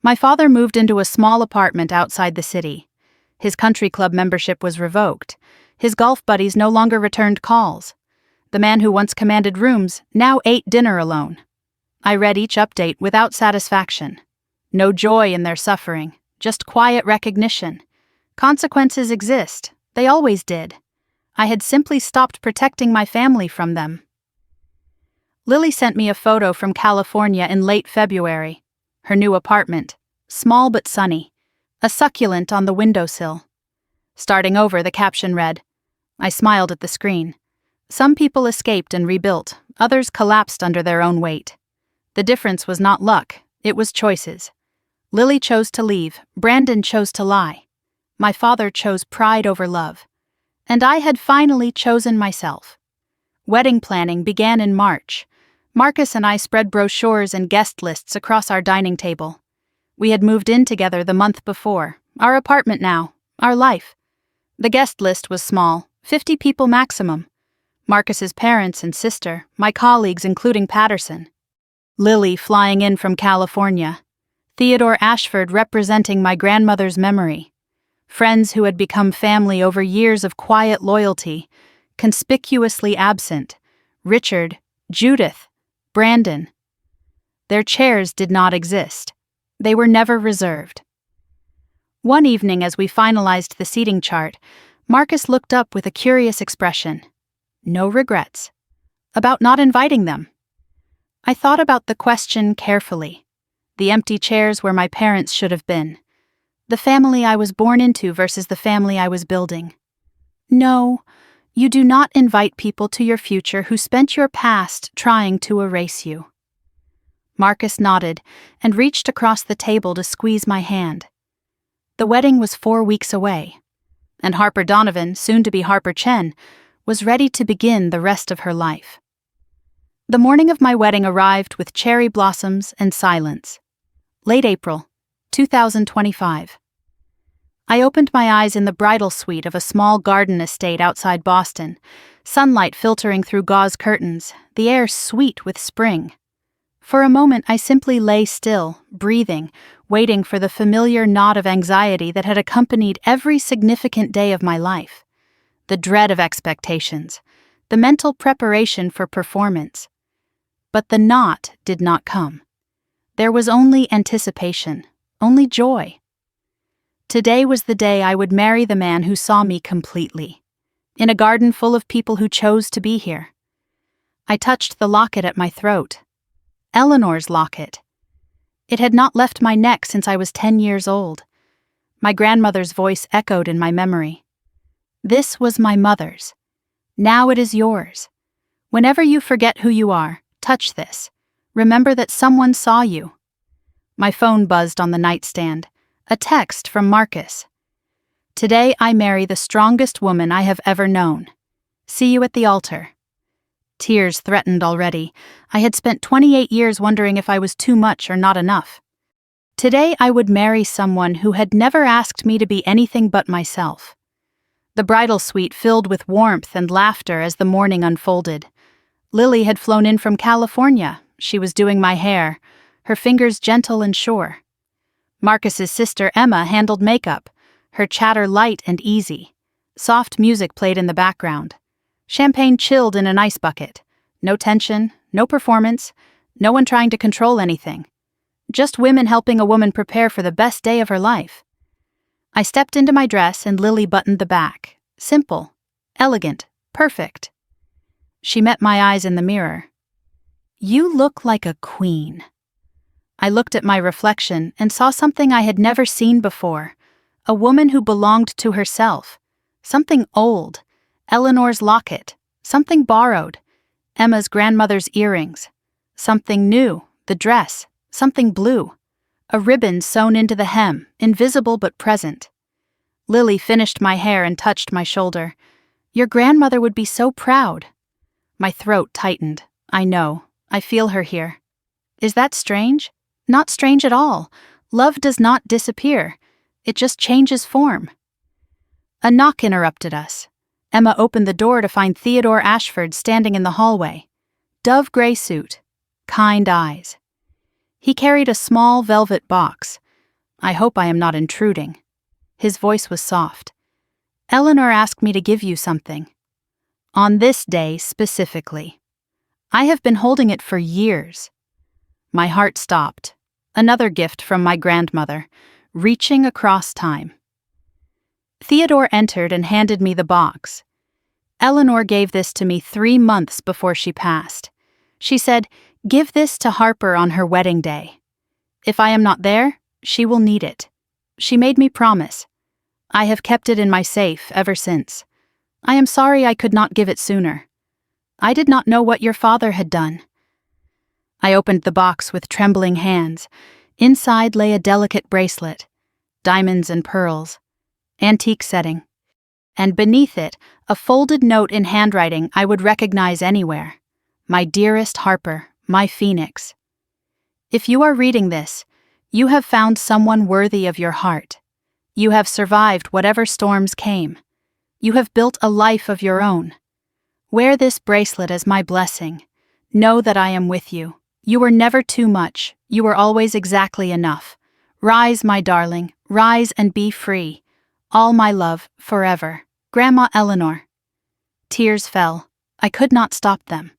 My father moved into a small apartment outside the city. His country club membership was revoked. His golf buddies no longer returned calls. The man who once commanded rooms now ate dinner alone. I read each update without satisfaction. No joy in their suffering, just quiet recognition. Consequences exist. They always did. I had simply stopped protecting my family from them. Lily sent me a photo from California in late February. Her new apartment, small but sunny, a succulent on the windowsill. Starting over, the caption read, I smiled at the screen. Some people escaped and rebuilt, others collapsed under their own weight. The difference was not luck, it was choices. Lily chose to leave, Brandon chose to lie. My father chose pride over love. And I had finally chosen myself. Wedding planning began in March. Marcus and I spread brochures and guest lists across our dining table. We had moved in together the month before, our apartment now, our life. The guest list was small, 50 people maximum. Marcus's parents and sister, my colleagues including Patterson. Lily flying in from California. Theodore Ashford representing my grandmother's memory. Friends who had become family over years of quiet loyalty, conspicuously absent. Richard, Judith, Brandon. Their chairs did not exist. They were never reserved. One evening as we finalized the seating chart, Marcus looked up with a curious expression. No regrets. About not inviting them. I thought about the question carefully. The empty chairs where my parents should have been. The family I was born into versus the family I was building. No, you do not invite people to your future who spent your past trying to erase you. Marcus nodded and reached across the table to squeeze my hand. The wedding was 4 weeks away, and Harper Donovan, soon to be Harper Chen, was ready to begin the rest of her life. The morning of my wedding arrived with cherry blossoms and silence. Late April, 2025. I opened my eyes in the bridal suite of a small garden estate outside Boston, sunlight filtering through gauze curtains, the air sweet with spring. For a moment I simply lay still, breathing, waiting for the familiar knot of anxiety that had accompanied every significant day of my life. The dread of expectations, the mental preparation for performance. But the knot did not come. There was only anticipation, only joy. Today was the day I would marry the man who saw me completely, in a garden full of people who chose to be here. I touched the locket at my throat. Eleanor's locket. It had not left my neck since I was 10 years old. My grandmother's voice echoed in my memory. This was my mother's. Now it is yours. Whenever you forget who you are, touch this. Remember that someone saw you. My phone buzzed on the nightstand. A text from Marcus. Today I marry the strongest woman I have ever known. See you at the altar. Tears threatened already. I had spent 28 years wondering if I was too much or not enough. Today I would marry someone who had never asked me to be anything but myself. The bridal suite filled with warmth and laughter as the morning unfolded. Lily had flown in from California. She was doing my hair, her fingers gentle and sure. Marcus's sister Emma handled makeup, her chatter light and easy. Soft music played in the background. Champagne chilled in an ice bucket. No tension, no performance, no one trying to control anything. Just women helping a woman prepare for the best day of her life. I stepped into my dress and Lily buttoned the back. Simple, elegant, perfect. She met my eyes in the mirror. You look like a queen. I looked at my reflection and saw something I had never seen before. A woman who belonged to herself. Something old. Eleanor's locket. Something borrowed. Emma's grandmother's earrings. Something new. The dress. Something blue. A ribbon sewn into the hem, invisible but present. Lily finished my hair and touched my shoulder. Your grandmother would be so proud. My throat tightened. I know. I feel her here. Is that strange? Not strange at all. Love does not disappear. It just changes form. A knock interrupted us. Emma opened the door to find Theodore Ashford standing in the hallway. Dove gray suit. Kind eyes. He carried a small velvet box. I hope I am not intruding. His voice was soft. Eleanor asked me to give you something. On this day specifically. I have been holding it for years. My heart stopped. Another gift from my grandmother, reaching across time. Theodore entered and handed me the box. Eleanor gave this to me 3 months before she passed. She said, "Give this to Harper on her wedding day. If I am not there, she will need it." She made me promise. I have kept it in my safe ever since. I am sorry I could not give it sooner. I did not know what your father had done. I opened the box with trembling hands. Inside lay a delicate bracelet, diamonds and pearls, antique setting, and beneath it, a folded note in handwriting I would recognize anywhere. My dearest Harper, my phoenix. If you are reading this, you have found someone worthy of your heart. You have survived whatever storms came. You have built a life of your own. Wear this bracelet as my blessing. Know that I am with you. You were never too much. You were always exactly enough. Rise, my darling. Rise and be free. All my love, forever. Grandma Eleanor. Tears fell. I could not stop them.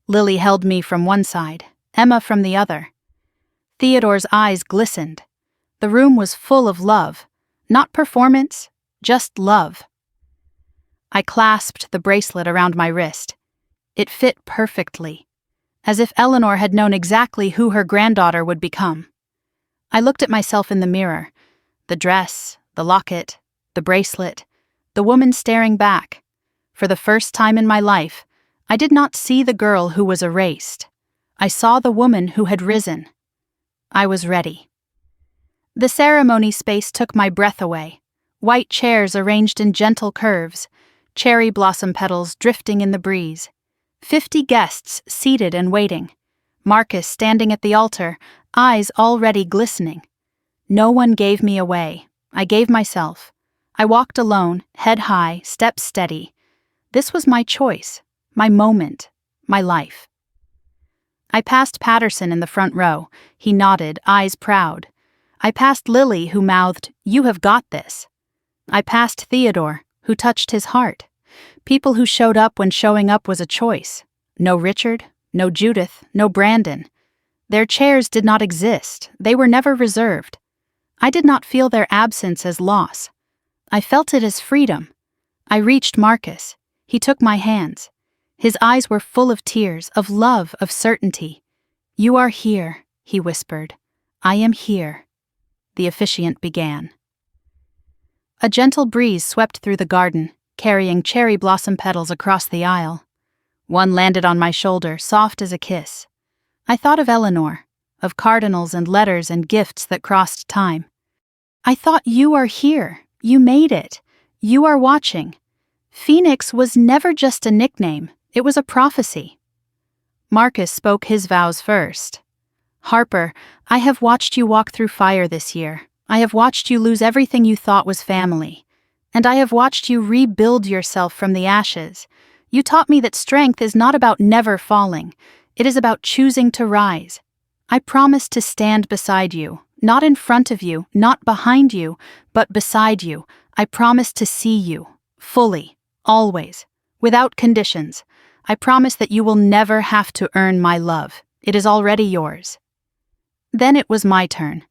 Lily held me from one side, Emma from the other. Theodore's eyes glistened. The room was full of love. Not performance, just love. I clasped the bracelet around my wrist. It fit perfectly, as if Eleanor had known exactly who her granddaughter would become. I looked at myself in the mirror. The dress, the locket, the bracelet, the woman staring back. For the first time in my life, I did not see the girl who was erased. I saw the woman who had risen. I was ready. The ceremony space took my breath away. White chairs arranged in gentle curves, cherry blossom petals drifting in the breeze. 50 guests seated and waiting. Marcus standing at the altar, eyes already glistening. No one gave me away. I gave myself. I walked alone, head high, steps steady. This was my choice, my moment, my life. I passed Patterson in the front row. He nodded, eyes proud. I passed Lily, who mouthed, "You have got this." I passed Theodore, who touched his heart. People who showed up when showing up was a choice. No Richard, no Judith, no Brandon. Their chairs did not exist. They were never reserved. I did not feel their absence as loss. I felt it as freedom. I reached Marcus. He took my hands. His eyes were full of tears, of love, of certainty. "You are here," he whispered. "I am here." The officiant began. A gentle breeze swept through the garden, carrying cherry blossom petals across the aisle. One landed on my shoulder, soft as a kiss. I thought of Eleanor, of cardinals and letters and gifts that crossed time. I thought, you are here. You made it. You are watching. Phoenix was never just a nickname. It was a prophecy. Marcus spoke his vows first. "Harper, I have watched you walk through fire this year. I have watched you lose everything you thought was family. And I have watched you rebuild yourself from the ashes. You taught me that strength is not about never falling. It is about choosing to rise. I promise to stand beside you, not in front of you, not behind you, but beside you. I promise to see you, fully, always, without conditions. I promise that you will never have to earn my love. It is already yours." Then it was my turn.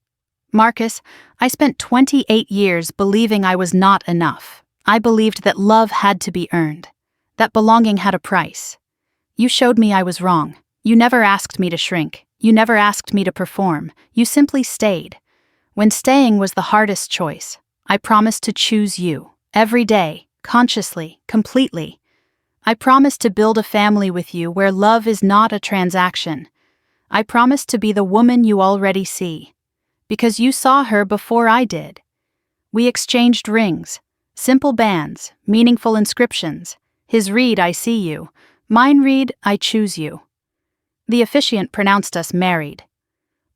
"Marcus, I spent 28 years believing I was not enough. I believed that love had to be earned, that belonging had a price. You showed me I was wrong. You never asked me to shrink. You never asked me to perform. You simply stayed. When staying was the hardest choice, I promised to choose you, every day, consciously, completely. I promised to build a family with you where love is not a transaction. I promised to be the woman you already see, because you saw her before I did. We exchanged rings, simple bands, meaningful inscriptions. His read, "I see you." Mine read, "I choose you." The officiant pronounced us married.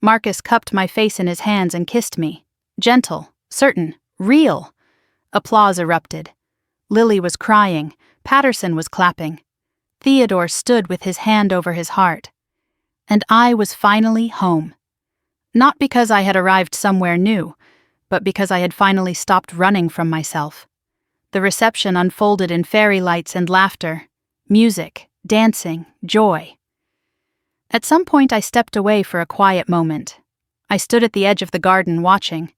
Marcus cupped my face in his hands and kissed me. Gentle, certain, real. Applause erupted. Lily was crying. Patterson was clapping. Theodore stood with his hand over his heart. And I was finally home. Not because I had arrived somewhere new, but because I had finally stopped running from myself. The reception unfolded in fairy lights and laughter, music, dancing, joy. At some point I stepped away for a quiet moment. I stood at the edge of the garden watching.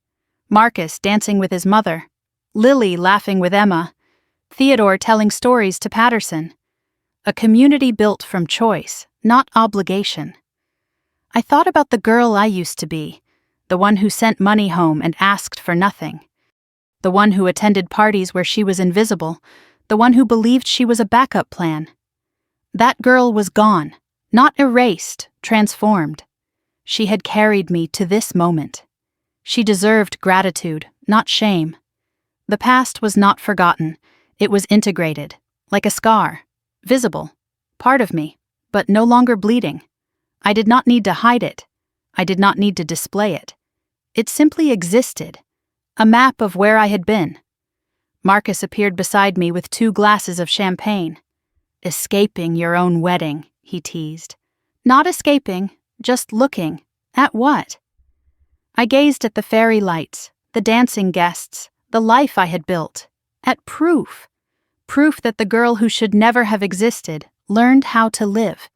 Marcus dancing with his mother, Lily laughing with Emma, Theodore telling stories to Patterson. A community built from choice, not obligation. I thought about the girl I used to be, the one who sent money home and asked for nothing, the one who attended parties where she was invisible, the one who believed she was a backup plan. That girl was gone, not erased, transformed. She had carried me to this moment. She deserved gratitude, not shame. The past was not forgotten. It was integrated, like a scar, visible, part of me, but no longer bleeding. I did not need to hide it. I did not need to display it. It simply existed, a map of where I had been. Marcus appeared beside me with 2 glasses of champagne. "Escaping your own wedding," he teased. Not escaping, just looking. At what? I gazed at the fairy lights, the dancing guests, the life I had built. At proof. Proof that the girl who should never have existed learned how to live.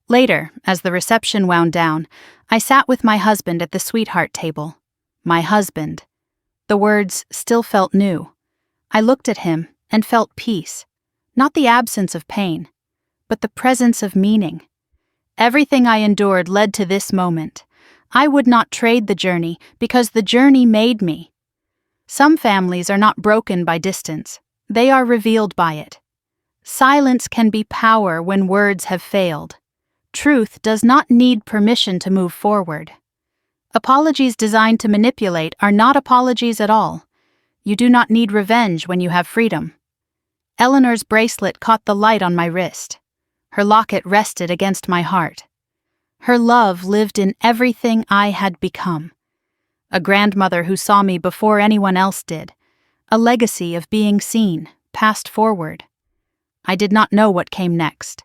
Later, as the reception wound down, I sat with my husband at the sweetheart table. My husband. The words still felt new. I looked at him and felt peace. Not the absence of pain, but the presence of meaning. Everything I endured led to this moment. I would not trade the journey because the journey made me. Some families are not broken by distance. They are revealed by it. Silence can be power when words have failed. Truth does not need permission to move forward. Apologies designed to manipulate are not apologies at all. You do not need revenge when you have freedom. Eleanor's bracelet caught the light on my wrist. Her locket rested against my heart. Her love lived in everything I had become. A grandmother who saw me before anyone else did. A legacy of being seen, passed forward. I did not know what came next.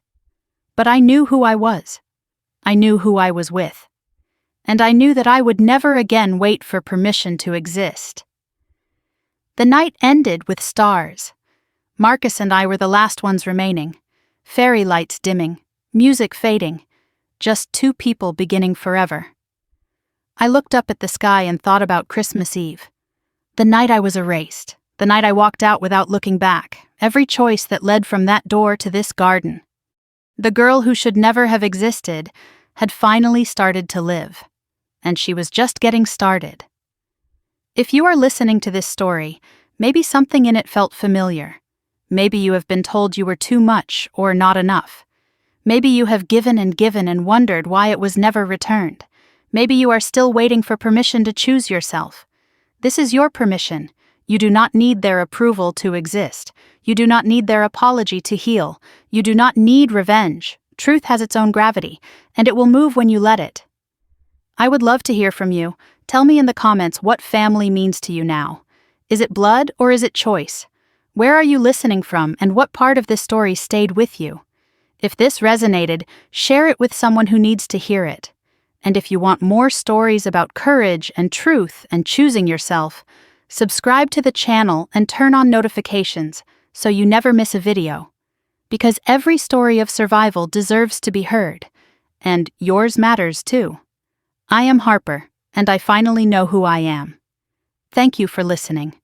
But I knew who I was. I knew who I was with. And I knew that I would never again wait for permission to exist. The night ended with stars. Marcus and I were the last ones remaining. Fairy lights dimming, music fading. Just 2 people beginning forever. I looked up at the sky and thought about Christmas Eve. The night I was erased. The night I walked out without looking back. Every choice that led from that door to this garden. The girl who should never have existed had finally started to live. And she was just getting started. If you are listening to this story, maybe something in it felt familiar. Maybe you have been told you were too much or not enough. Maybe you have given and wondered why it was never returned. Maybe you are still waiting for permission to choose yourself. This is your permission. You do not need their approval to exist. You do not need their apology to heal. You do not need revenge. Truth has its own gravity, and it will move when you let it. I would love to hear from you. Tell me in the comments what family means to you now. Is it blood or is it choice? Where are you listening from, and what part of this story stayed with you? If this resonated, share it with someone who needs to hear it. And if you want more stories about courage and truth and choosing yourself, subscribe to the channel and turn on notifications so you never miss a video. Because every story of survival deserves to be heard, and yours matters too. I am Harper, and I finally know who I am. Thank you for listening.